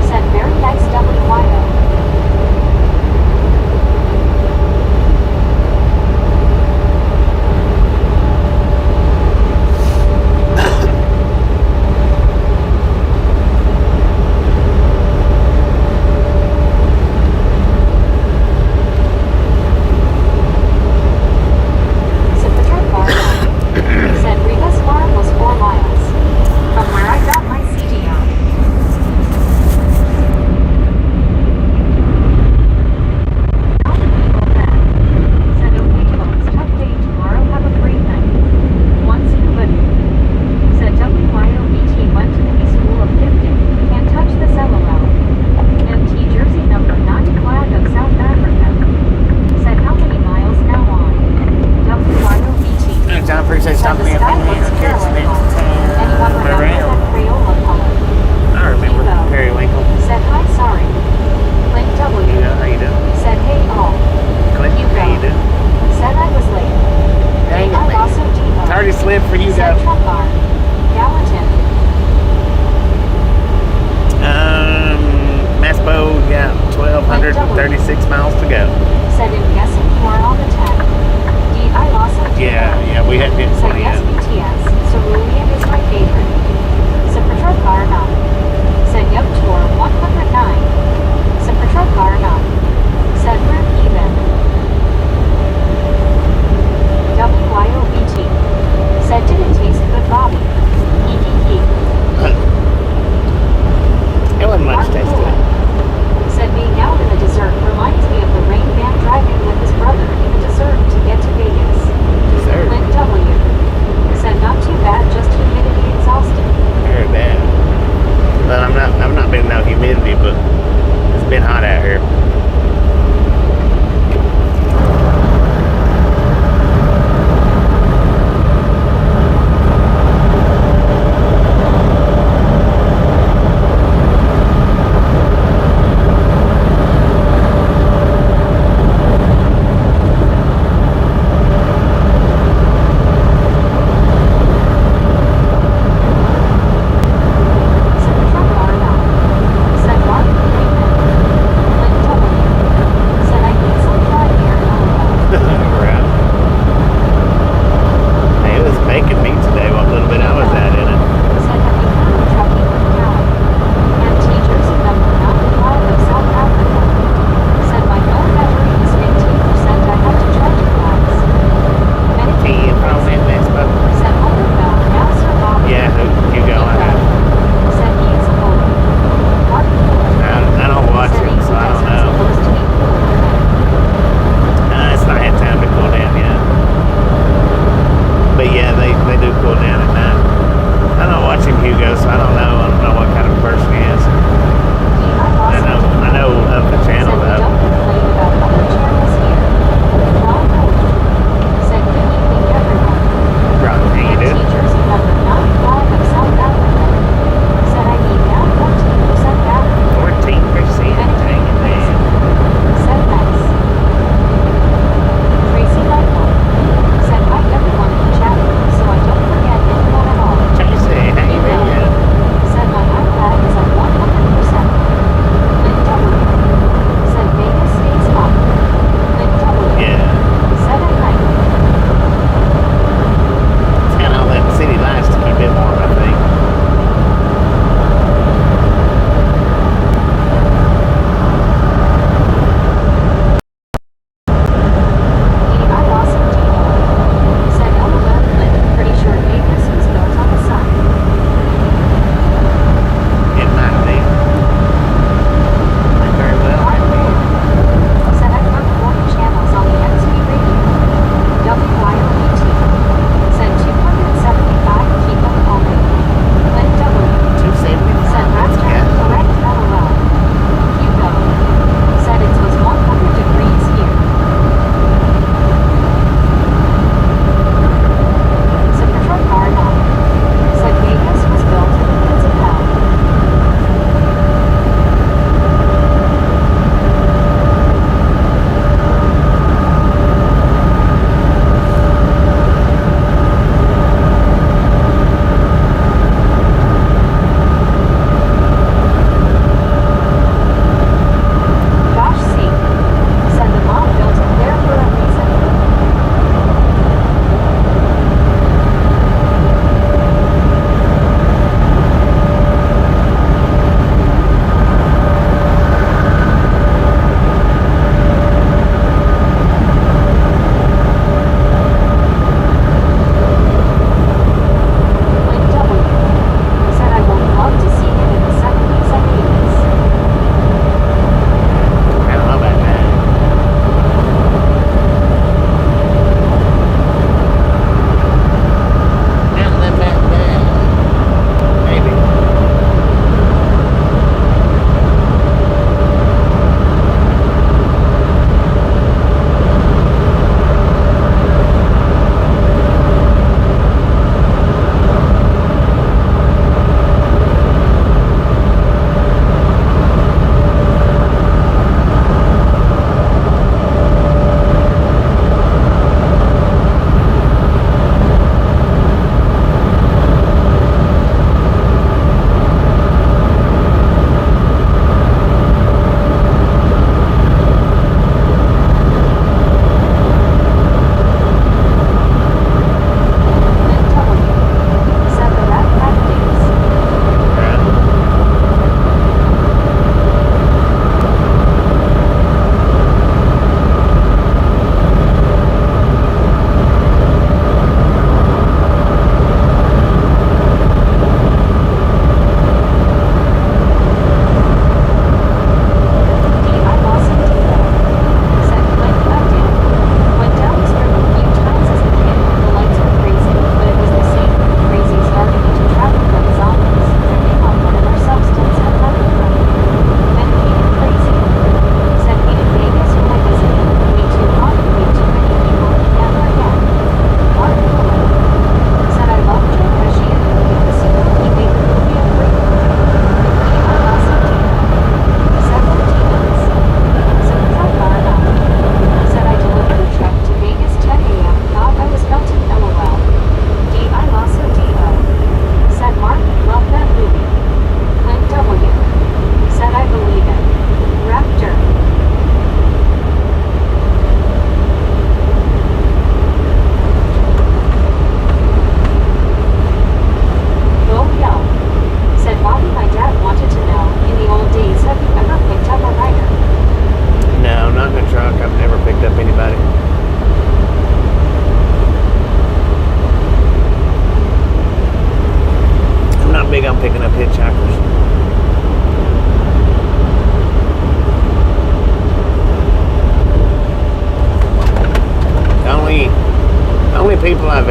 Said very nice WYO.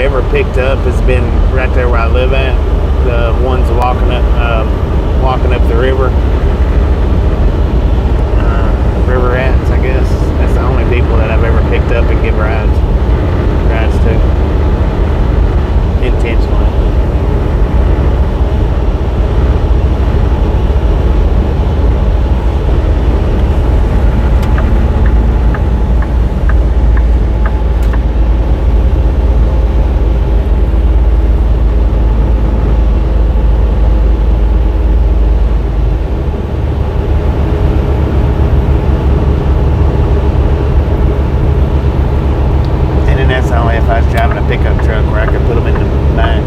ever picked up has been right there where I live at. The ones walking up the river. River rats, I guess. That's the only people that I've ever picked up and give rides to. Intentionally. Pickup truck where I could put them in the back.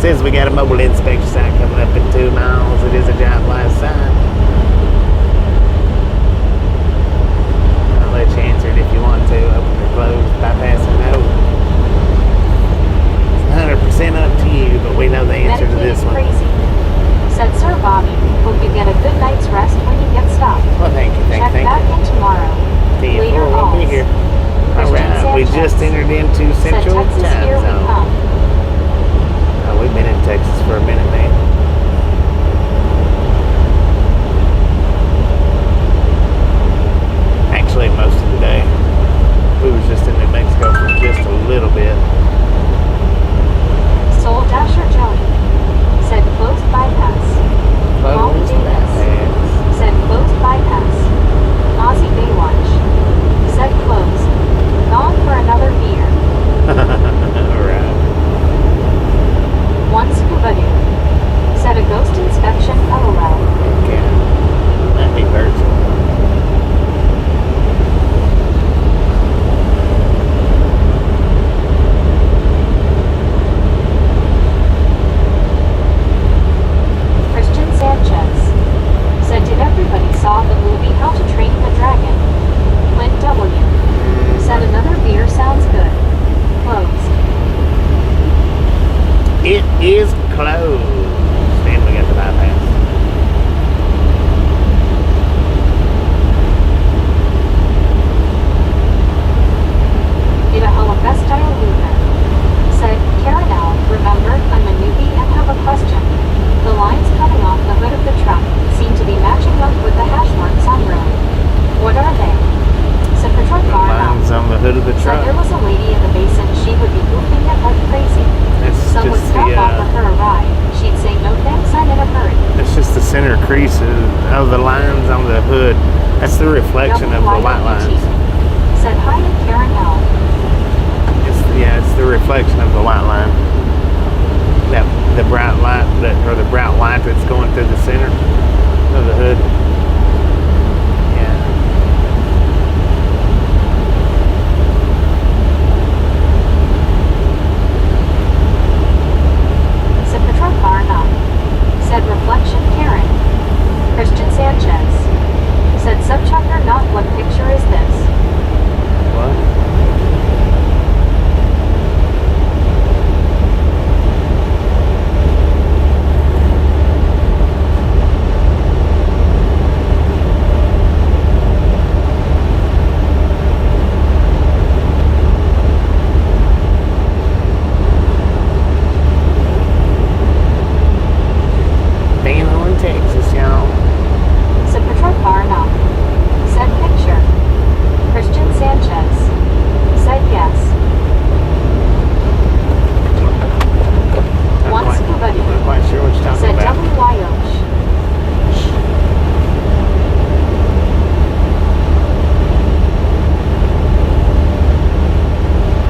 Says we got a mobile inspection sign coming up in 2 miles. It is a giant glass sign. I'll let you answer it if you want to. Open or close, bypass or no. It's 100% up to you, but we know the answer to this one. Crazy. Said Sir Bobby, hope you get a good night's rest when you get stopped. Well, thank you, Check back in tomorrow. Later we'll be calls. here. Alright, we just entered into Central Said Texas, Time here we Zone. come. Oh, we've been in Texas for a minute, man. Actually, most of the day. We was just in New of the lines on the hood. That's the reflection of the white lines. Said hi to Karen L. It's the reflection of the white line. The bright light the bright light that's going through the center of the hood. Yeah. Said Patrol Car 9. Said Reflection Karen. Christian Sanchez. Said Subchucker not what picture is this? What? Texas, y'all. Said Patrol Car 9. Said picture. Christian Sanchez. Said yes. One scuba I'm not quite sure what you're talking said about. WYOsh.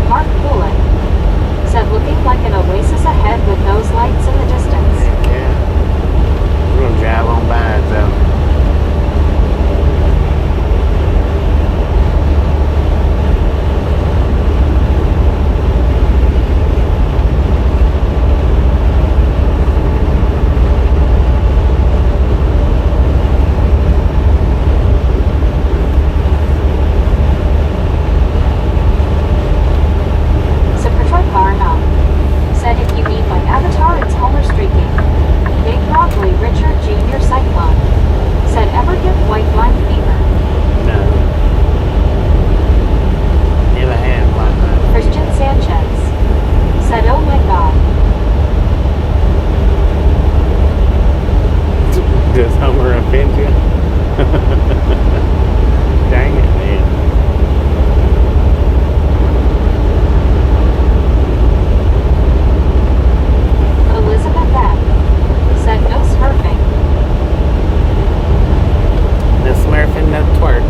Mark Bullet said looking like an oasis ahead with those lights in the distance. Yeah. We're gonna drive on by it though. Said Patrol Car 9. Said if you need my avatar, it's Homer streaking. Big Broadway Richard Jr. Cyclone. Said ever get white line fever? No. Never had white line. Christian Sanchez. Said oh my god. Does Homer offend you? Dang it, man. Elizabeth M. Said no smurfing. No smurfing, no twerk.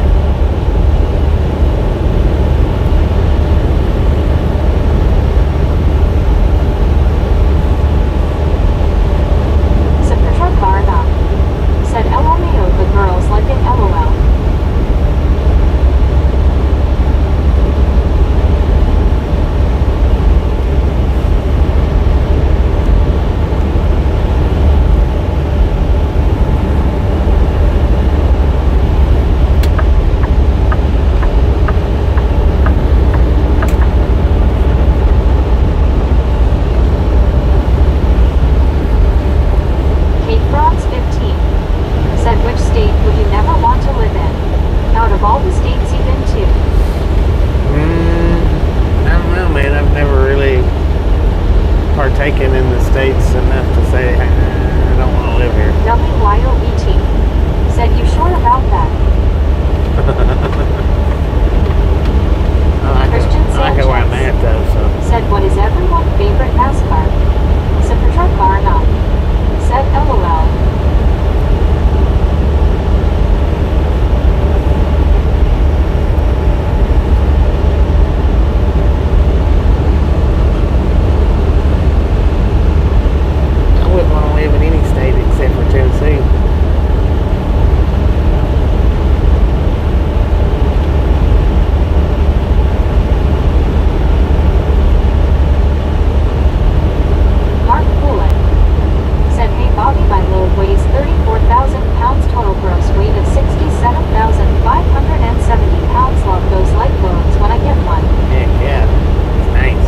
Said Patrol Car 9. Said LMAO the girls liking LOL. Kate Bronx 15. Said which state would you never want to live in? Out of all the states you've been to. I don't know, man. I've never really partaken in the states enough to say I don't want to live here. WYOET. Said you sure about that? Christian I like it where I'm Sanchez. at though, so. Said what is everyone's favorite NASCAR? Said Patrol Car 9. Said LOL. I wouldn't want to live in any state except for Tennessee. Mark Bullet. Said hey Bobby my load weighs 34,000 pounds total gross weight of 67,570 pounds. Love those light loads when I get one. Heck yeah. It's nice.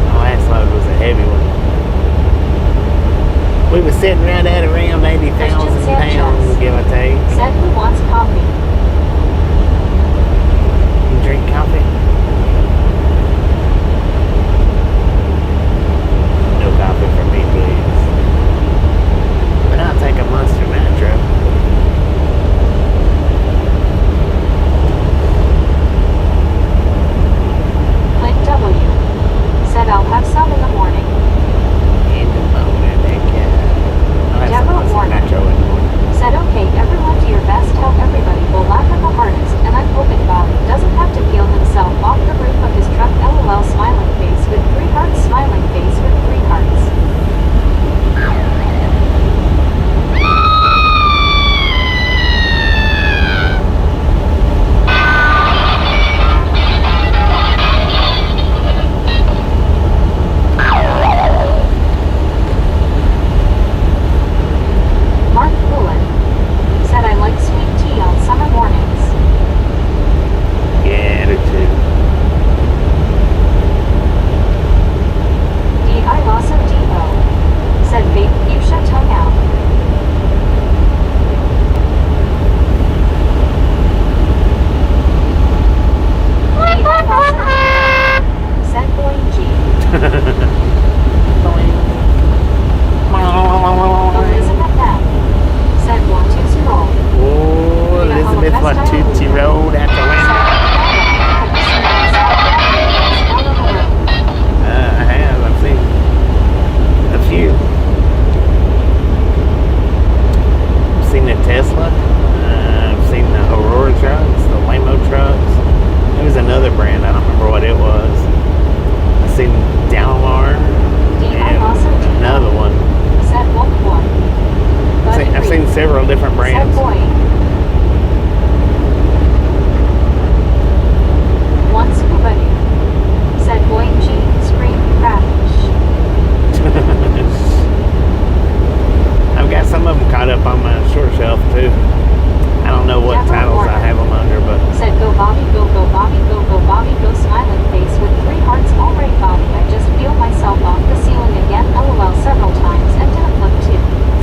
My last load was a heavy one. We were sitting right at around 80,000 Christian Sanchez. pounds, give or take. Said who wants coffee? You drink coffee? No coffee for me, please. But I'll take a Monster Nitro. Clint W. Said I'll have some in the morning.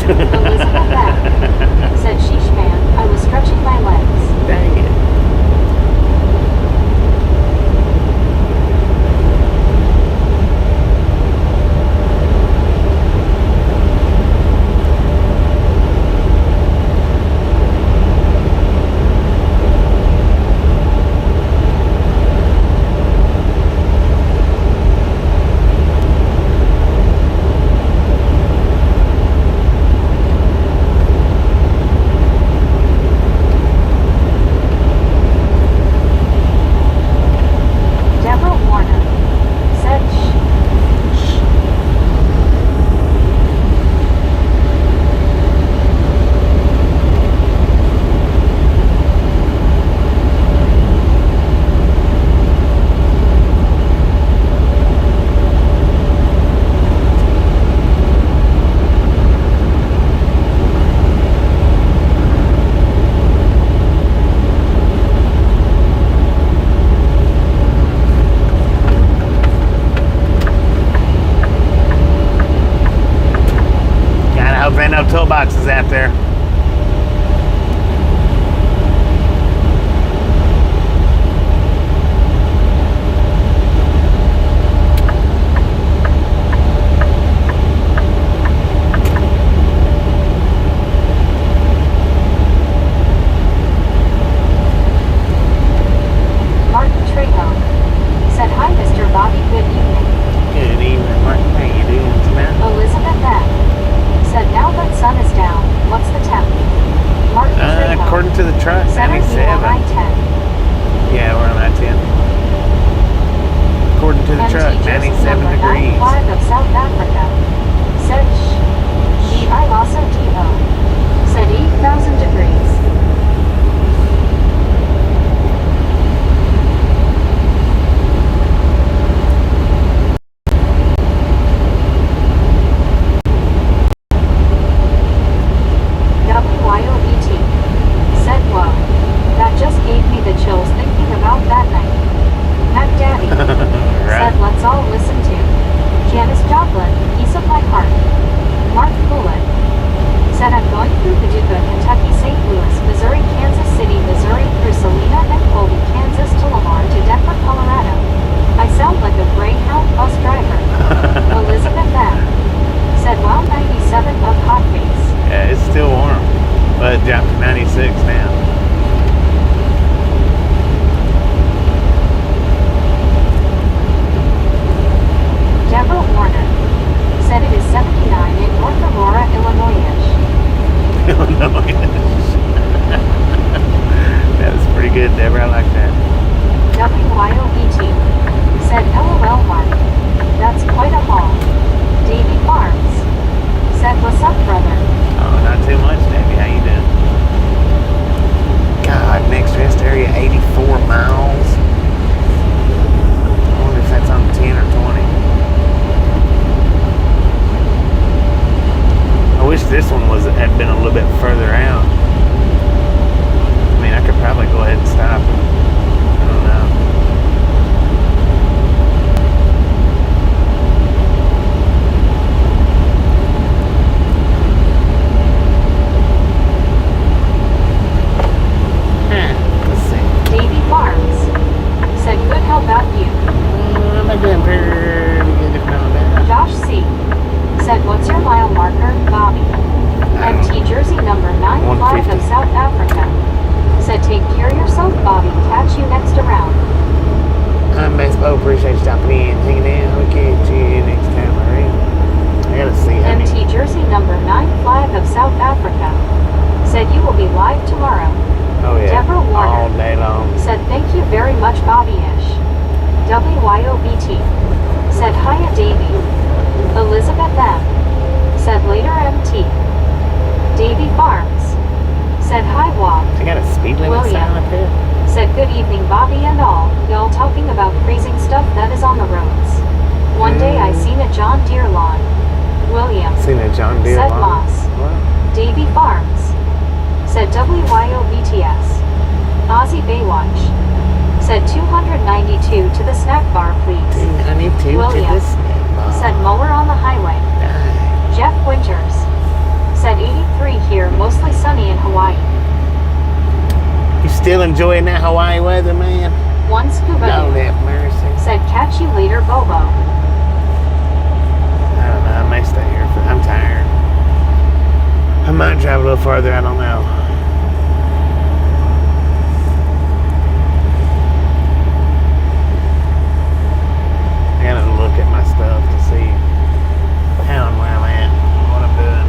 Elizabeth M. said, sheesh man, I was stretching my legs. Dang it. Toolboxes out there. Martin Trejo said, hi, Mr. Bobby, good evening. Good evening, Martin. How you doing tonight? Elizabeth M. said, now that sun is down, what's the temp? Martin Trejo According to the truck, said, are you 97. on I-10? Yeah, we're on I-10. According to the truck, MT Jersey 97 number degrees. 95 of South Africa said, I also TO said 8,000 degrees. WYOET said, whoa, that just gave me the chills thinking about that night. Mac Daddy Right. said, let's all listen to Janis Joplin, Piece of My Heart. Mark Poulin said, I'm going through Paducah, Kentucky, St. Louis, Missouri, Kansas City, Missouri, through Salina and Colby, Kansas to Lamar to Denver, Colorado. I sound like a Greyhound bus driver. Elizabeth M. said, wow, 97 of hot face. Yeah, it's still warm, but it dropped to 96 now. Deborah Warner said it is 79 in North Aurora, Illinois-ish. Illinois. That was pretty good, Deborah. I like that. WYOET said, LOL Mark, that's quite a haul. Davy Farms said, what's up, brother? Oh, not too much, Debbie. How you doing? God, next rest area, 84 miles. I wonder if that's on 10 or 20. I wish this one had been a little bit further out. I mean, I could probably go ahead and stop. I don't know. Let's see. Davy Farms said, good, how about you? I'm doing pretty good if not bad. Josh C. said, what's your mile marker, Bobby? MT Jersey number 95 of 150. South Africa said, take care of yourself, Bobby. Catch you next around. I'm Baseball. Appreciate you stopping in, hanging in. We'll catch you next time, alright? I gotta see how many. MT Jersey number 95 of South Africa said, you will be live tomorrow. Oh yeah, Deborah Warner all day long. said, thank you very much, Bobby-ish. WYOBT said, hiya, Davy. Elizabeth M. said, later, MT. Davy Farms said, hi, Wab. I got a speed limit William sign up here. said, good evening, Bobby and all. Y'all talking about crazing stuff that is on the roads. One day I seen a John Deere lawn. William Seen a John Deere said, lawn. Moss. What? Davy Farms said, WYOBTS. Ozzy Baywatch said, 292 to the snack bar, please. 292 William to this. said, mower on the highway. Jeff Winters said, still enjoying that Hawaii weather, man? One scuba Lord dude have mercy. said, catch you later, Bobo. I don't know. I may stay here. I'm tired. I might drive a little farther. I don't know. I gotta look at my stuff to see how and where I'm at, what I'm doing.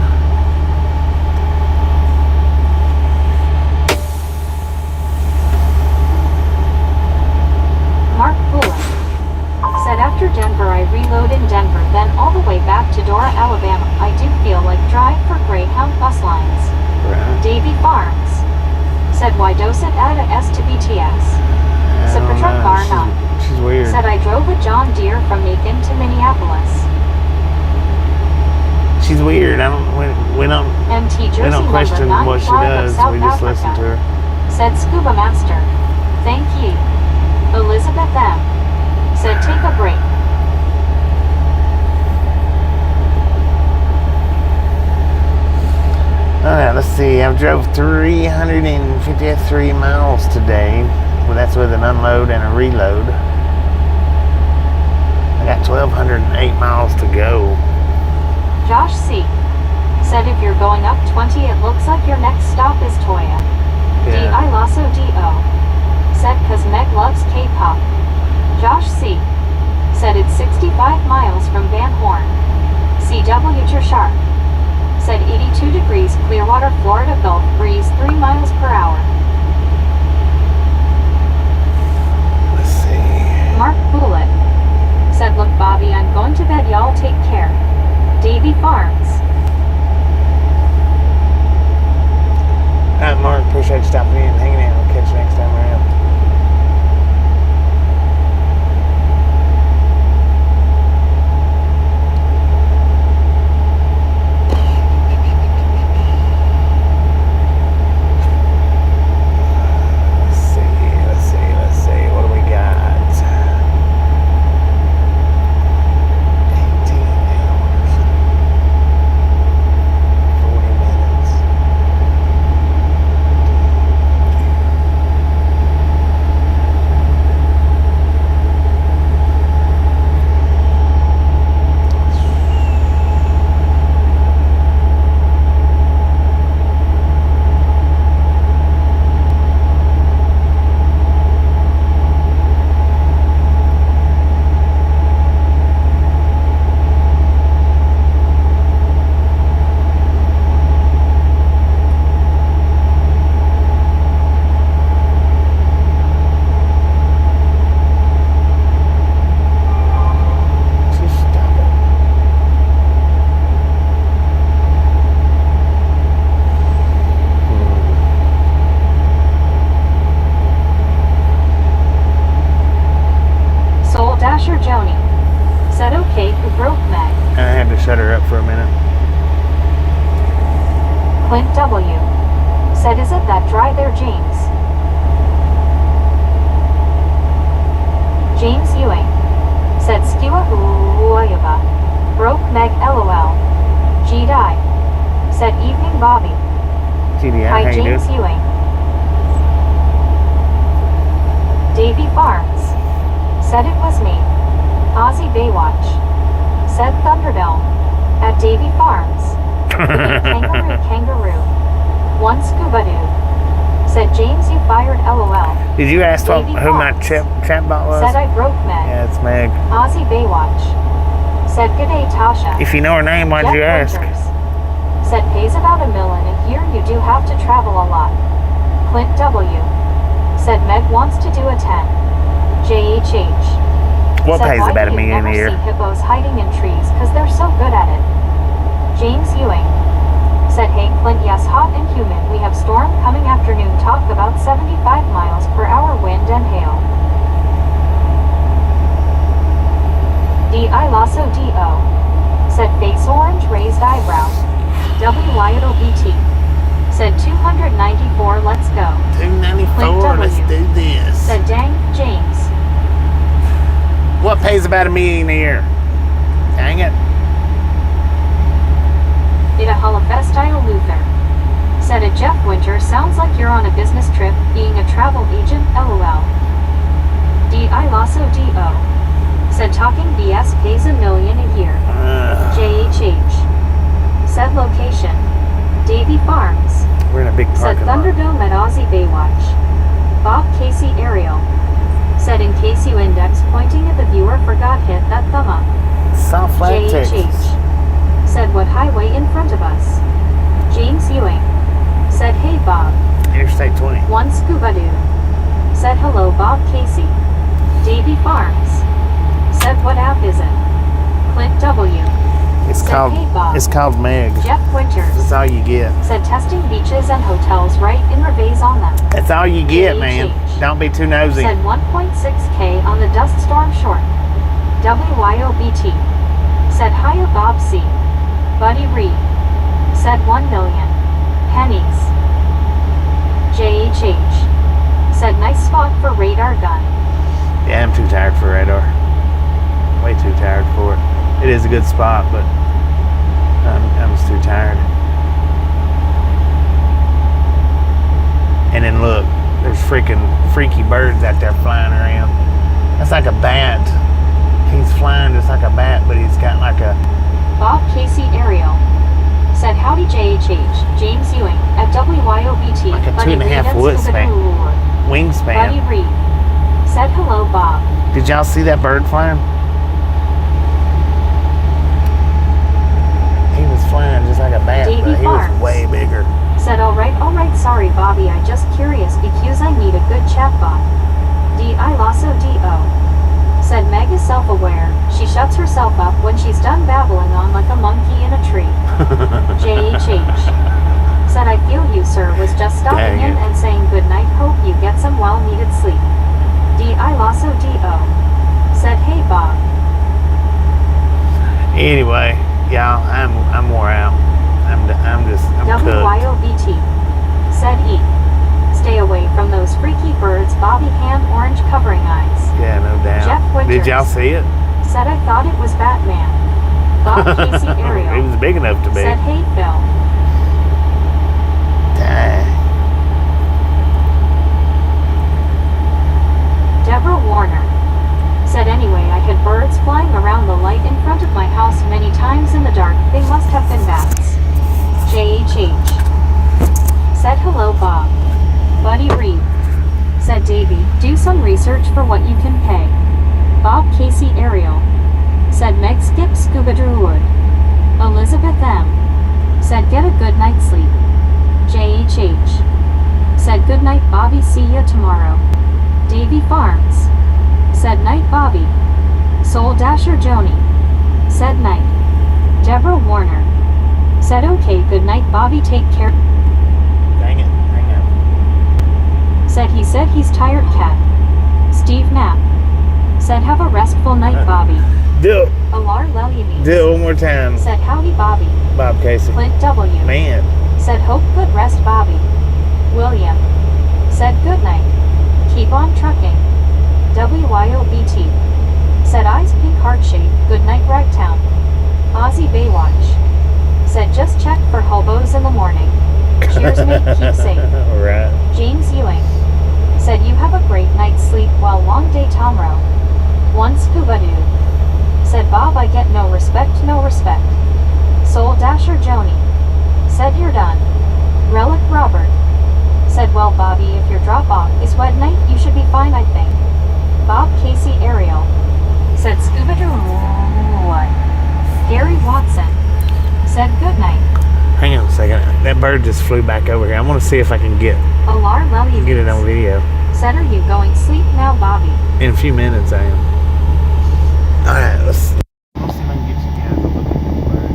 Mark Bullock said, after Denver I reload in Denver, then all the way back to Dora, Alabama. I do feel like drive for Greyhound bus lines. Right. Davy Farms said, why docent add a S to BTS? I don't Sepatra know. Varna She's weird. said, I drove a John Deere from Macon to Minneapolis. She's weird. I don't. We don't. MT Jersey We don't question number what she 95 of does. South We just listen Africa to her. said, Scuba Master. Thank ye. Elizabeth M. said, take a break. Alright, let's see. I've drove 353 miles today. Well, that's with an unload and a reload. I got 1,208 miles to go. Josh C. said, if you're going up 20, it looks like your next stop is Toya. Yeah. D.I. Lasso D.O. said, cause Meg loves K-pop. Josh C. said, it's 65 miles from Van Horn. C.W. Sharp said, 82 degrees, Clearwater, Florida Gulf breeze, 3 miles per hour. Let's see. Mark Bullitt said, look, Bobby, I'm going to bed, y'all take care. Davy Farms. Alright, Mark. Appreciate you stopping in and hanging out. We'll catch you next time around. Shut her up for a minute. Clint W. said, is it that dry there, James? James Ewing said, Skiwa Uayaba. Broke Meg LOL. G-Die said, evening, Bobby. GDI, Hi, how you James doing? Ewing. Davy Farms said, it was me. Ozzy Baywatch said, Thunderdome at Davy Farms. Kangaroo. One scuba dude said, James, you fired LOL. Did you ask who my Farms chat bot was? said, I broke Meg. Yeah, it's Meg. Ozzy Baywatch said, good day, Tasha. If you know her name, why'd you ask? Winters said, pays about $1 million a year, you do have to travel a lot. Clint W. said, Meg wants to do a 10. JHH What said, pays why about do $1 you million never a year? see hippos hiding in trees, cause they're so good at it. James Ewing said, hey Clint, yes, hot and humid, we have storm coming afternoon, talk about 75 miles per hour wind and hail. D.I. Lasso D.O. said, face orange, raised eyebrow. WYOBT said, 294, let's go. 294, let's do this. Said, dang, James. What pays about $1 million a year? Dang it. Ida Holofestyle Luther Said a Jeff Winter sounds like you're on a business trip, being a travel agent, lol. D.I. Lasso D.O. Said talking BS pays $1 million a year. JHH. Said location. Davy Farms. We're in a big Said parking lot. Thunderdome at Aussie Baywatch. Bob Casey Ariel. Said in case you index pointing at the viewer forgot hit that thumb up. South Flat, Texas. JHH. Said what highway in front of us. James Ewing. Said hey Bob. Interstate 20. One scuba dude. Said hello Bob Casey. Davy Farms. Said what app is it? Clint W. It's Said, called "Hey, Bob." It's called Meg. Jeff Winters. That's all you get. Said testing beaches and hotels right in Reve's on them. That's all you get, man. JHH. Don't be too nosy. Said 1.6K on the dust storm short. WYOBT. Said hire Bob C. Buddy Reed. Said 1 million. Pennies. JHH. Said nice spot for radar gun. Yeah, I'm too tired for radar. Way too tired for it. It is a good spot, but I'm just too tired. And then look, there's freaking freaky birds out there flying around. That's like a bat. He's flying just like a bat, but he's got like a... Bob Casey Ariel. Said howdy JHH. James Ewing at WYOBT. Like a Buddy 2.5 Reed and foot Scuba span. Doo. wingspan. Buddy Reed. Said hello Bob. Did y'all see that bird flying? He was flying just like a bat, Davy but he Farms. was way bigger. Said alright, sorry Bobby, I just curious because I need a good chatbot. D.I. Lasso D.O. Said Meg is self-aware, she shuts herself up when she's done babbling on like a monkey in a tree. JHH. Said I feel you sir, was just stopping Dang in it. and saying goodnight, hope you get some well-needed sleep. D.I. Lasso D.O. Said hey Bob. Anyway, y'all, I'm wore out. I'm cooked. WYOBT. Said E. Stay away from those freaky birds, Bobby hand orange covering eyes. Yeah, no doubt. Jeff Winters. Did y'all see it? Said I thought it was Batman. Bob Casey Ariel. It was big enough to be. Said hey Phil. Dang. Deborah Warner. Said anyway I had birds flying around the light in front of my house many times in the dark. They must have been bats. JHH. Said hello Bob. Buddy Reed. Said Davy, do some research for what you can pay. Bob Casey Ariel. Said Meg skip Scuba Drew Wood. Elizabeth M. Said get a good night's sleep. JHH. Said good night Bobby, see ya tomorrow. Davy Farms. Said night Bobby. Soul Dasher Joni. Said night. Deborah Warner. Said okay good night Bobby, take care. Dang it. Hang on. Said he's tired cat. Steve Knapp. Said have a restful night Bobby. Do it. Alar Lelyani. Do it one more time. Said howdy Bobby. Bob Casey. Clint W. Man. Said hope good rest Bobby. William. Said good night. Keep on trucking. WYOBT. Said eyes pink heart shape, good night Ragtown. Aussie Baywatch. Said just check for hobos in the morning. Cheers mate, keep safe. Alright. James Ewing. Said you have a great night's sleep while long day Tomro. One scuba dude. Said Bob I get no respect. Soul Dasher Joni. Said you're done. Relic Robert. Said well Bobby if your drop off is wet night you should be fine I think. Bob Casey Ariel. Said scuba doo what? Gary Watson. Said good night. Hang on a second. That bird just flew back over here. I want to see if I can get Alar Lely. it on video. Said are you going sleep now Bobby? In a few minutes, I am. Alright, let's see if I can get you guys a look at this bird.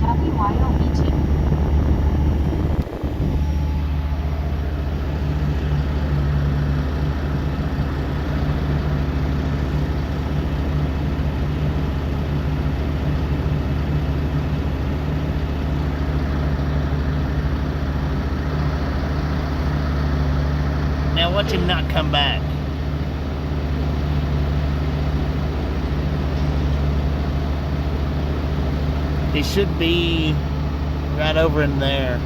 WYOBT. Now watch him not come back. He should be right over in there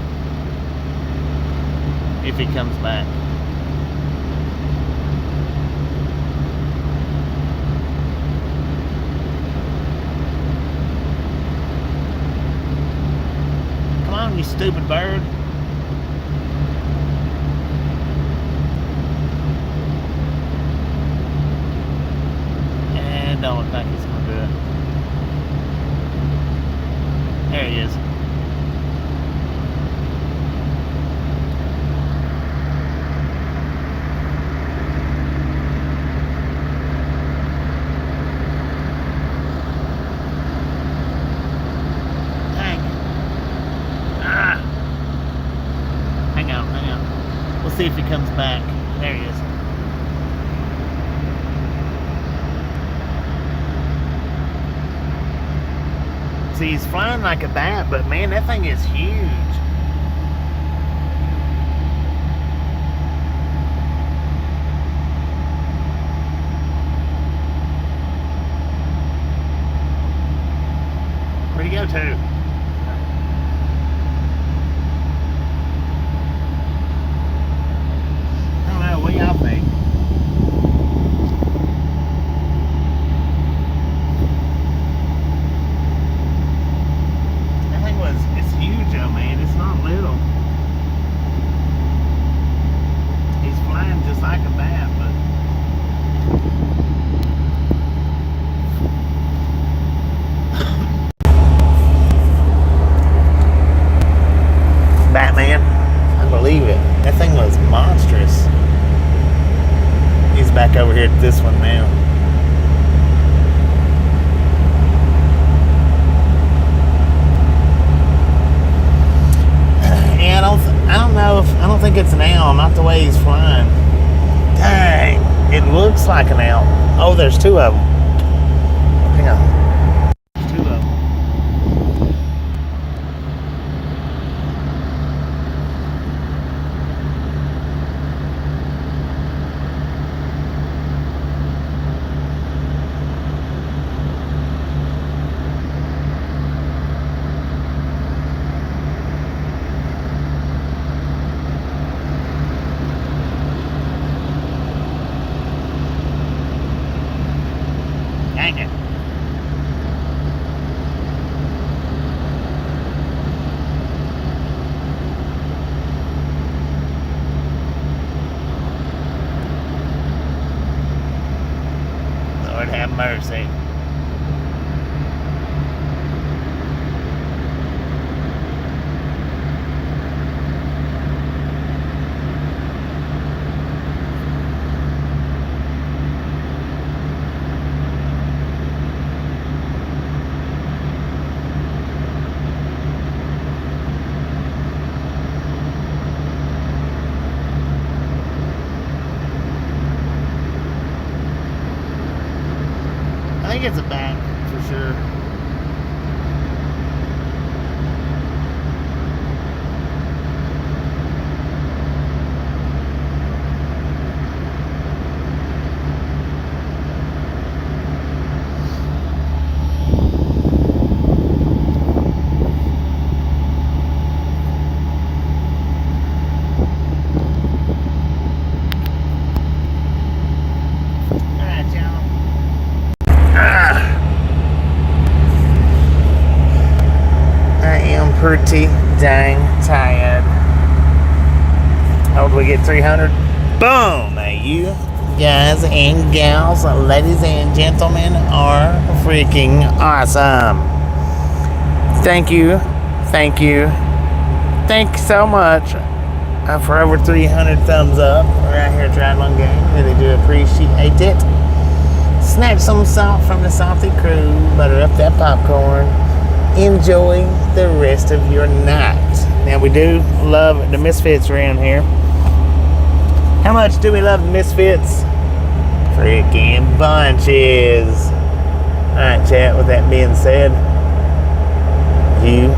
if he comes back. Come on, you stupid bird. And don't look like he's gonna do it. There he is. Dang. Ah. Hang on, hang on. We'll see if he comes back. There he is. See, he's flying like a bat, but man, that thing is huge. Where'd he go to? I don't know, what do y'all think? It's huge though, man. It's not little. He's flying just like a bat, but Batman, I believe it. That thing was monstrous. He's back over here at this one now. I don't think it's an owl, not the way he's flying. Dang, it looks like an owl. Oh, there's two of them. Hang on. There's two of them. Dang it. Lord have mercy. I think it's a bat for sure. Pretty dang tired. How do we get 300? Boom! Hey, you guys and gals, ladies and gentlemen, are freaking awesome. Thank you, thank you, thank you so much for over 300 thumbs up right here at Rattlesnake Game. Really do appreciate it. Snap some salt from the salty crew, butter up that popcorn. Enjoy the rest of your night. Now, we do love the Misfits around here. How much do we love the Misfits? Freaking bunches. Alright, chat, with that being said, you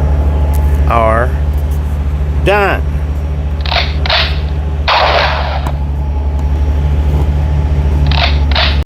are done.